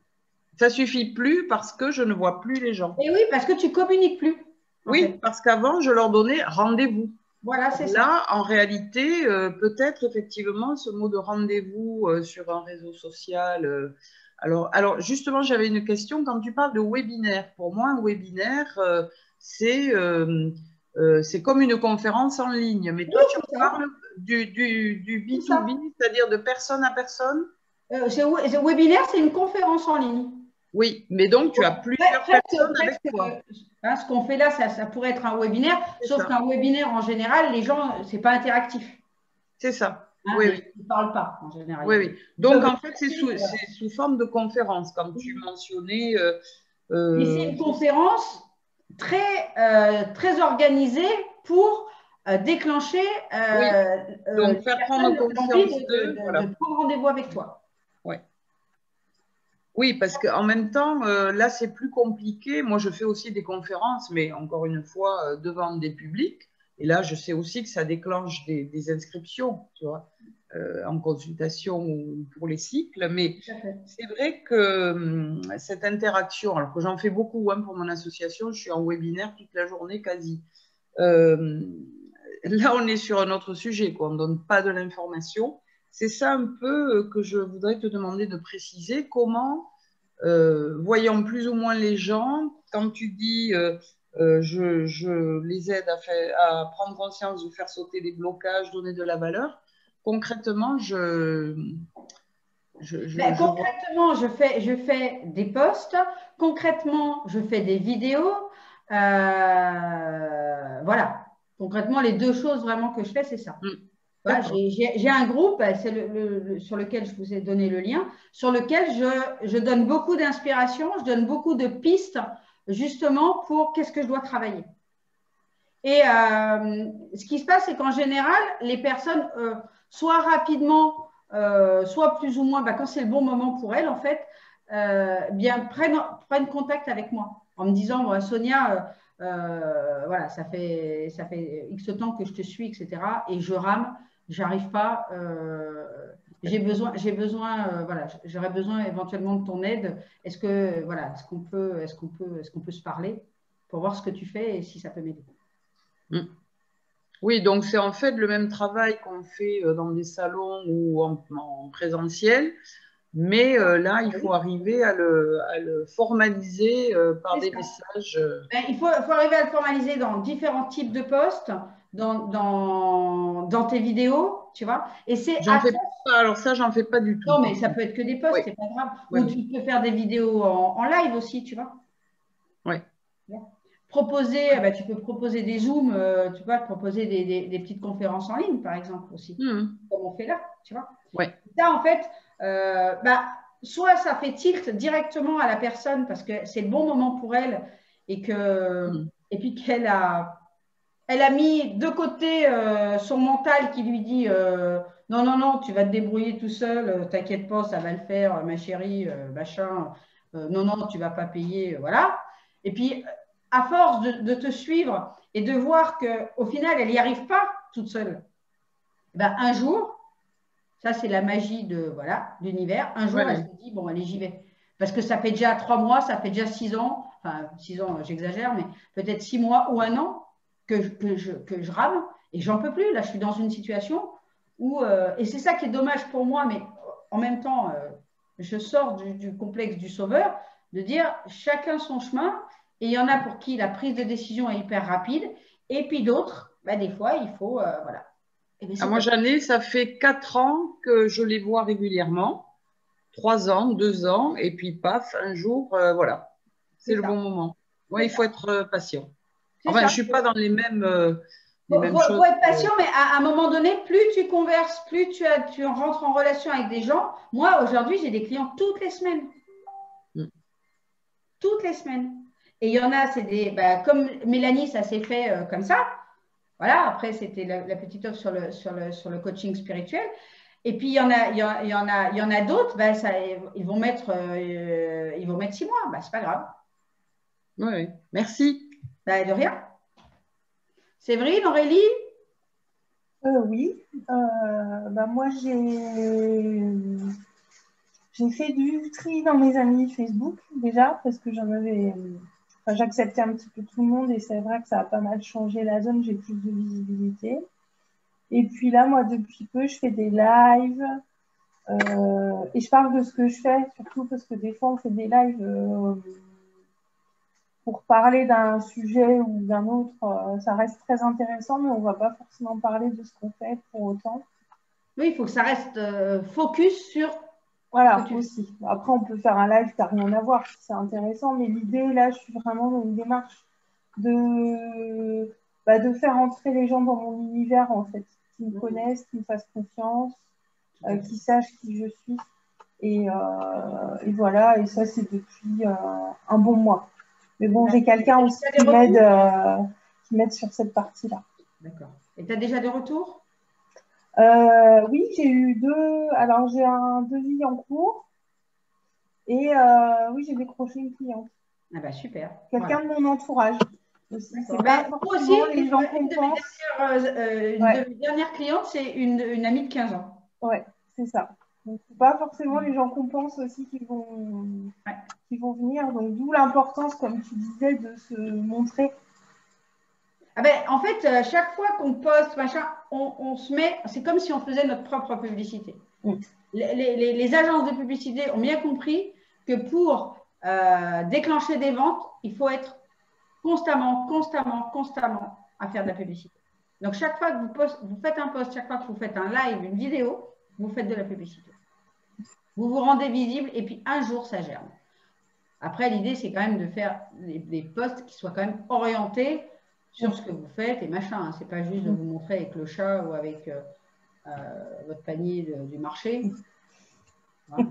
Ça suffit plus parce que je ne vois plus les gens. Et oui, parce que tu communiques plus. Oui, parce qu'avant, je leur donnais rendez-vous. Voilà, c'est ça. Là, en réalité, peut-être effectivement, ce mot de rendez-vous sur un réseau social. Alors, justement, j'avais une question. Quand tu parles de webinaire, pour moi, un webinaire, c'est comme une conférence en ligne. Mais toi, tu parles du B2B, c'est-à-dire de personne à personne? Le webinaire, c'est une conférence en ligne. Oui, mais donc tu as plusieurs personnes avec toi. Hein, ce qu'on fait là, ça pourrait être un webinaire, sauf qu'un webinaire, en général, les gens, ce n'est pas interactif. C'est ça. Hein, oui. Ils ne parlent pas, en général. Oui. Donc, en fait, c'est sous forme de conférence, comme tu mentionnais. Mais c'est une conférence très organisée pour déclencher donc faire prendre conscience de prendre rendez-vous avec toi. Oui, parce qu'en même temps, là, c'est plus compliqué. Moi, je fais aussi des conférences, mais encore une fois, devant des publics. Et là, je sais aussi que ça déclenche des inscriptions, tu vois, en consultation ou pour les cycles. Mais c'est vrai que cette interaction, alors que j'en fais beaucoup hein, pour mon association, je suis en webinaire toute la journée quasi. Là, on est sur un autre sujet, quoi. On ne donne pas de l'information. C'est ça un peu que je voudrais te demander de préciser. Comment, voyant plus ou moins les gens, quand tu dis je les aide à prendre conscience, de faire sauter les blocages, donner de la valeur, concrètement, concrètement, je fais des posts. Concrètement, je fais des vidéos. Voilà. Concrètement, les deux choses vraiment que je fais, c'est ça. Voilà, j'ai un groupe, c'est sur lequel je vous ai donné le lien, sur lequel je donne beaucoup d'inspiration, je donne beaucoup de pistes justement pour qu'est-ce que je dois travailler. Et ce qui se passe, c'est qu'en général, les personnes, soit rapidement, soit plus ou moins, quand c'est le bon moment pour elles, en fait, bien prennent contact avec moi en me disant, Sonia, voilà, ça fait X temps que je te suis, etc. Et je rame. J'arrive pas, voilà, j'aurais besoin éventuellement de ton aide. Est-ce que, voilà, est-ce qu'on peut se parler pour voir ce que tu fais et si ça peut m'aider. Oui, donc c'est en fait le même travail qu'on fait dans des salons ou en présentiel, mais là, il faut arriver à le formaliser par des messages. Il faut arriver à le formaliser dans différents types de posts, dans tes vidéos, tu vois. Et c'est J'en fais pas, alors ça, j'en fais pas du tout. Non, mais ça peut être que des posts, Oui. c'est pas grave. Oui. Ou tu peux faire des vidéos en live aussi, tu vois. Oui. Proposer, tu peux proposer des Zooms, tu vois, proposer des petites conférences en ligne, par exemple, aussi, comme on fait là, tu vois. Ouais. Ça, en fait, soit ça fait tilt directement à la personne parce que c'est le bon moment pour elle et puis qu'elle a mis de côté son mental qui lui dit non, non, non, tu vas te débrouiller tout seul, t'inquiète pas, ça va le faire, ma chérie, machin, non, non, tu vas pas payer, voilà. Et puis, à force de te suivre et de voir qu'au final, elle n'y arrive pas toute seule, un jour, ça c'est la magie de l'univers, un jour, elle se dit, bon, allez, j'y vais. Parce que ça fait déjà 3 mois, ça fait déjà 6 ans, enfin 6 ans, j'exagère, mais peut-être 6 mois ou 1 an que je rame et j'en peux plus. Là, je suis dans une situation où, et c'est ça qui est dommage pour moi, mais en même temps, je sors du complexe du sauveur, de dire chacun son chemin, et il y en a pour qui la prise de décision est hyper rapide, et puis d'autres, des fois, il faut, voilà. Moi, Jeanne, ça fait 4 ans que je les vois régulièrement, 3 ans, 2 ans, et puis paf, un jour, voilà, c'est le bon moment. Ouais, il faut être patient. Enfin, je ne suis pas dans les mêmes choses. Il faut être patient, mais à un moment donné, plus tu converses, plus tu rentres en relation avec des gens. Moi, aujourd'hui, j'ai des clients toutes les semaines. Toutes les semaines. Et il y en a, c'est comme Mélanie, ça s'est fait comme ça. Voilà, après, c'était la petite offre sur le coaching spirituel. Et puis, il y en a d'autres, ils vont mettre 6 mois. C'est pas grave. Oui, merci. De rien. Séverine, Aurélie? Oui. Moi, j'ai fait du tri dans mes amis Facebook déjà parce que j'acceptais un petit peu tout le monde et c'est vrai que ça a pas mal changé la zone, j'ai plus de visibilité. Et puis là, moi, depuis peu, je fais des lives et je parle de ce que je fais, surtout parce que des fois, on fait des lives pour parler d'un sujet ou d'un autre. Ça reste très intéressant, mais on ne va pas forcément parler de ce qu'on fait pour autant. Oui, il faut que ça reste focus sur... Voilà, aussi. Après, on peut faire un live qui n'a rien à voir, c'est intéressant, mais l'idée, là, je suis vraiment dans une démarche de faire entrer les gens dans mon univers, en fait, qui me connaissent, qui me fassent confiance, qui sachent qui je suis. Et voilà, et ça, c'est depuis un bon mois. Mais bon, j'ai quelqu'un aussi qui m'aide sur cette partie-là. D'accord. Et tu as déjà des retours? Oui, j'ai eu 2. Alors, j'ai un devis en cours. Et oui, j'ai décroché une cliente. Ah super. Quelqu'un de mon entourage. C'est pas aussi les gens qu'on pense. Une de mes dernières clientes, c'est une amie de 15 ans. Ouais, c'est ça. Donc, c'est pas forcément les gens qu'on pense aussi qui vont venir. Donc, d'où l'importance, comme tu disais, de se montrer. En fait, chaque fois qu'on poste, machin, on se met, c'est comme si on faisait notre propre publicité. Les agences de publicité ont bien compris que pour déclencher des ventes, il faut être constamment à faire de la publicité. Donc, chaque fois que vous faites un post, chaque fois que vous faites un live, une vidéo, vous faites de la publicité. Vous vous rendez visible et puis un jour, ça germe. Après, l'idée, c'est quand même de faire des posts qui soient quand même orientés sur ce que vous faites et machin. Hein. C'est pas juste de vous montrer avec le chat ou avec votre panier du marché. Hein,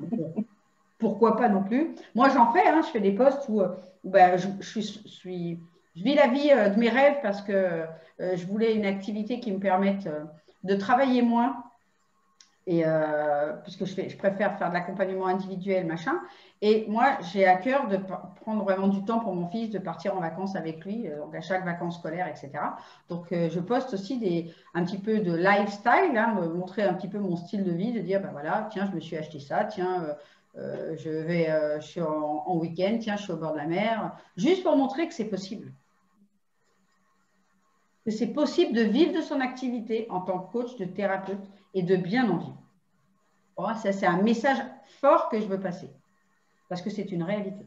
pourquoi pas non plus. Moi, j'en fais. Hein, je fais des posts où je vis la vie de mes rêves parce que je voulais une activité qui me permette de travailler moins puisque je préfère faire de l'accompagnement individuel, machin. Et moi, j'ai à cœur de prendre vraiment du temps pour mon fils, de partir en vacances avec lui, donc à chaque vacances scolaires, etc. Donc, je poste aussi un petit peu de lifestyle, hein, me montrer un petit peu mon style de vie, de dire, ben voilà, tiens, je me suis acheté ça, tiens, je suis en week-end, tiens, je suis au bord de la mer, juste pour montrer que c'est possible. Que c'est possible de vivre de son activité en tant que coach, de thérapeute et de bien en vivre. Bon, ça, c'est un message fort que je veux passer parce que c'est une réalité.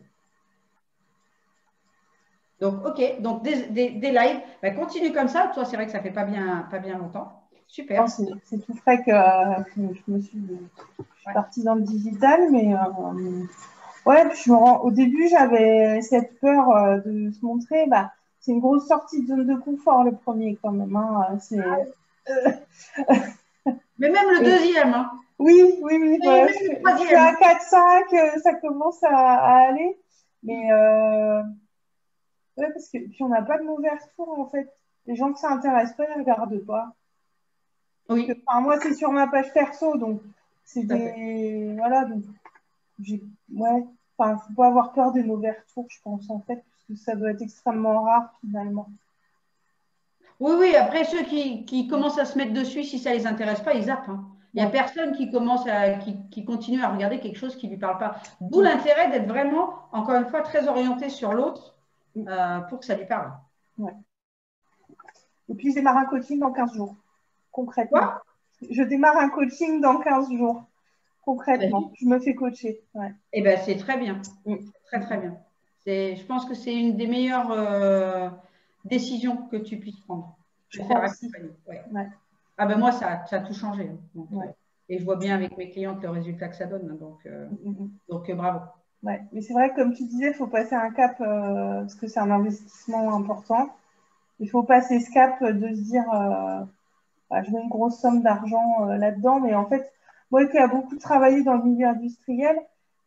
Donc, ok, donc des lives, ben, continue comme ça. Toi, c'est vrai que ça fait pas bien longtemps. Super. C'est tout frais que je suis partie dans le digital, mais ouais, puis au début, j'avais cette peur de se montrer. Bah, c'est une grosse sortie de zone de confort, le premier, quand même. Hein. Mais même le deuxième. Hein. Oui. Voilà, je suis à 4-5, ça commence à aller. Mais ouais, parce que puis on n'a pas de mauvais retour, en fait. Les gens que ça intéresse pas, ils ne regardent pas. Oui. Enfin, moi, c'est sur ma page perso, donc c'est des. Voilà, donc ouais. Enfin, faut pas avoir peur des mauvais retours, je pense, en fait, parce que ça doit être extrêmement rare, finalement. Oui, après, ceux qui commencent à se mettre dessus, si ça ne les intéresse pas, ils zappent. Hein. Il n'y a personne qui continue à regarder quelque chose qui ne lui parle pas. D'où l'intérêt d'être vraiment, encore une fois, très orienté sur l'autre pour que ça lui parle. Ouais. Et puis, je démarre un coaching dans 15 jours, concrètement. Quoi? Je démarre un coaching dans 15 jours, concrètement. Je me fais coacher. Ouais. Eh bien, c'est très bien. Très, très bien. Je pense que c'est une des meilleures décisions que tu puisses prendre. Je crois aussi. Ouais. Ouais. Ah ben moi, ça a tout changé. Donc, et je vois bien avec mes clientes le résultat que ça donne. Donc bravo. Ouais. Mais c'est vrai que, comme tu disais, il faut passer un cap parce que c'est un investissement important. Il faut passer ce cap de se dire je mets une grosse somme d'argent là-dedans. Mais en fait, moi qui ai beaucoup travaillé dans le milieu industriel,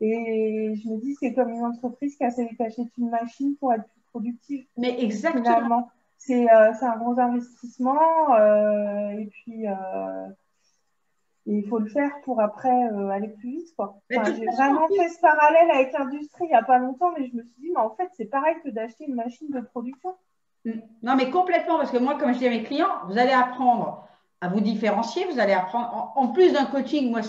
et je me dis, c'est comme une entreprise qui achète une machine pour être plus productive. Mais exactement. Finalement, c'est un gros investissement. Et puis, il faut le faire pour après aller plus vite. Enfin, j'ai vraiment fait ce parallèle avec l'industrie il n'y a pas longtemps, mais je me suis dit, mais en fait, c'est pareil que d'acheter une machine de production. Non, mais complètement, parce que moi, comme je dis à mes clients, vous allez apprendre à vous différencier, vous allez apprendre, en plus d'un coaching, moi,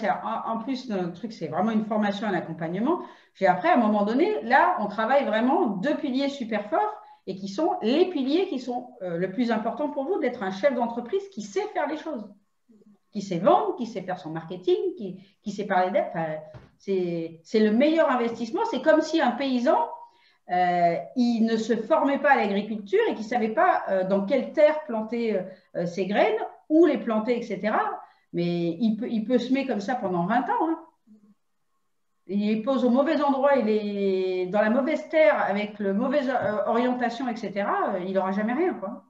en plus d'un truc, c'est vraiment une formation, un accompagnement. J'ai après, à un moment donné, là, on travaille vraiment 2 piliers super forts et qui sont les piliers qui sont le plus important pour vous, d'être un chef d'entreprise qui sait faire les choses, qui sait vendre, qui sait faire son marketing, qui sait parler d'aide. Enfin, c'est le meilleur investissement. C'est comme si un paysan, il ne se formait pas à l'agriculture et qui ne savait pas dans quelle terre planter ses graines, où les planter, etc. Mais il peut semer comme ça pendant 20 ans. Hein. Il pose au mauvais endroit, il est dans la mauvaise terre avec la mauvaise orientation, etc. Il n'aura jamais rien, quoi.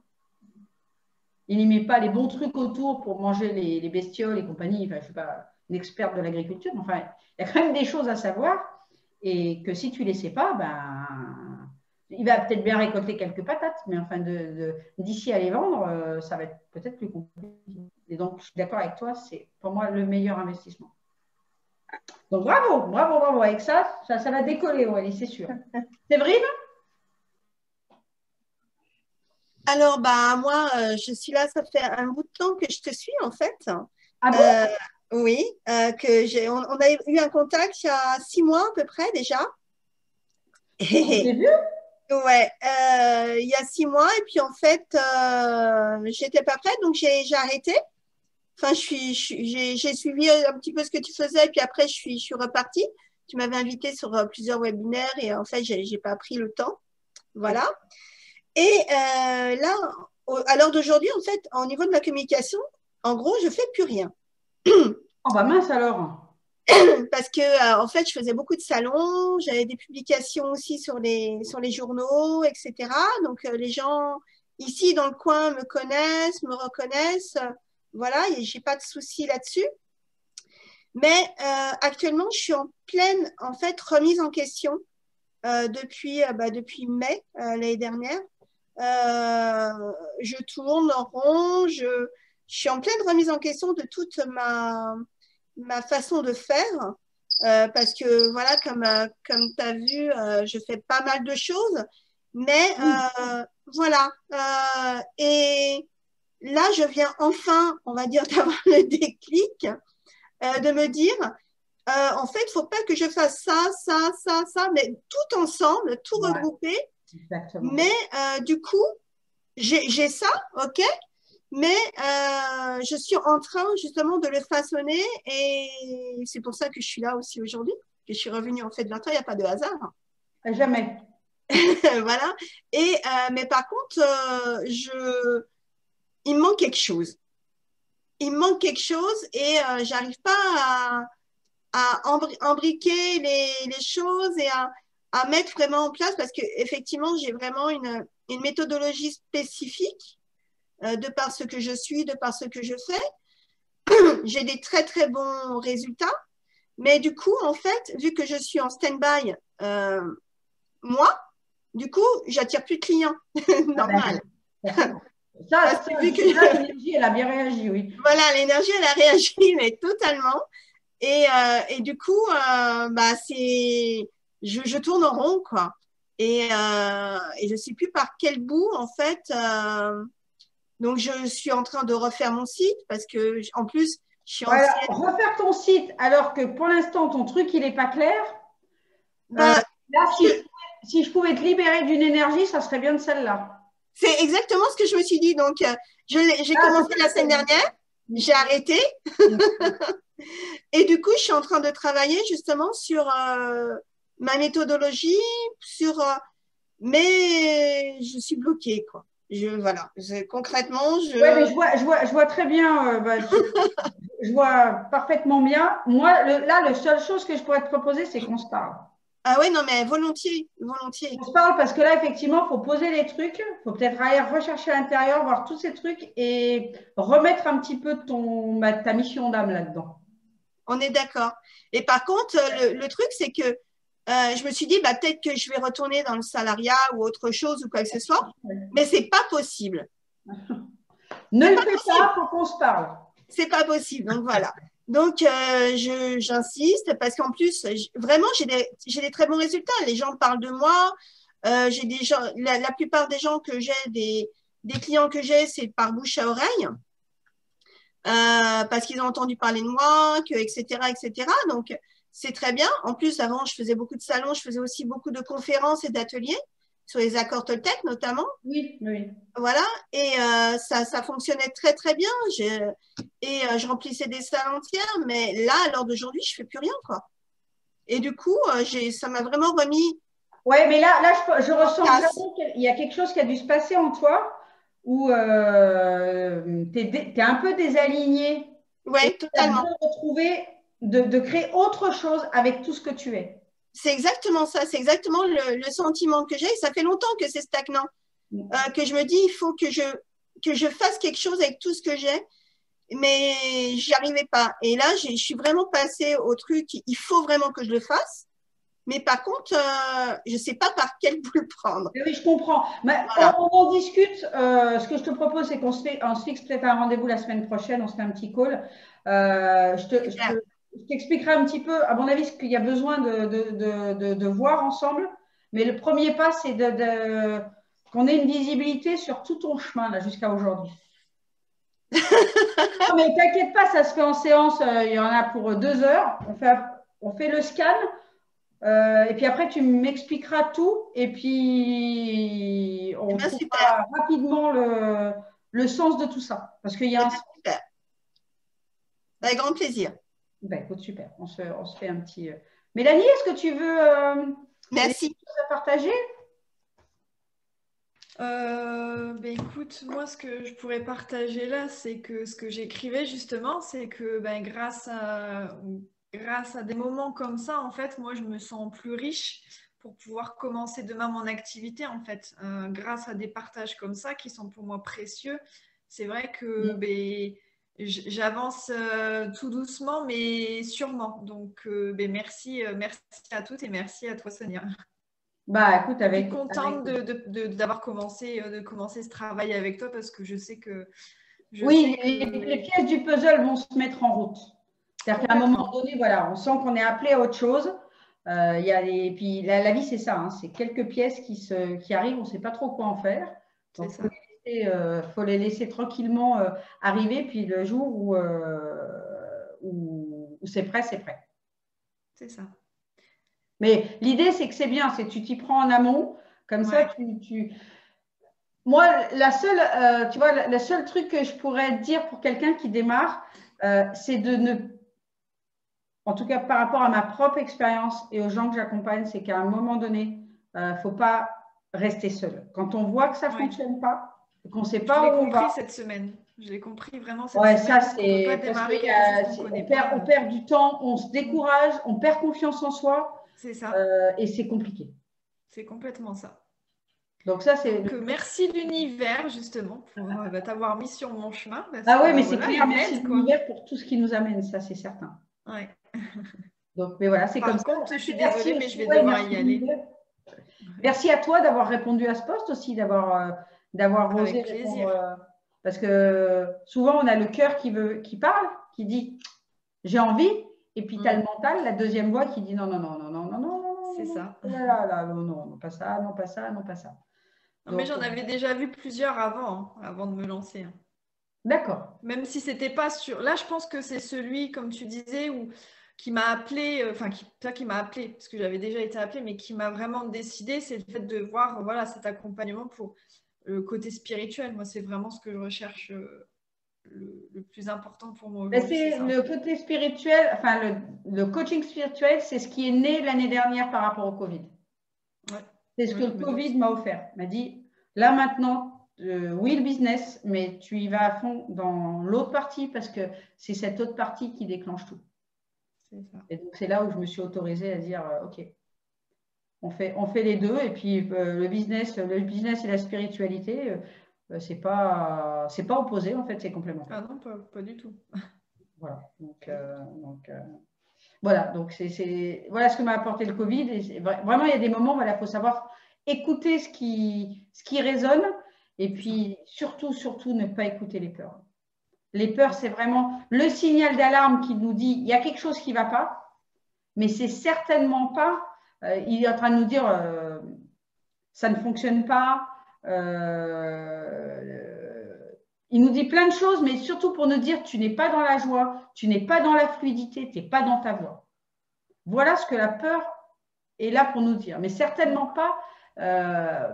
Il n'y met pas les bons trucs autour pour manger les bestioles et compagnie. Enfin, je ne suis pas une experte de l'agriculture, mais enfin, il y a quand même des choses à savoir et que si tu ne les sais pas, ben, il va peut-être bien récolter quelques patates, mais enfin, d'ici à les vendre, ça va être peut-être plus compliqué. Et donc, je suis d'accord avec toi, c'est pour moi le meilleur investissement. Donc, bravo. Avec ça va décoller, Aurélie, c'est sûr. Séverine? Alors, bah, moi, je suis là, ça fait un bout de temps que je te suis, en fait. Ah bon? Oui, on a eu un contact il y a 6 mois à peu près déjà. On s'est vu? Ouais, il y a 6 mois, et puis en fait, j'étais pas prête, donc j'ai arrêté. Enfin, j'ai suivi un petit peu ce que tu faisais, et puis après, je suis repartie. Tu m'avais invité sur plusieurs webinaires, et en fait, j'ai pas pris le temps. Voilà. Et là, à l'heure d'aujourd'hui, en fait, au niveau de ma communication, en gros, je fais plus rien. Oh bah mince alors. Parce que en fait, je faisais beaucoup de salons, j'avais des publications aussi sur les journaux, etc. Donc les gens ici dans le coin me connaissent, me reconnaissent, voilà, et j'ai pas de souci là-dessus. Mais actuellement, je suis en pleine en fait remise en question depuis mai l'année dernière. Je tourne en rond, je suis en pleine remise en question de toute ma façon de faire. Parce que voilà, comme tu as vu, je fais pas mal de choses. Mais voilà. Et là, je viens enfin, on va dire, d'avoir le déclic, de me dire, en fait, il ne faut pas que je fasse ça, mais tout ensemble, tout regroupé. Exactement. Mais du coup, j'ai ça, ok, mais je suis en train justement de le façonner et c'est pour ça que je suis là aussi aujourd'hui, que je suis revenue en fait vers toi, il n'y a pas de hasard. Jamais. Voilà. Et, mais par contre, il me manque quelque chose. Il me manque quelque chose et j'arrive pas à embriquer les choses et à mettre vraiment en place parce qu'effectivement, j'ai vraiment une méthodologie spécifique de par ce que je suis, de par ce que je fais. J'ai des très, très bons résultats. Mais du coup, en fait, vu que je suis en stand-by, moi, du coup, j'attire plus de clients. Normal. Ça, l'énergie, elle a bien réagi, oui. Voilà, l'énergie, elle a réagi, mais totalement. Et du coup, bah, je tourne en rond, quoi. Et je ne sais plus par quel bout, en fait. Donc, je suis en train de refaire mon site parce que, en plus, je suis voilà, ancienne. refaire ton site alors que pour l'instant, ton truc, il n'est pas clair. Bah, là, si je pouvais te libérer d'une énergie, ça serait bien de celle-là. C'est exactement ce que je me suis dit. Donc, j'ai commencé la semaine dernière, j'ai arrêté. Et du coup, je suis en train de travailler justement sur ma méthodologie, mais je suis bloquée, quoi. Voilà. Concrètement, Ouais, mais je vois très bien. Je vois parfaitement bien. Moi, là, la seule chose que je pourrais te proposer, c'est qu'on se parle. Ah ouais, non, mais volontiers, volontiers. On se parle parce que là, effectivement, il faut poser les trucs. Il faut peut-être aller rechercher à l'intérieur, voir tous ces trucs et remettre un petit peu ta mission d'âme là-dedans. On est d'accord. Et par contre, le truc, c'est que je me suis dit, bah, peut-être que je vais retourner dans le salariat ou autre chose ou quoi que ce soit, mais c'est pas possible. Ne le fais pas, il faut qu'on se parle. C'est pas possible. Donc voilà. Donc j'insiste parce qu'en plus, vraiment, j'ai des très bons résultats. Les gens parlent de moi. J'ai des gens, la plupart des gens que j'ai, des clients que j'ai, c'est par bouche à oreille. Parce qu'ils ont entendu parler de moi, etc., etc. Donc, c'est très bien. En plus, avant, je faisais beaucoup de salons, je faisais aussi beaucoup de conférences et d'ateliers sur les accords Toltec notamment. Oui, oui. Voilà. Et ça fonctionnait très, très bien. Je remplissais des salles entières. Mais là, à l'heure d'aujourd'hui, je ne fais plus rien, quoi. Et du coup, ça m'a vraiment remis. Oui, mais là je ressens vraiment qu'il y a quelque chose qui a dû se passer en toi où tu es un peu désaligné. Oui, totalement. De retrouver, de créer autre chose avec tout ce que tu es. C'est exactement ça. C'est exactement le sentiment que j'ai. Ça fait longtemps que c'est stagnant. Que je me dis, il faut que je fasse quelque chose avec tout ce que j'ai. Mais j'y arrivais pas. Et là, je suis vraiment passée au truc, il faut vraiment que je le fasse. Mais par contre, je ne sais pas par quel bout le prendre. Oui, je comprends. Mais voilà. On en discute. Ce que je te propose, c'est qu'on se fixe peut-être un rendez-vous la semaine prochaine. On se fait un petit call. Je t'expliquerai un petit peu, à mon avis, ce qu'il y a besoin de voir ensemble. Mais le premier pas, c'est qu'on ait une visibilité sur tout ton chemin là jusqu'à aujourd'hui. Non, mais t'inquiète pas, ça se fait en séance. Il y en a pour 2 heures. On fait le scan. Et puis après, tu m'expliqueras tout et puis on trouvera rapidement le sens de tout ça. Parce qu'il y a super. Avec grand plaisir. Ben, écoute, super. On se fait un petit… Mélanie, est-ce que tu veux Merci. des choses à partager? Ben écoute, moi ce que je pourrais partager là, c'est que ce que j'écrivais justement, c'est que ben, grâce à des moments comme ça, en fait, moi, je me sens plus riche pour pouvoir commencer demain mon activité, en fait. Grâce à des partages comme ça qui sont pour moi précieux, c'est vrai que ben, j'avance tout doucement, mais sûrement. Donc, ben, merci à toutes et merci à toi, Sonia. Bah, écoute, je suis contente d'avoir commencé ce travail avec toi parce que je sais que… les pièces du puzzle vont se mettre en route. C'est-à-dire qu'à un moment donné, voilà, on sent qu'on est appelé à autre chose. Puis la vie, c'est ça, hein, c'est quelques pièces qui arrivent, on ne sait pas trop quoi en faire. Donc, il faut les laisser tranquillement arriver. Puis le jour où c'est prêt, c'est prêt. C'est ça. Mais l'idée, c'est que c'est bien, c'est que tu t'y prends en amont. Comme ça, Moi, tu vois, le seul truc que je pourrais dire pour quelqu'un qui démarre, c'est de ne... En tout cas, par rapport à ma propre expérience et aux gens que j'accompagne, c'est qu'à un moment donné, il ne faut pas rester seul. Quand on voit que ça ne fonctionne pas, qu'on ne sait pas où on va... Je l'ai compris cette semaine. Je l'ai compris vraiment cette semaine. Ça, c'est... On perd du temps, on se décourage, on perd confiance en soi. C'est ça. Et c'est compliqué. C'est complètement ça. Donc ça, c'est... Donc, merci l'univers, justement, pour t'avoir mis sur mon chemin. Ah oui, mais c'est clair, merci l'univers pour tout ce qui nous amène, ça, c'est certain. Ouais. Donc, mais voilà, c'est comme ça. Par contre, je suis désolée, mais je vais devoir y aller. Merci à toi d'avoir répondu à ce poste aussi, d'avoir osé répondre. Parce que souvent, on a le cœur qui parle, qui dit « j'ai envie », et puis tu as le mental, la deuxième voix qui dit « non, non, non, non, non, non, non, c'est ça. Non, pas ça, non, pas ça, non, pas ça ». Non, mais j'en avais déjà vu plusieurs avant de me lancer. D'accord. Même si c'était pas sûr. Là, je pense que c'est celui, comme tu disais, qui m'a appelé, enfin, qui m'a appelé, parce que j'avais déjà été appelée, mais qui m'a vraiment décidé, c'est le fait de voir voilà, cet accompagnement pour le côté spirituel. Moi, c'est vraiment ce que je recherche le plus important pour moi. C'est le côté spirituel, enfin, le coaching spirituel, c'est ce qui est né l'année dernière par rapport au Covid. Ouais. C'est ce que le Covid m'a offert. Il m'a dit, là maintenant, oui, le business, mais tu y vas à fond dans l'autre partie parce que c'est cette autre partie qui déclenche tout. Ça. Et donc, c'est là où je me suis autorisée à dire, OK, on fait les deux. Et puis, le business et la spiritualité, c'est pas opposé, en fait, c'est complémentaire. Ah non, pas du tout. Voilà. Voilà, donc voilà ce que m'a apporté le Covid. Et vraiment, il y a des moments où il faut savoir écouter ce qui résonne et puis surtout ne pas écouter les peurs. Les peurs, c'est vraiment le signal d'alarme qui nous dit il y a quelque chose qui ne va pas, mais c'est certainement pas, il est en train de nous dire ça ne fonctionne pas, il nous dit plein de choses, mais surtout pour nous dire tu n'es pas dans la joie, tu n'es pas dans la fluidité, tu n'es pas dans ta voie. Voilà ce que la peur est là pour nous dire, mais certainement pas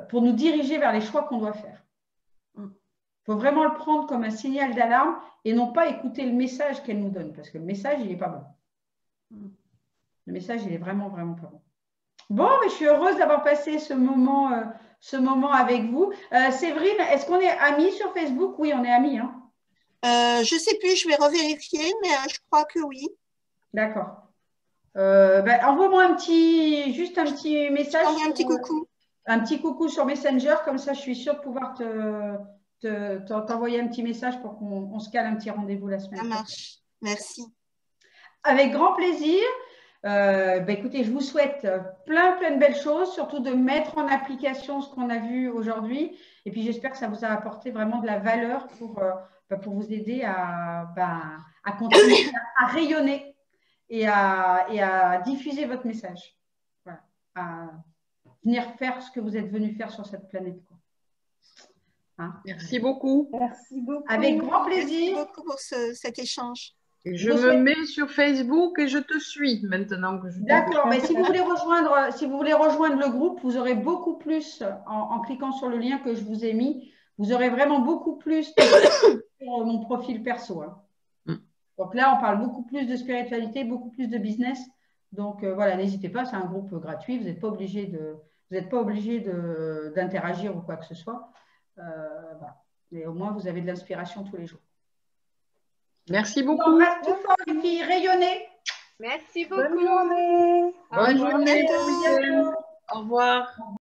pour nous diriger vers les choix qu'on doit faire. Il faut vraiment le prendre comme un signal d'alarme et non pas écouter le message qu'elle nous donne, parce que le message, il n'est pas bon. Le message, il est vraiment, vraiment pas bon. Bon, mais je suis heureuse d'avoir passé ce moment avec vous. Séverine, est-ce qu'on est amis sur Facebook? Oui, on est amis. Hein. Je ne sais plus, je vais revérifier, mais je crois que oui. D'accord. Envoie-moi juste un petit message. Un petit coucou. Un petit coucou sur Messenger, comme ça je suis sûre de pouvoir t'envoyer un petit message pour qu'on se cale un petit rendez-vous la semaine. Ça marche. Merci. Avec grand plaisir. Écoutez, je vous souhaite plein de belles choses, surtout de mettre en application ce qu'on a vu aujourd'hui. Et puis j'espère que ça vous a apporté vraiment de la valeur pour vous aider à continuer à rayonner et à diffuser votre message. Voilà. À venir faire ce que vous êtes venu faire sur cette planète. Hein? Merci beaucoup. Merci beaucoup. Avec grand plaisir. Merci beaucoup pour cet échange. Je me mets sur Facebook et je te suis maintenant. D'accord, mais si vous voulez rejoindre le groupe, vous aurez beaucoup plus, en cliquant sur le lien que je vous ai mis, vous aurez vraiment beaucoup plus sur mon profil perso. Hein. Donc là, on parle beaucoup plus de spiritualité, beaucoup plus de business. Donc voilà, n'hésitez pas, c'est un groupe gratuit, vous n'êtes pas obligé d'interagir ou quoi que ce soit. Voilà. Mais au moins, vous avez de l'inspiration tous les jours. Merci beaucoup. On reste tout fort, les filles, rayonnez. Merci beaucoup. Bonne journée. Bonne journée. Au revoir.